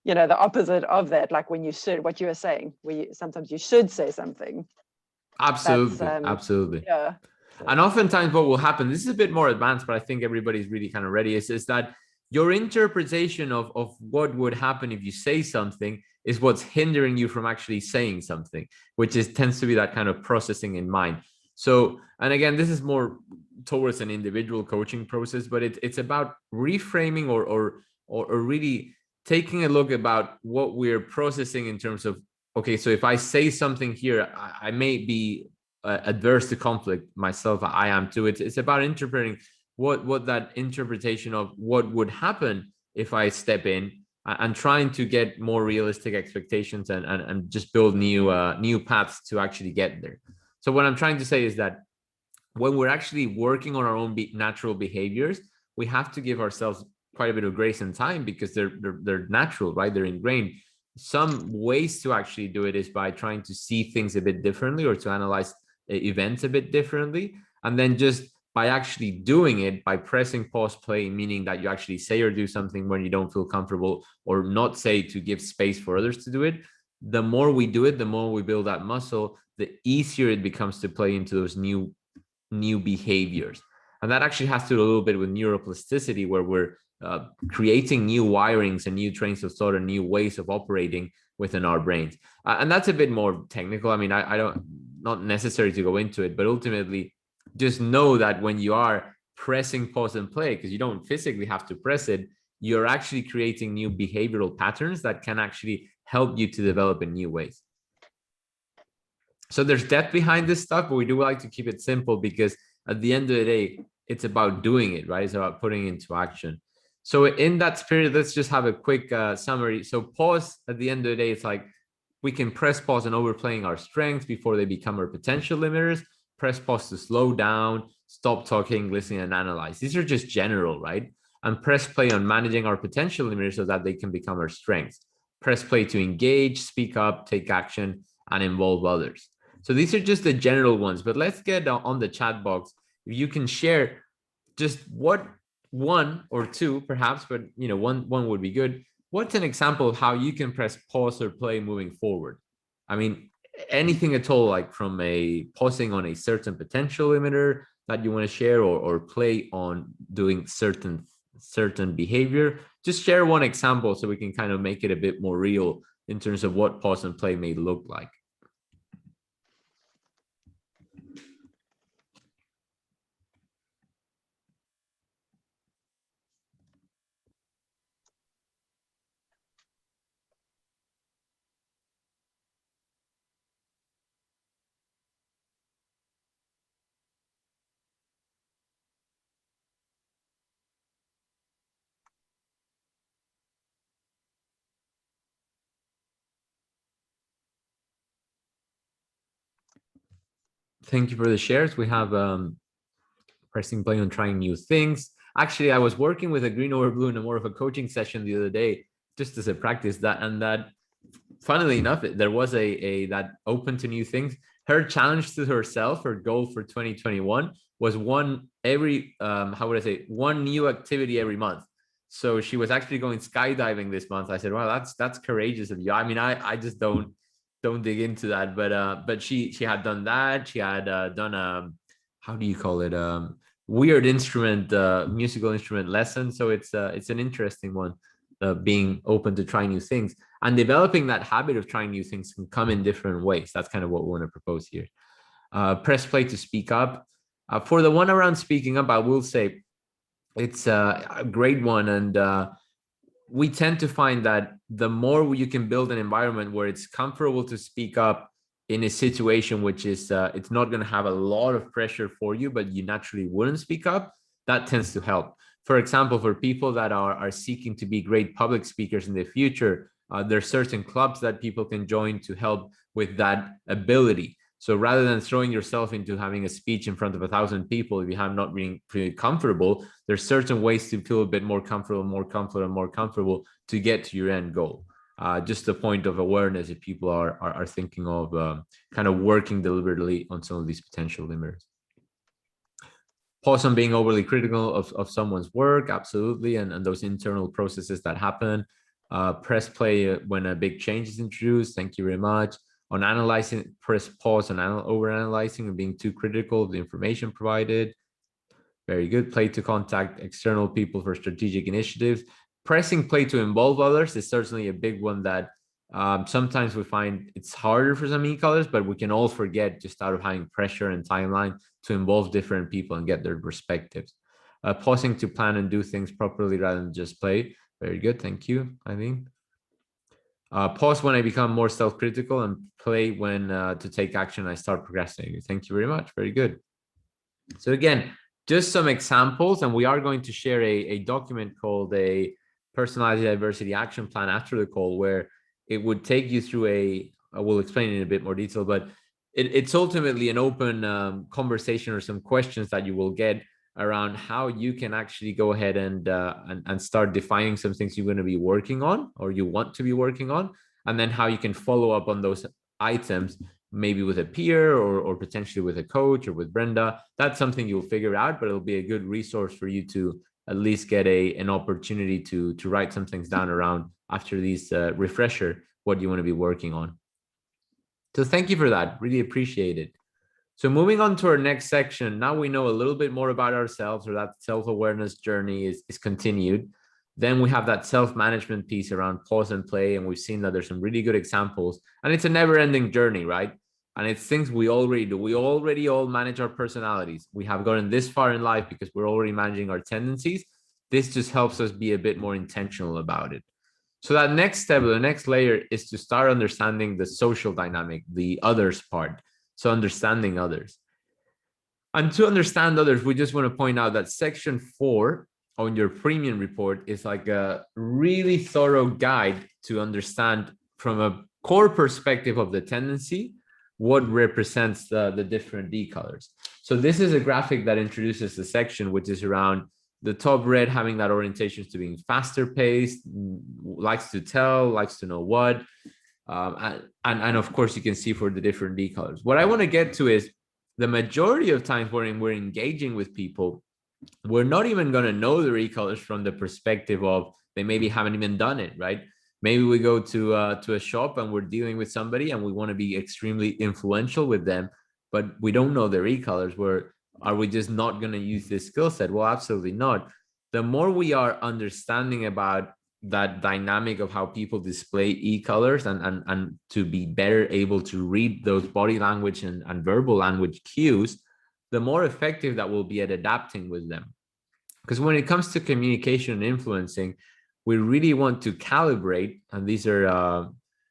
you know, the opposite of that, like when you should, what you were saying, where sometimes you should say something. Absolutely, absolutely. Yeah. And oftentimes what will happen, this is a bit more advanced, but I think everybody's really kind of ready, is that your interpretation of what would happen if you say something is what's hindering you from actually saying something, which tends to be that kind of processing in mind. So, and again, this is more towards an individual coaching process, but it's about reframing or really taking a look about what we're processing in terms of, okay, so if I say something here, I may be adverse to conflict myself. I am too. It's about interpreting what that interpretation of what would happen if I step in, and trying to get more realistic expectations and just build new paths to actually get there. So what I'm trying to say is that when we're actually working on our own natural behaviors, we have to give ourselves quite a bit of grace and time, because they're natural, right? They're ingrained. Some ways to actually do it is by trying to see things a bit differently, or to analyze events a bit differently. And then just by actually doing it, by pressing pause play, meaning that you actually say or do something when you don't feel comfortable, or not say, to give space for others to do it. The more we do it, the more we build that muscle, the easier it becomes to play into those new behaviors. And that actually has to do a little bit with neuroplasticity, where we're creating new wirings and new trains of thought and new ways of operating within our brains. And that's a bit more technical. I mean, I don't, not necessary to go into it, but ultimately just know that when you are pressing pause and play, because you don't physically have to press it, you're actually creating new behavioral patterns that can actually help you to develop in new ways. So there's depth behind this stuff, but we do like to keep it simple, because at the end of the day, it's about doing it, right? It's about putting it into action. So in that spirit, let's just have a quick summary. So pause, at the end of the day, it's like we can press pause on overplaying our strengths before they become our potential limiters. Press pause to slow down, stop talking, listen, and analyze. These are just general, right? And press play on managing our potential limiters so that they can become our strengths. Press play to engage, speak up, take action, and involve others. So these are just the general ones, but let's get on the chat box. If you can share just one or two, perhaps, but you know, one would be good. What's an example of how you can press pause or play moving forward? I mean, anything at all, like from a pausing on a certain potential limiter that you want to share, or play on doing certain behavior. Just share one example so we can kind of make it a bit more real in terms of what pause and play may look like. Thank you for the shares. We have pressing play on trying new things. Actually, I was working with a green over blue in a more of a coaching session the other day, just as a practice, that funnily enough, there was that open to new things. Her challenge to herself, her goal for 2021 was one new activity every month. So she was actually going skydiving this month. I said, well, that's courageous of you. I mean, I just don't dig into that, but she had done that. She had done how do you call it, weird instrument, musical instrument lesson. So it's an interesting one, being open to trying new things, and developing that habit of trying new things can come in different ways. That's kind of what we want to propose here. Press play to speak up. For the one around speaking up, I will say it's a great one, and we tend to find that the more you can build an environment where it's comfortable to speak up in a situation which is it's not going to have a lot of pressure for you, but you naturally wouldn't speak up, that tends to help. For example, for people that are seeking to be great public speakers in the future, there are certain clubs that people can join to help with that ability. So rather than throwing yourself into having a speech in front of 1,000 people, if you have not been pretty comfortable, there's certain ways to feel a bit more comfortable to get to your end goal. Just a point of awareness if people are thinking of kind of working deliberately on some of these potential limiters. Pause on being overly critical of someone's work, absolutely, and those internal processes that happen. Press play when a big change is introduced. Thank you very much. On analyzing, press pause on overanalyzing and being too critical of the information provided. Very good. Play to contact external people for strategic initiatives. Pressing play to involve others is certainly a big one that sometimes we find it's harder for some e-colors, but we can all forget just out of having pressure and timeline to involve different people and get their perspectives. Pausing to plan and do things properly rather than just play. Very good. Thank you, Eileen. Pause when I become more self-critical and play when to take action I start procrastinating. Thank you very much. Very good. So again, just some examples, and we are going to share a document called a personalized diversity action plan after the call, where it would take you through I will explain it in a bit more detail, but it's ultimately an open conversation or some questions that you will get around how you can actually go ahead and start defining some things you're going to be working on or you want to be working on, and then how you can follow up on those items, maybe with a peer or potentially with a coach or with Brenda. That's something you'll figure out, but it'll be a good resource for you to at least get an opportunity to write some things down around after these refresher what you want to be working on. So thank you for that. Really appreciate it. So moving on to our next section, now we know a little bit more about ourselves, or that self-awareness journey is continued. Then we have that self-management piece around pause and play, and we've seen that there's some really good examples, and it's a never-ending journey, right? And it's things we already do. We already all manage our personalities. We have gotten this far in life because we're already managing our tendencies. This just helps us be a bit more intentional about it. So that next step, the next layer, is to start understanding the social dynamic, the others part. So understanding others. And to understand others, we just want to point out that section 4 on your premium report is like a really thorough guide to understand from a core perspective of the tendency what represents the different D colors. So this is a graphic that introduces the section, which is around the top red having that orientation to being faster paced, likes to tell, likes to know what. And of course, you can see for the different D colors. What I want to get to is the majority of times when we're engaging with people, we're not even going to know their E colors from the perspective of they maybe haven't even done it, right? Maybe we go to a shop and we're dealing with somebody and we want to be extremely influential with them, but we don't know their E colors. Are we just not going to use this skill set? Well, absolutely not. The more we are understanding about that dynamic of how people display e-colors and to be better able to read those body language and verbal language cues, the more effective that will be at adapting with them. Because when it comes to communication and influencing, we really want to calibrate, and these are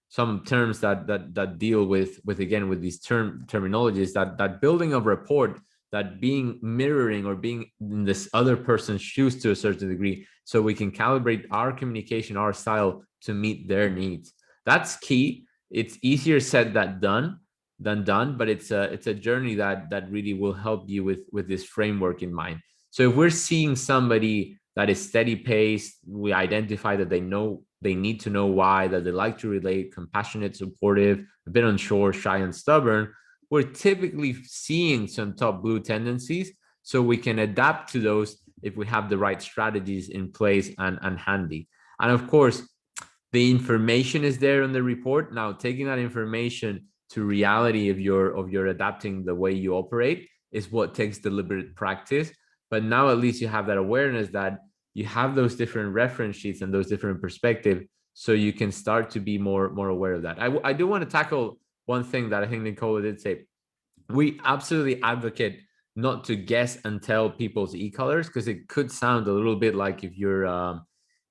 some terms that deal with again with these terminologies, that building of rapport, that being mirroring or being in this other person's shoes to a certain degree, so we can calibrate our communication, our style to meet their needs. That's key. It's easier said than done, but it's a journey that really will help you with this framework in mind. So if we're seeing somebody that is steady paced, we identify that they need to know why, that they like to relate, compassionate, supportive, a bit unsure, shy, and stubborn, we're typically seeing some top blue tendencies, so we can adapt to those if we have the right strategies in place and handy. And of course, the information is there on the report. Now, taking that information to reality of your adapting the way you operate is what takes deliberate practice. But now at least you have that awareness that you have those different reference sheets and those different perspectives, so you can start to be more aware of that. I do want to tackle one thing that I think Nicola did say. We absolutely advocate not to guess and tell people's e-colors, because it could sound a little bit like if you're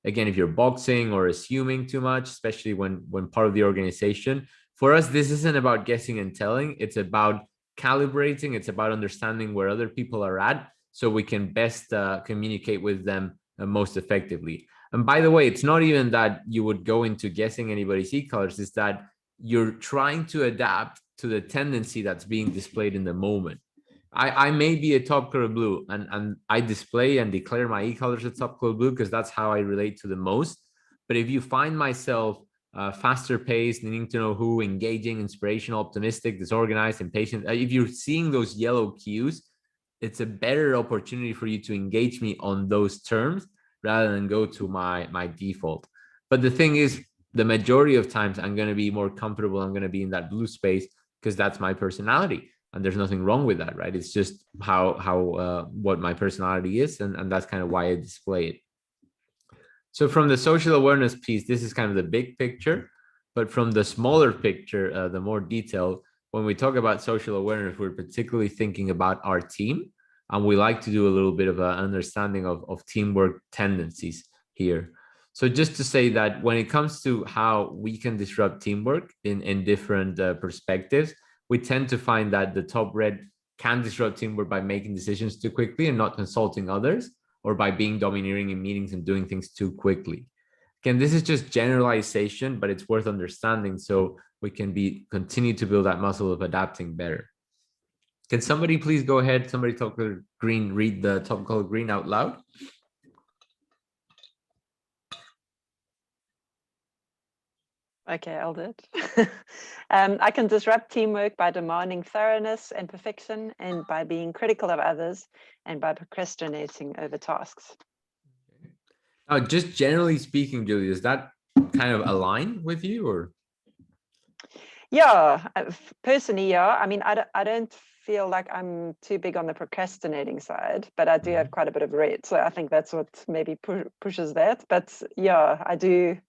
again, if you're boxing or assuming too much, especially when part of the organization. For us, this isn't about guessing and telling. It's about calibrating. It's about understanding where other people are at so we can best communicate with them most effectively. And by the way, it's not even that you would go into guessing anybody's e-colors, it's that you're trying to adapt to the tendency that's being displayed in the moment. I may be a top color blue and I display and declare my e-colors as top color blue because that's how I relate to the most. But if you find myself faster paced, needing to know who, engaging, inspirational, optimistic, disorganized, impatient, if you're seeing those yellow cues, it's a better opportunity for you to engage me on those terms rather than go to my default. But the thing is, the majority of times I'm going to be more comfortable. I'm going to be in that blue space because that's my personality. And there's nothing wrong with that, right? It's just how what my personality is. And that's kind of why I display it. So from the social awareness piece, this is kind of the big picture. But from the smaller picture, the more detailed, when we talk about social awareness, we're particularly thinking about our team. And we like to do a little bit of an understanding of teamwork tendencies here. So just to say that when it comes to how we can disrupt teamwork in different perspectives, we tend to find that the top red can disrupt teamwork by making decisions too quickly and not consulting others, or by being domineering in meetings and doing things too quickly. Again, this is just generalization, but it's worth understanding so we can continue to build that muscle of adapting better. Can somebody please go ahead, somebody top color green, read the top color green out loud? Okay, I'll do it. I can disrupt teamwork by demanding thoroughness and perfection, and by being critical of others, and by procrastinating over tasks. Now, just generally speaking, Julie, does that kind of align with you, or? Yeah, personally, yeah. I mean, I don't feel like I'm too big on the procrastinating side, but I do have quite a bit of red. So I think that's what maybe pushes that. But yeah, I do.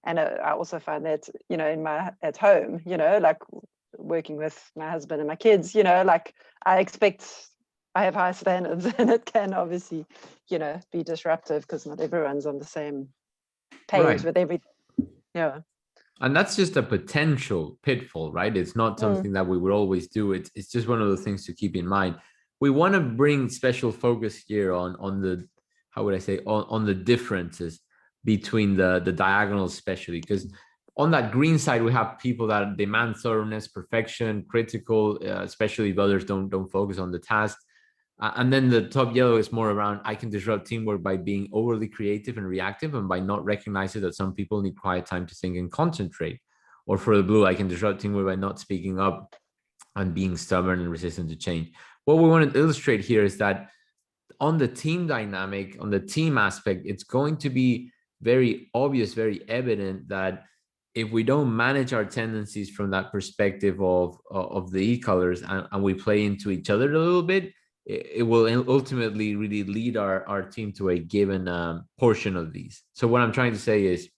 And I also find that, you know, at home, you know, like working with my husband and my kids, you know, like I have high standards, and it can obviously, you know, be disruptive because not everyone's on the same page with every, yeah. And that's just a potential pitfall, right? It's not something that we would always do. It's just one of the things to keep in mind. We want to bring special focus here on the, how would I say, on the differences between the diagonals, especially because on that green side, we have people that demand thoroughness, perfection, critical, especially if others don't focus on the task. And then the top yellow is more around, I can disrupt teamwork by being overly creative and reactive, and by not recognizing that some people need quiet time to think and concentrate. Or for the blue, I can disrupt teamwork by not speaking up and being stubborn and resistant to change. What we want to illustrate here is that on the team dynamic, on the team aspect, it's going to be very obvious, very evident that if we don't manage our tendencies from that perspective of the e-colors and we play into each other a little bit, it will ultimately really lead our team to a given portion of these. So what I'm trying to say is,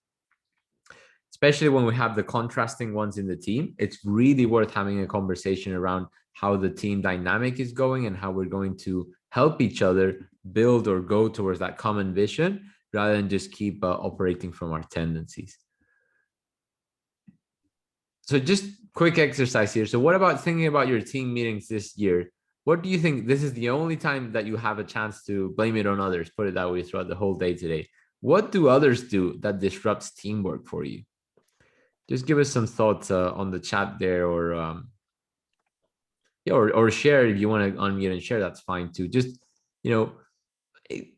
especially when we have the contrasting ones in the team, it's really worth having a conversation around how the team dynamic is going and how we're going to help each other build or go towards that common vision, rather than just keep operating from our tendencies. So just quick exercise here. So what about thinking about your team meetings this year? What do you think? This is the only time that you have a chance to blame it on others, put it that way, throughout the whole day today. What do others do that disrupts teamwork for you? Just give us some thoughts on the chat there, or yeah, or share if you want to unmute and share. That's fine too. Just, you know,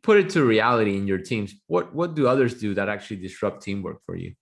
put it to reality in your teams. What do others do that actually disrupt teamwork for you?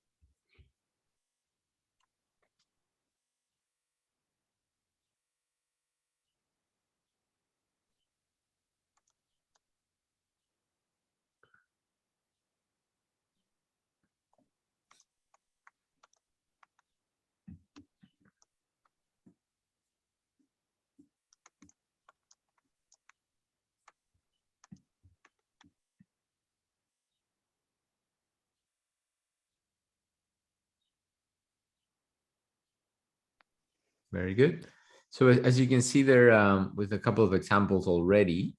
Very good. So as you can see there, with a couple of examples already.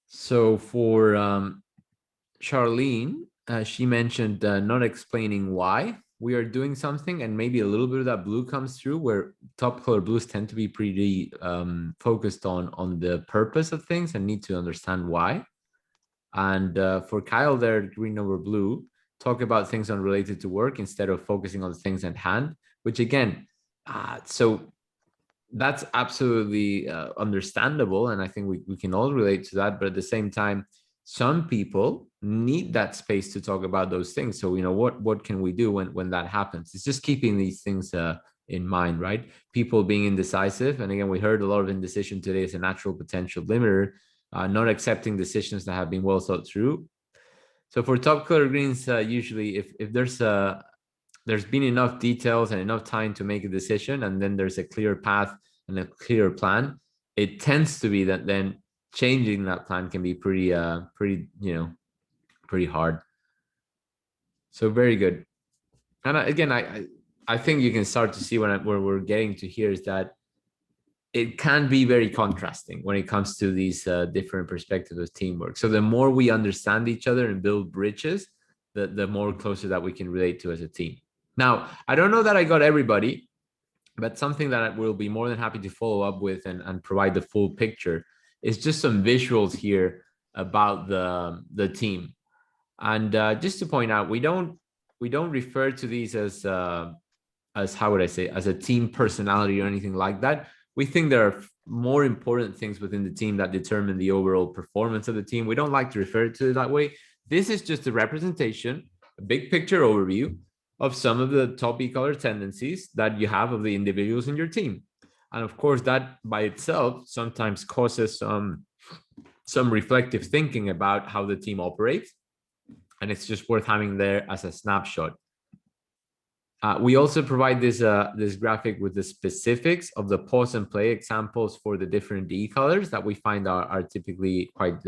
So for Charlene, she mentioned not explaining why we are doing something, and maybe a little bit of that blue comes through, where top color blues tend to be pretty focused on the purpose of things and need to understand why. And for Kyle there, green over blue, talk about things unrelated to work instead of focusing on things at hand, which again, so that's absolutely understandable. And I think we can all relate to that. But at the same time, some people need that space to talk about those things. So, what can we do when that happens? It's just keeping these things in mind, right? People being indecisive. And again, we heard a lot of indecision today as a natural potential limiter, not accepting decisions that have been well thought through. So for top color greens, usually if there's been enough details and enough time to make a decision, and then there's a clear path and a clear plan, it tends to be that then changing that plan can be pretty hard. So very good. And again, I think you can start to see where we're getting to here is that it can be very contrasting when it comes to these different perspectives of teamwork. So the more we understand each other and build bridges, the more closer that we can relate to as a team. Now, I don't know that I got everybody, but something that I will be more than happy to follow up with and provide the full picture is just some visuals here about the team. And just to point out, we don't refer to these as how would I say, as a team personality or anything like that. We think there are more important things within the team that determine the overall performance of the team. We don't like to refer to it that way. This is just a representation, a big picture overview of some of the top e-color tendencies that you have of the individuals in your team. And of course, that by itself sometimes causes some reflective thinking about how the team operates. And it's just worth having there as a snapshot. We also provide this graphic with the specifics of the pause and play examples for the different D colors that we find are typically quite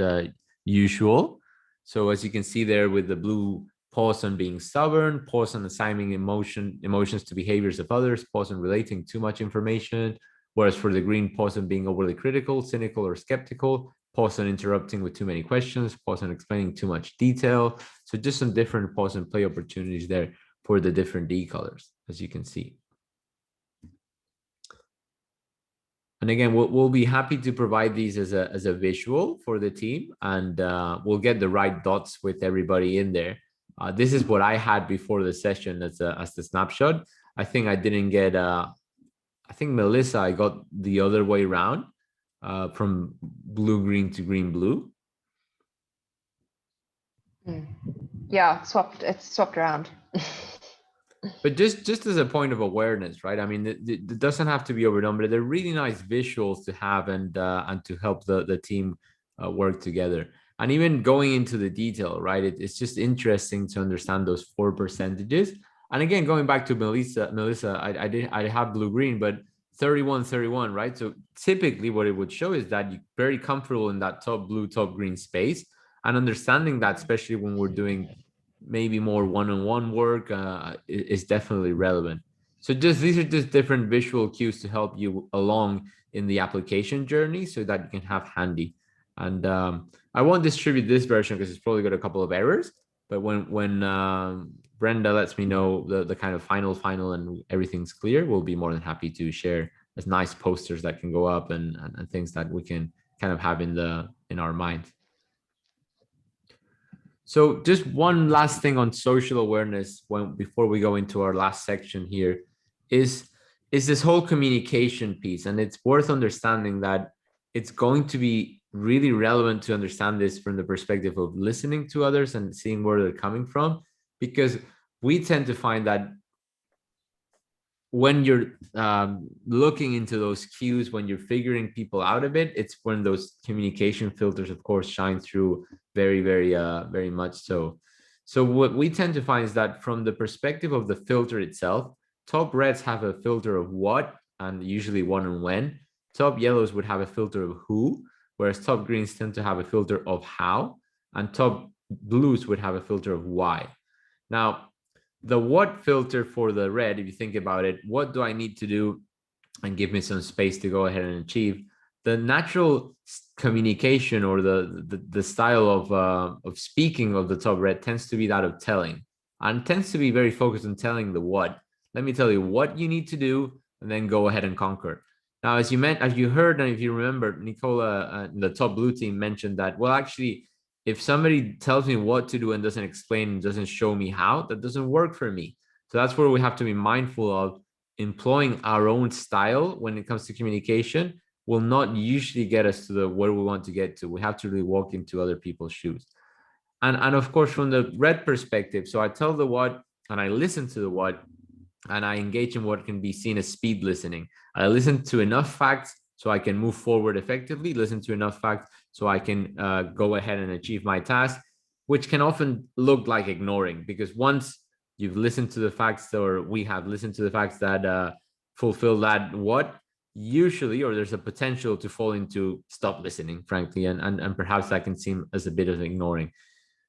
usual. So as you can see there with the blue, pause on being stubborn, pause on assigning emotions to behaviors of others, pause on relating too much information. Whereas for the green, pause on being overly critical, cynical, or skeptical, pause on interrupting with too many questions, pause on explaining too much detail. So just some different pause and play opportunities there for the different D colors, as you can see. And again, we'll be happy to provide these as a visual for the team, and we'll get the right dots with everybody in there. This is what I had before the session as the snapshot. I think I didn't get, I think Melissa, I got the other way around from blue-green to green-blue. Yeah, it's swapped around. But just as a point of awareness, right? I mean, it doesn't have to be overdone, but they're really nice visuals to have and to help the team work together. And even going into the detail, right? It's just interesting to understand those 4 percentages. And again, going back to Melissa, I have blue-green, but 31-31, right? So typically what it would show is that you're very comfortable in that top blue, top green space, and understanding that, especially when we're doing maybe more one-on-one work, is definitely relevant. So these are just different visual cues to help you along in the application journey so that you can have handy. And I won't distribute this version because it's probably got a couple of errors, but when Brenda lets me know the kind of final and everything's clear, we'll be more than happy to share as nice posters that can go up and things that we can kind of have in our mind. So just one last thing on social awareness before we go into our last section here is this whole communication piece. And it's worth understanding that it's going to be really relevant to understand this from the perspective of listening to others and seeing where they're coming from, because we tend to find that when you're looking into those cues, when you're figuring people out a bit, it's when those communication filters, of course, shine through very much so. So what we tend to find is that from the perspective of the filter itself, top reds have a filter of what, and usually what and when. Top yellows would have a filter of who, whereas top greens tend to have a filter of how, and top blues would have a filter of why. Now, the what filter for the red, if you think about it, what do I need to do and give me some space to go ahead and achieve? the natural communication or the style of speaking of the top red tends to be that of telling, and tends to be very focused on telling the what. Let me tell you what you need to do, and then go ahead and conquer. Now, as you heard, and if you remember, Nicola, the top blue team mentioned that, well, actually, if somebody tells me what to do and doesn't explain and doesn't show me how, that doesn't work for me. So that's where we have to be mindful of employing our own style when it comes to communication will not usually get us to the where we want to get to. We have to really walk into other people's shoes. And of course, from the red perspective, so I tell the what and I listen to the what, and I engage in what can be seen as speed listening. I listen to enough facts so I can move forward effectively, listen to enough facts so I can go ahead and achieve my task, which can often look like ignoring, because once you've listened to the facts, or we have listened to the facts that fulfill that what, usually, or there's a potential to fall into stop listening, frankly, and perhaps that can seem as a bit of ignoring.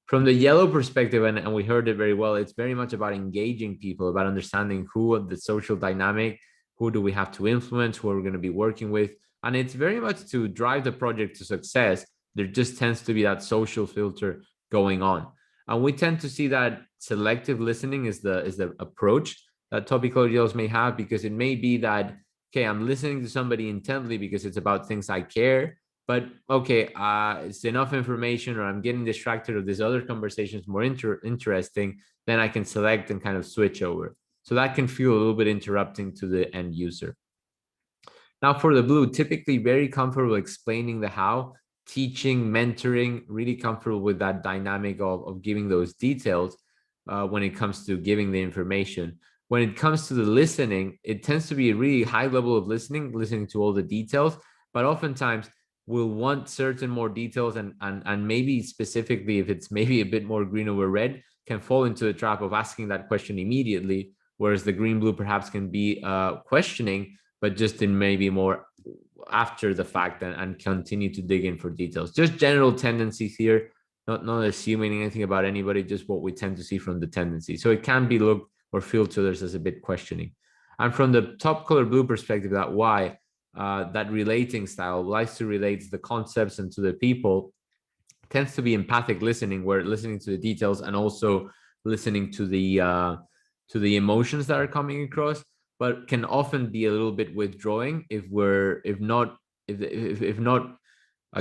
From the yellow perspective, and we heard it very well, it's very much about engaging people, about understanding who the social dynamic, who do we have to influence, who are we going to be working with, and it's very much to drive the project to success. There just tends to be that social filter going on, and we tend to see that selective listening is the approach that top ecology yellows may have, because it may be that, okay, I'm listening to somebody intently because it's about things I care, but okay, it's enough information, or I'm getting distracted, or this other conversation is more interesting, then I can select and kind of switch over. So that can feel a little bit interrupting to the end user. Now for the blue, typically very comfortable explaining the how, teaching, mentoring, really comfortable with that dynamic of giving those details when it comes to giving the information. When it comes to the listening, it tends to be a really high level of listening to all the details, but oftentimes we'll want certain more details, and maybe specifically if it's maybe a bit more green over red, can fall into the trap of asking that question immediately, whereas the green blue perhaps can be questioning, but just in maybe more after the fact, and continue to dig in for details. Just general tendencies here, not assuming anything about anybody, just what we tend to see from the tendency. So it can be looked or feel to others as a bit questioning. And from the top color blue perspective, that why, that relating style likes to relate the concepts and to the people, tends to be empathic listening, where listening to the details and also listening to the emotions that are coming across, but can often be a little bit withdrawing if not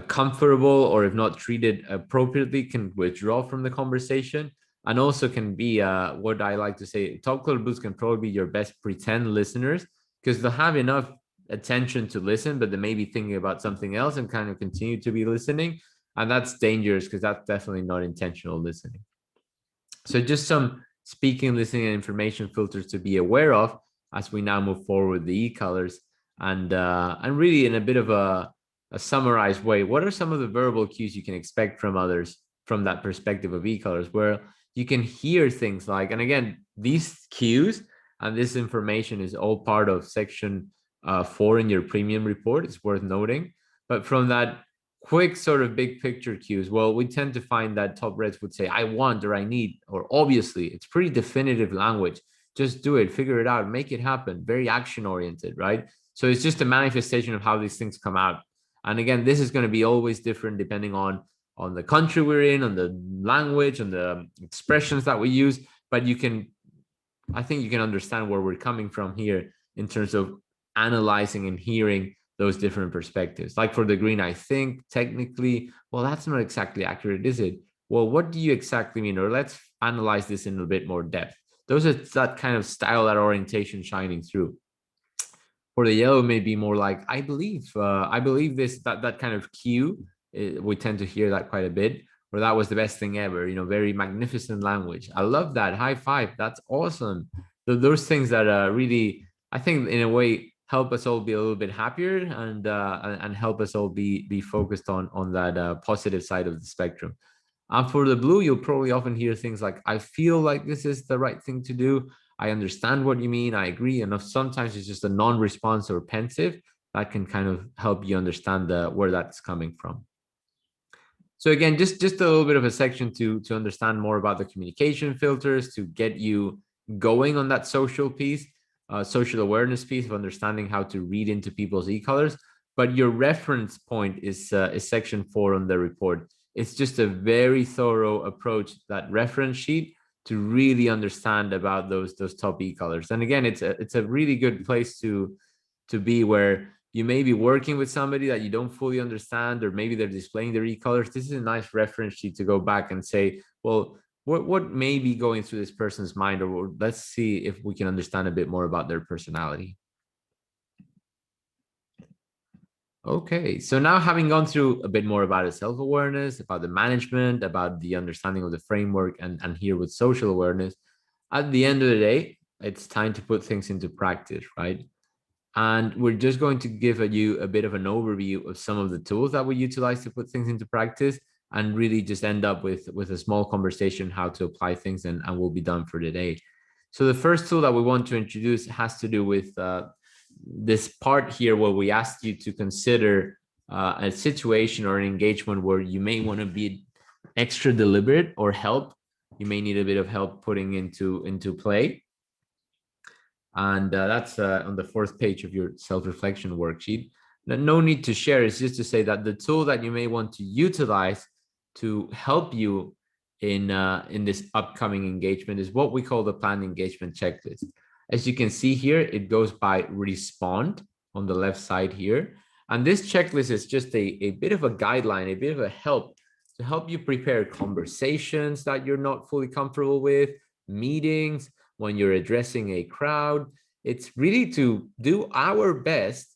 comfortable, or if not treated appropriately, can withdraw from the conversation. And also can be what I like to say, top color blues can probably be your best pretend listeners, because they'll have enough attention to listen, but they may be thinking about something else and kind of continue to be listening. And that's dangerous, because that's definitely not intentional listening. So just some speaking, listening, and information filters to be aware of as we now move forward with the e-colors. And really in a bit of a summarized way, what are some of the verbal cues you can expect from others from that perspective of e-colors, where you can hear things like, and again, these cues and this information is all part of section 4 in your premium report. It's worth noting. But from that quick sort of big picture cues, well, we tend to find that top reds would say, I want, or I need, or obviously. It's pretty definitive language. Just do it, figure it out, make it happen. Very action oriented, right? So it's just a manifestation of how these things come out. And again, this is going to be always different depending on the country we're in, on the language, on the expressions that we use. But I think you can understand where we're coming from here in terms of analyzing and hearing those different perspectives. Like for the green, I think technically, well, that's not exactly accurate, is it? Well, what do you exactly mean? Or let's analyze this in a bit more depth. Those are that kind of style, that orientation shining through. For the yellow, may be more like, I believe this, that kind of cue. We tend to hear that quite a bit, or that was the best thing ever, very magnificent language. I love that. High five. That's awesome. Those things that really, I think in a way, help us all be a little bit happier, and help us all be focused on that positive side of the spectrum. And for the blue, you'll probably often hear things like, I feel like this is the right thing to do. I understand what you mean. I agree. And sometimes it's just a non-response or pensive that can kind of help you understand where that's coming from. So again, just a little bit of a section to understand more about the communication filters, to get you going on that social piece, social awareness piece of understanding how to read into people's e-colors. but your reference point is section 4 on the report. It's just a very thorough approach, that reference sheet, to really understand about those top e-colors. And again, it's a really good place to be, where you may be working with somebody that you don't fully understand, or maybe they're displaying their e-colors. This is a nice reference sheet to go back and say, well, what may be going through this person's mind, or let's see if we can understand a bit more about their personality. Okay, so now having gone through a bit more about the self-awareness, about the management, about the understanding of the framework, and here with social awareness, at the end of the day, it's time to put things into practice, right? And we're just going to give you a bit of an overview of some of the tools that we utilize to put things into practice, and really just end up with a small conversation how to apply things, and we'll be done for today. So the first tool that we want to introduce has to do with this part here, where we asked you to consider a situation or an engagement where you may want to be extra deliberate, or help. You may need a bit of help putting into play. And that's on the 4th page of your self-reflection worksheet. No need to share. It's just to say that the tool that you may want to utilize to help you in this upcoming engagement is what we call the planned engagement checklist. As you can see here, it goes by respond on the left side here. And this checklist is just a bit of a guideline, a bit of a help to help you prepare conversations that you're not fully comfortable with, meetings, when you're addressing a crowd. It's really to do our best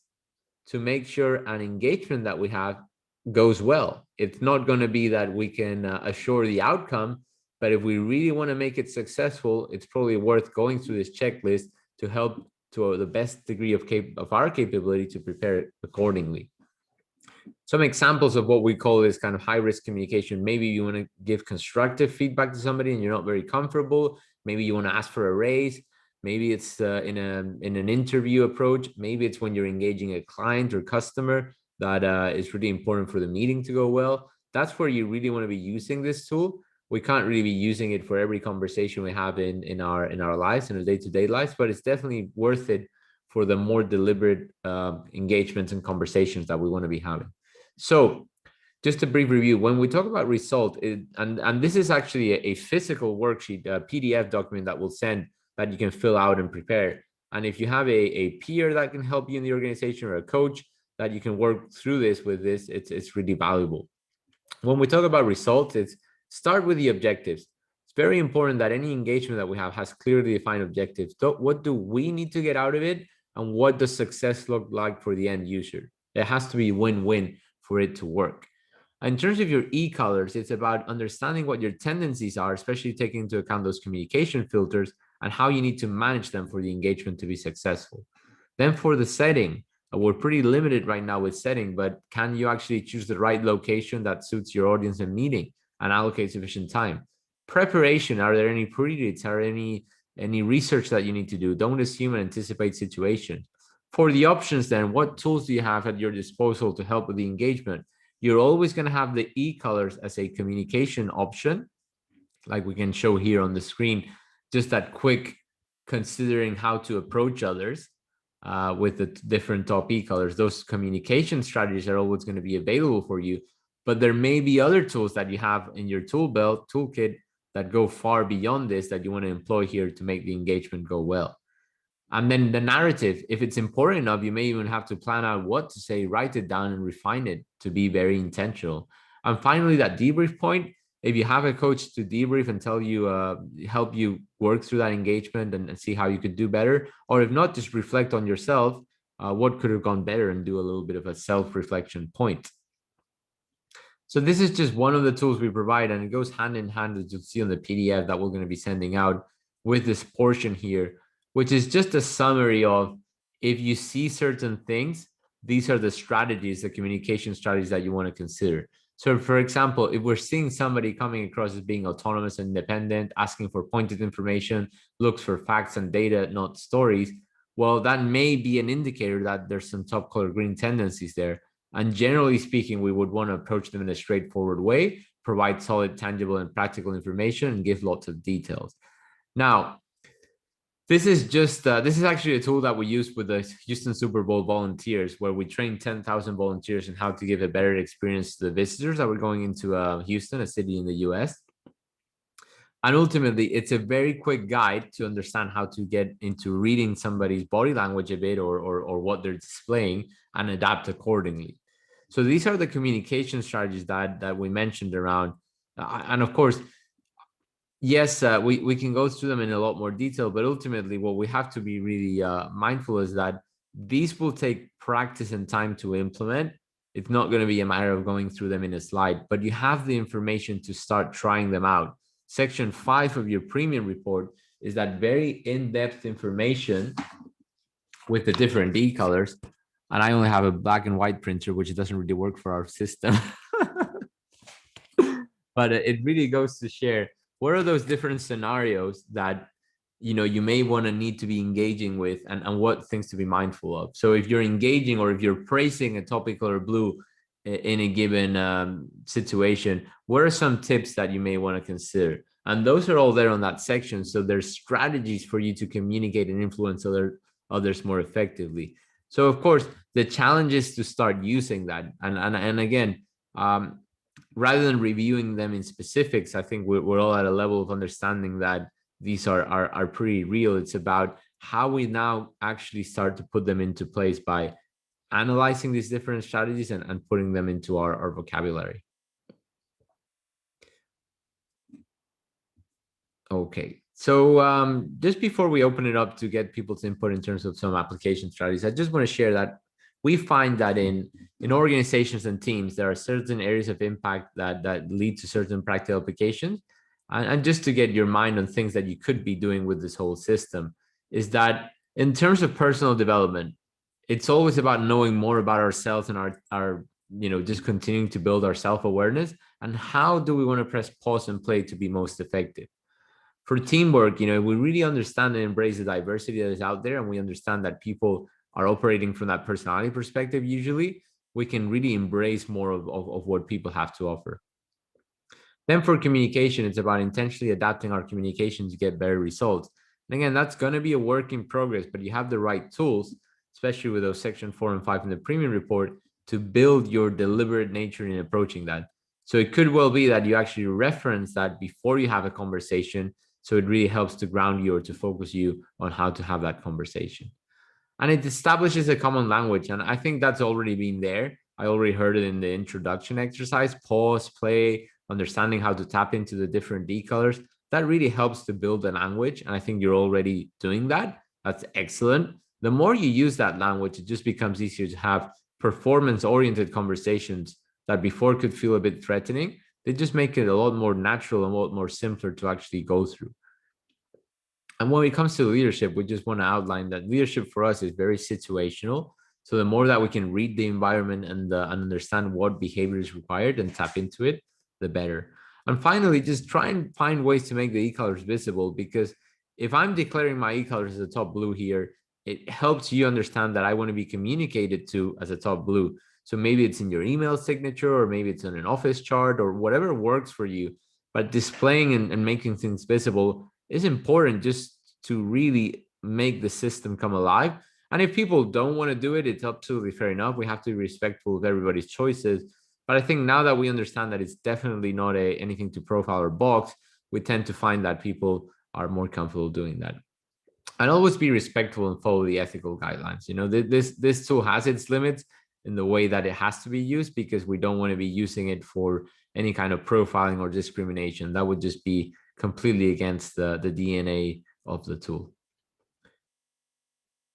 to make sure an engagement that we have goes well. It's not going to be that we can assure the outcome, but if we really want to make it successful, it's probably worth going through this checklist to help to the best degree of our capability to prepare it accordingly. Some examples of what we call this kind of high-risk communication. Maybe you want to give constructive feedback to somebody and you're not very comfortable. Maybe you want to ask for a raise. Maybe it's in an interview approach. Maybe it's when you're engaging a client or customer that is really important for the meeting to go well. That's where you really want to be using this tool. We can't really be using it for every conversation we have in our lives, in our day-to-day lives, but it's definitely worth it for the more deliberate engagements and conversations that we want to be having. So just a brief review. When we talk about result, and this is actually a physical worksheet, a PDF document that we'll send, that you can fill out and prepare. And if you have a peer that can help you in the organization, or a coach that you can work through this with, it's really valuable. When we talk about results, it's start with the objectives. It's very important that any engagement that we have has clearly defined objectives. What do we need to get out of it? And what does success look like for the end user? It has to be win-win for it to work. In terms of your e-colors, it's about understanding what your tendencies are, especially taking into account those communication filters and how you need to manage them for the engagement to be successful. Then for the setting, we're pretty limited right now with setting, but can you actually choose the right location that suits your audience and meeting and allocate sufficient time? Preparation, are there any pre-reads? Are there any research that you need to do? Don't assume and anticipate situations. For the options then, what tools do you have at your disposal to help with the engagement? You're always going to have the e-colors as a communication option, like we can show here on the screen, just that quick considering how to approach others with the different top e-colors. Those communication strategies are always going to be available for you, but there may be other tools that you have in your toolkit that go far beyond this that you want to employ here to make the engagement go well. And then the narrative, if it's important enough, you may even have to plan out what to say, write it down and refine it to be very intentional. And finally, that debrief point, if you have a coach to debrief and tell you, help you work through that engagement and see how you could do better, or if not, just reflect on yourself, what could have gone better, and do a little bit of a self-reflection point. So this is just one of the tools we provide, and it goes hand in hand, as you'll see on the PDF that we're going to be sending out with this portion here, which is just a summary of, if you see certain things, these are the strategies, the communication strategies that you want to consider. So for example, if we're seeing somebody coming across as being autonomous and independent, asking for pointed information, looks for facts and data, not stories, well, that may be an indicator that there's some top color green tendencies there. And generally speaking, we would want to approach them in a straightforward way, provide solid, tangible, and practical information, and give lots of details. Now, This is just this is actually a tool that we use with the Houston Super Bowl volunteers, where we train 10,000 volunteers in how to give a better experience to the visitors that were going into Houston, a city in the US. And ultimately, it's a very quick guide to understand how to get into reading somebody's body language a bit, or what they're displaying, and adapt accordingly. So these are the communication strategies that we mentioned around. And of course, yes, we can go through them in a lot more detail, but ultimately what we have to be really mindful is that these will take practice and time to implement. It's not going to be a matter of going through them in a slide, but you have the information to start trying them out. Section 5 of your premium report is that very in-depth information with the different e-colors. And I only have a black and white printer, which doesn't really work for our system. But it really goes to share what are those different scenarios that you may want to need to be engaging with, and what things to be mindful of. So if you're engaging, or if you're praising a topic color blue in a given situation, what are some tips that you may want to consider? And those are all there on that section. So there's strategies for you to communicate and influence others more effectively. So of course, the challenge is to start using that. And again, rather than reviewing them in specifics, I think we're all at a level of understanding that these are pretty real. It's about how we now actually start to put them into place by analyzing these different strategies and putting them into our vocabulary. Okay, so just before we open it up to get people's input in terms of some application strategies, I just want to share that we find that in organizations and teams, there are certain areas of impact that lead to certain practical applications. And just to get your mind on things that you could be doing with this whole system, is that in terms of personal development, it's always about knowing more about ourselves and our just continuing to build our self-awareness, and how do we want to press pause and play to be most effective. For teamwork, we really understand and embrace the diversity that is out there, and we understand that people are operating from that personality perspective. Usually we can really embrace more of what people have to offer. Then for communication, it's about intentionally adapting our communication to get better results. And again, that's going to be a work in progress, but you have the right tools, especially with those section 4 and 5 in the premium report, to build your deliberate nature in approaching that. So it could well be that you actually reference that before you have a conversation. So it really helps to ground you or to focus you on how to have that conversation. And it establishes a common language. And I think that's already been there. I already heard it in the introduction exercise: pause, play, understanding how to tap into the different D colors. That really helps to build a language. And I think you're already doing that. That's excellent. The more you use that language, it just becomes easier to have performance-oriented conversations that before could feel a bit threatening. They just make it a lot more natural and a lot more simpler to actually go through. And when it comes to leadership, we just want to outline that leadership for us is very situational. So the more that we can read the environment and understand what behavior is required and tap into it, the better. And finally, just try and find ways to make the e-colors visible, because if I'm declaring my e-colors as a top blue here, it helps you understand that I want to be communicated to as a top blue. So maybe it's in your email signature, or maybe it's in an office chart, or whatever works for you. But displaying and making things visible is important, just to really make the system come alive. And if people don't want to do it, it's absolutely fair enough. We have to be respectful of everybody's choices. But I think now that we understand that it's definitely not anything to profile or box, we tend to find that people are more comfortable doing that. And always be respectful and follow the ethical guidelines. This tool has its limits in the way that it has to be used, because we don't want to be using it for any kind of profiling or discrimination. That would just be completely against the DNA of the tool.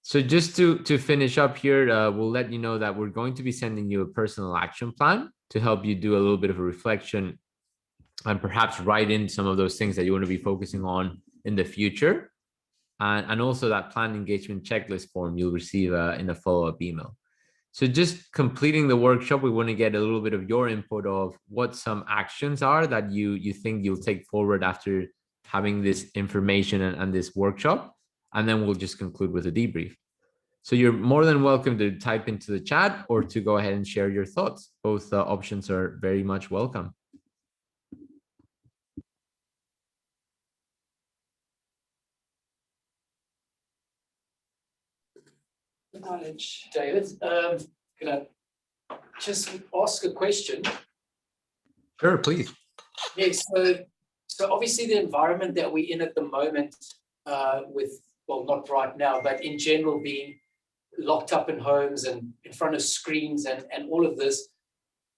So just to finish up here, we'll let you know that we're going to be sending you a personal action plan to help you do a little bit of a reflection and perhaps write in some of those things that you want to be focusing on in the future. And also that planned engagement checklist form you'll receive in a follow-up email. So just completing the workshop, we want to get a little bit of your input of what some actions are that you think you'll take forward after having this information and this workshop. And then we'll just conclude with a debrief. So you're more than welcome to type into the chat or to go ahead and share your thoughts. Both options are very much welcome. Knowledge, David. Can I just ask a question? Sure, please. Yes. So obviously the environment that we're in at the moment, with, well, not right now, but in general, being locked up in homes and in front of screens and all of this,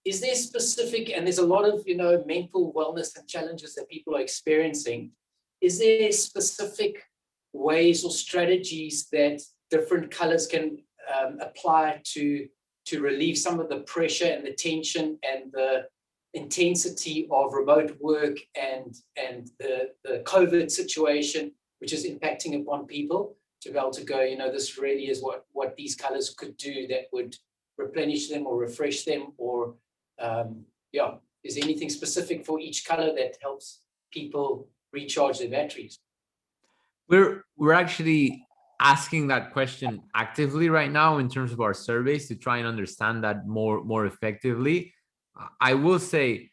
is there specific, and there's a lot of, mental wellness and challenges that people are experiencing, is there specific ways or strategies that different colors can apply to relieve some of the pressure and the tension and the intensity of remote work and the COVID situation, which is impacting upon people, to be able to go, this really is what these colors could do that would replenish them or refresh them, or is there anything specific for each color that helps people recharge their batteries? We're actually asking that question actively right now in terms of our surveys to try and understand that more effectively. I will say,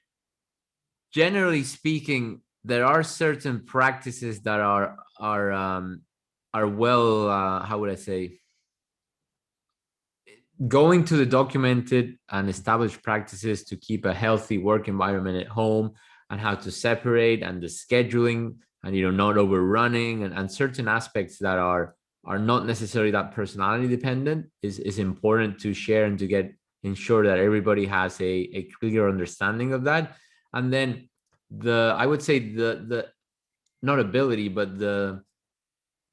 generally speaking, there are certain practices that are well, how would I say, going to the documented and established practices to keep a healthy work environment at home, and how to separate, and the scheduling, and not overrunning, and certain aspects that are not necessarily that personality dependent is important to share and to ensure that everybody has a clear understanding of that. And then I would say the not ability, but the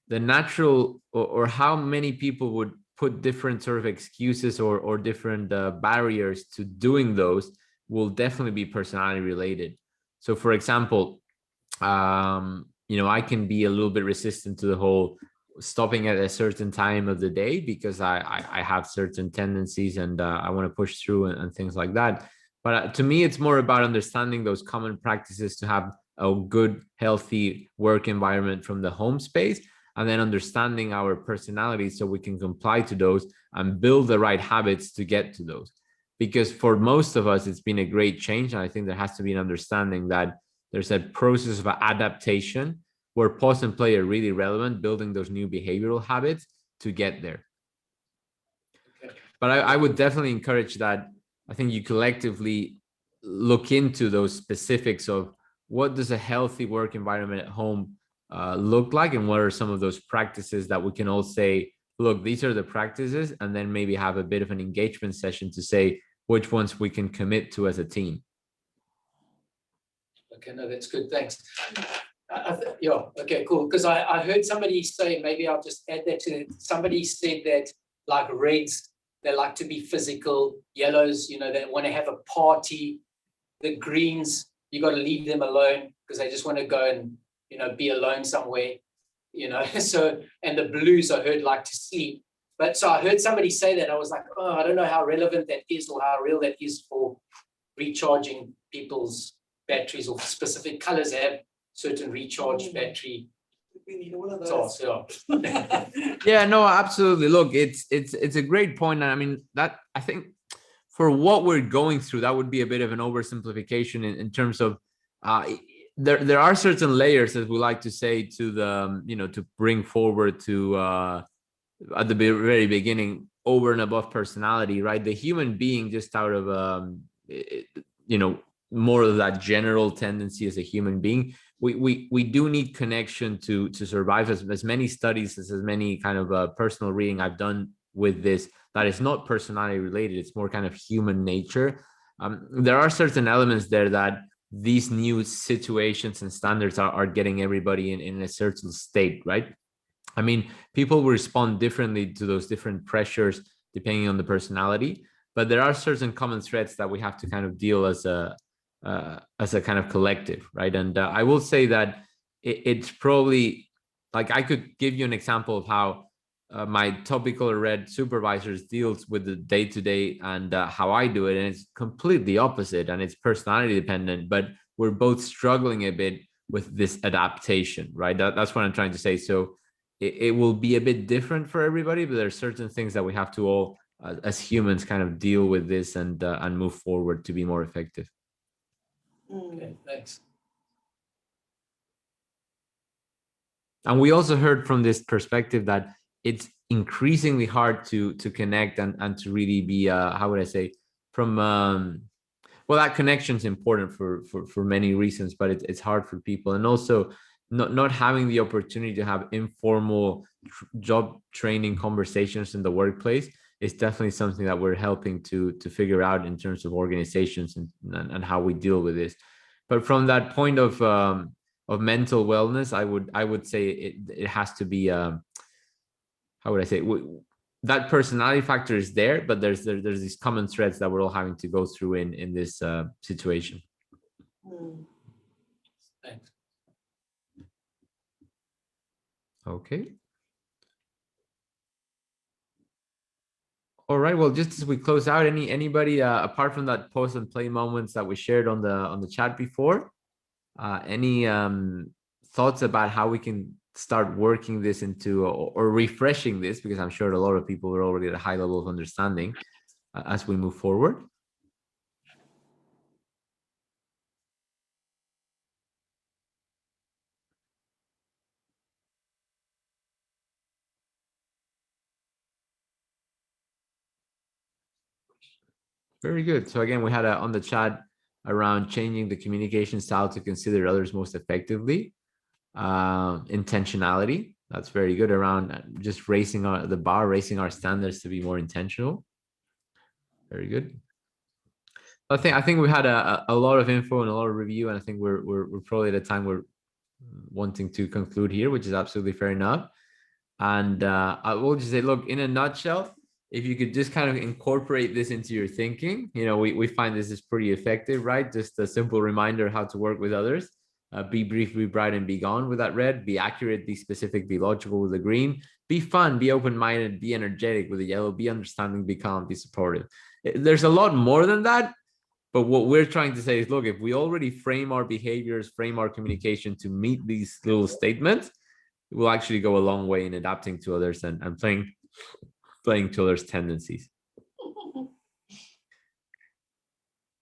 natural, or how many people would put different sort of excuses or different barriers to doing those will definitely be personality related. So for example, I can be a little bit resistant to the whole stopping at a certain time of the day because I have certain tendencies and I want to push through and things like that. But to me, it's more about understanding those common practices to have a good, healthy work environment from the home space, and then understanding our personalities so we can comply to those and build the right habits to get to those. Because for most of us, it's been a great change. And I think there has to be an understanding that there's a process of adaptation where pause and play are really relevant, building those new behavioral habits to get there. Okay. But I would definitely encourage that. I think you collectively look into those specifics of what does a healthy work environment at home look like, and what are some of those practices that we can all say, look, these are the practices, and then maybe have a bit of an engagement session to say which ones we can commit to as a team. Okay, no, that's good. Thanks. Okay, cool. Because I heard somebody say, maybe I'll just add that to it. Somebody said that like reds, they like to be physical. Yellows, they want to have a party. The greens, you got to leave them alone because they just want to go and be alone somewhere. So, and the blues I heard like to sleep. But so I heard somebody say that. I was like, oh, I don't know how relevant that is or how real that is for recharging people's batteries, or specific colors have certain recharge battery. We need all of those. Yeah, no, absolutely. Look, it's a great point. I mean, that I think for what we're going through, that would be a bit of an oversimplification in terms of there are certain layers, as we like to say, to the to bring forward to at the very beginning, over and above personality, right? The human being, just out of more of that general tendency as a human being, we do need connection to survive. As many studies, as many kind of personal reading I've done with this, that is not personality related, it's more kind of human nature. There are certain elements there that these new situations and standards are getting everybody in a certain state, right? I mean, people will respond differently to those different pressures depending on the personality, but there are certain common threads that we have to kind of deal as a kind of collective, right? And I will say that it's probably, like, I could give you an example of how my topical red supervisors deals with the day-to-day and how I do it, and it's completely opposite, and it's personality dependent, but we're both struggling a bit with this adaptation, right? That's what I'm trying to say. So it will be a bit different for everybody, but there are certain things that we have to all as humans kind of deal with this and move forward to be more effective. Okay, thanks. And we also heard from this perspective that it's increasingly hard to connect and to really be how would I say, from well, that connection is important for many reasons, but it's hard for people, and also not having the opportunity to have informal job training conversations in the workplace is definitely something that we're helping to figure out in terms of organizations and how we deal with this. But from that point of mental wellness, I would say it has to be how would I say, that personality factor is there, but there's these common threads that we're all having to go through in this situation. Thanks. Okay. All right. Well, just as we close out, anybody apart from that post and play moments that we shared on the chat before, any thoughts about how we can start working this into or refreshing this, because I'm sure a lot of people are already at a high level of understanding as we move forward. Very good. So again, we had on the chat around changing the communication style to consider others most effectively. Intentionality, that's very good, around just raising the bar, raising our standards to be more intentional. Very good. I think we had a lot of info and a lot of review, and I think we're probably at a time we're wanting to conclude here, which is absolutely fair enough. And I will just say, look, in a nutshell, if you could just kind of incorporate this into your thinking, we find this is pretty effective, right? Just a simple reminder how to work with others. Be brief, be bright, and be gone with that red. Be accurate, be specific, be logical with the green. Be fun, be open-minded, be energetic with the yellow. Be understanding, be calm, be supportive. There's a lot more than that. But what we're trying to say is, look, if we already frame our behaviors, frame our communication to meet these little statements, it will actually go a long way in adapting to others and playing to others' tendencies.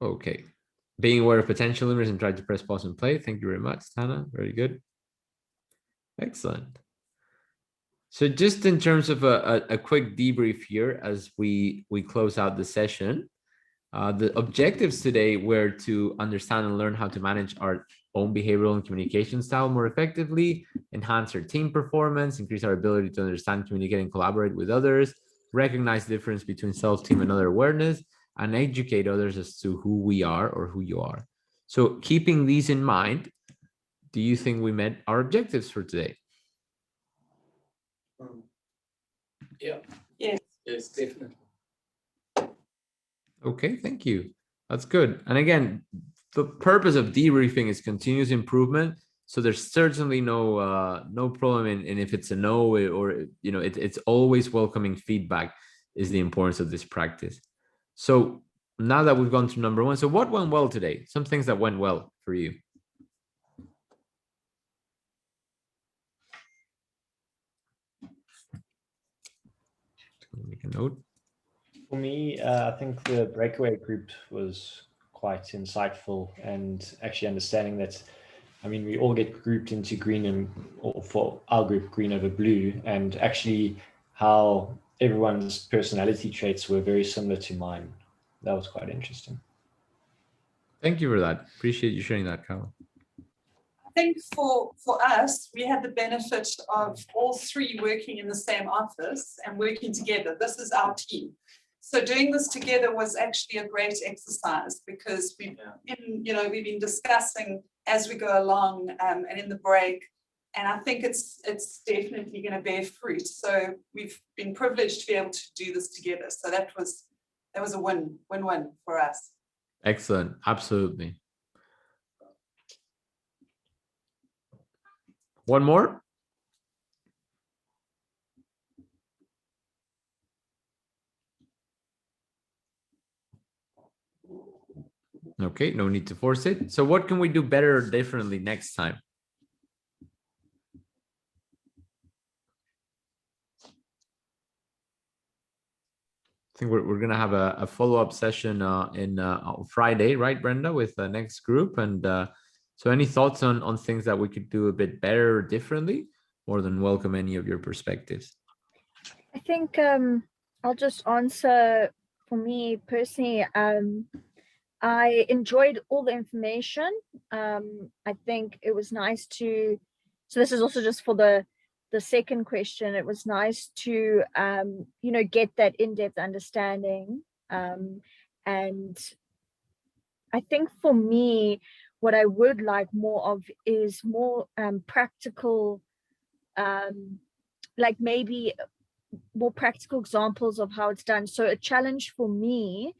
Okay. Being aware of potential limits and try to press pause and play. Thank you very much, Tana. Very good. Excellent. So just in terms of a quick debrief here as we close out the session, the objectives today were to understand and learn how to manage our own behavioral and communication style more effectively, enhance our team performance, increase our ability to understand, communicate, and collaborate with others, recognize the difference between self-team and other awareness, and educate others as to who we are or who you are. So keeping these in mind, do you think we met our objectives for today? Yeah. Yes. Yes, definitely. Okay, thank you. That's good. And again, the purpose of debriefing is continuous improvement. So there's certainly no problem in if it's a no, or it's always welcoming feedback is the importance of this practice. So now that we've gone through number one, so what went well today? Some things that went well for you. Make a note. For me, I think the breakaway group was quite insightful, and actually understanding that, I mean, we all get grouped into green and, or for our group, green over blue, and actually how everyone's personality traits were very similar to mine. That was quite interesting. Thank you for that. Appreciate you sharing that, Carl. I think for us, we had the benefit of all three working in the same office and working together. This is our team. So doing this together was actually a great exercise, because we've been discussing as we go along and in the break, and I think it's definitely going to bear fruit. So we've been privileged to be able to do this together. So that was a win-win for us. Excellent. Absolutely. One more. Okay, no need to force it. So what can we do better or differently next time? I think we're going to have a follow-up session on Friday, right, Brenda, with the next group. And so any thoughts on things that we could do a bit better or differently? More than welcome any of your perspectives. I think I'll just answer for me personally. I enjoyed all the information. I think it was nice to, so this is also just for the second question. It was nice to get that in-depth understanding. And I think for me, what I would like more of is more practical, like maybe more practical examples of how it's done. So a challenge for me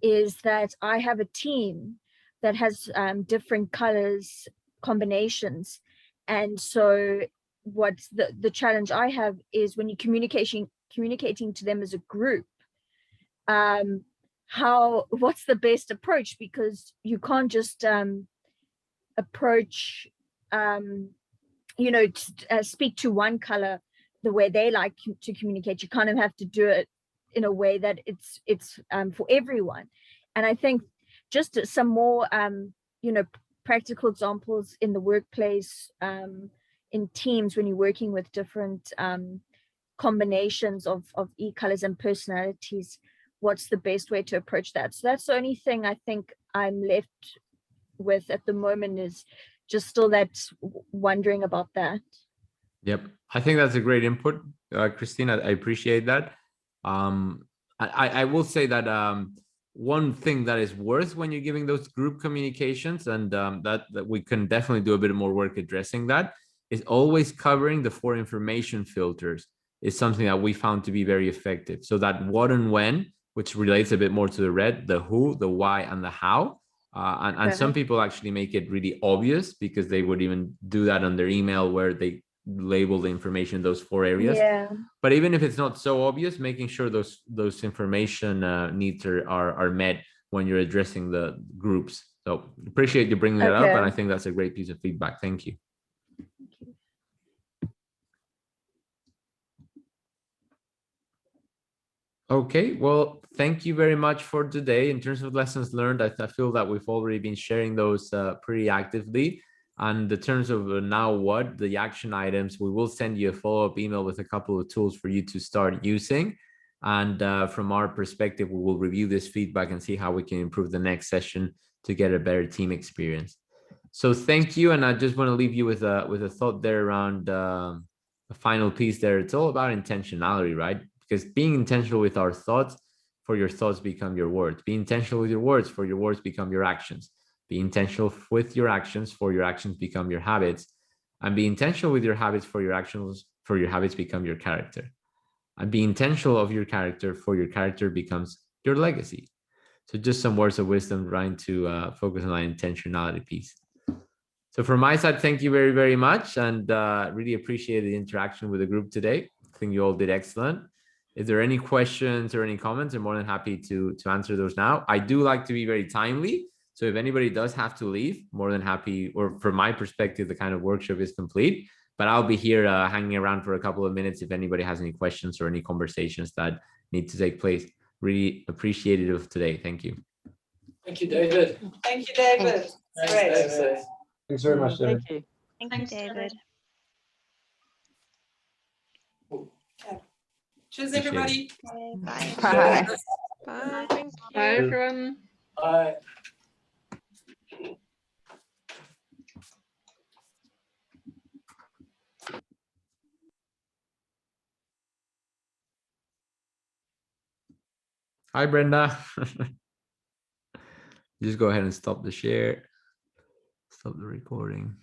is that I have a team that has different colors combinations. And so what's the challenge I have is when you're communicating to them as a group, what's the best approach? Because you can't just approach speak to one color the way they like to communicate. You kind of have to do it in a way that it's for everyone. And I think just some more practical examples in the workplace, in teams when you're working with different combinations of e-colors and personalities, what's the best way to approach that? So that's the only thing I think I'm left with at the moment, is just still that wondering about that. Yep, I think that's a great input, Christine. I appreciate that. I will say that one thing that is worth when you're giving those group communications, and that we can definitely do a bit more work addressing that, is always covering the 4 information filters is something that we found to be very effective. So that what and when, which relates a bit more to the red, the who, the why, and the how. And some people actually make it really obvious, because they would even do that on their email where they label the information in those 4 areas. Yeah. But even if it's not so obvious, making sure those information needs are met when you're addressing the groups. So appreciate you bringing that up, and I think that's a great piece of feedback. Thank you. Okay, well, thank you very much for today. In terms of lessons learned, I feel that we've already been sharing those pretty actively. And in terms of now what, the action items, we will send you a follow-up email with a couple of tools for you to start using. And from our perspective, we will review this feedback and see how we can improve the next session to get a better team experience. So thank you. And I just want to leave you with a thought there around a final piece there. It's all about intentionality, right? Because being intentional with our thoughts, for your thoughts become your words. Be intentional with your words, for your words become your actions. Be intentional with your actions, for your actions become your habits. And be intentional with your habits, for your actions, for your habits become your character. And be intentional of your character, for your character becomes your legacy. So just some words of wisdom trying to focus on that intentionality piece. So from my side, thank you very, very much. And really appreciate the interaction with the group today. I think you all did excellent. If there are any questions or any comments, I'm more than happy to answer those now. I do like to be very timely. So if anybody does have to leave, more than happy, or from my perspective, the kind of workshop is complete. But I'll be here hanging around for a couple of minutes if anybody has any questions or any conversations that need to take place. Really appreciative of today. Thank you. Thank you, David. Thank you, David. Thanks, Great. David. Thanks very much, David. Thank you. Thank you, David. Cheers, everybody. Bye. Bye. Bye. Thank you. Bye, everyone. Bye. Hi, Brenda. Just go ahead and stop the share. Stop the recording.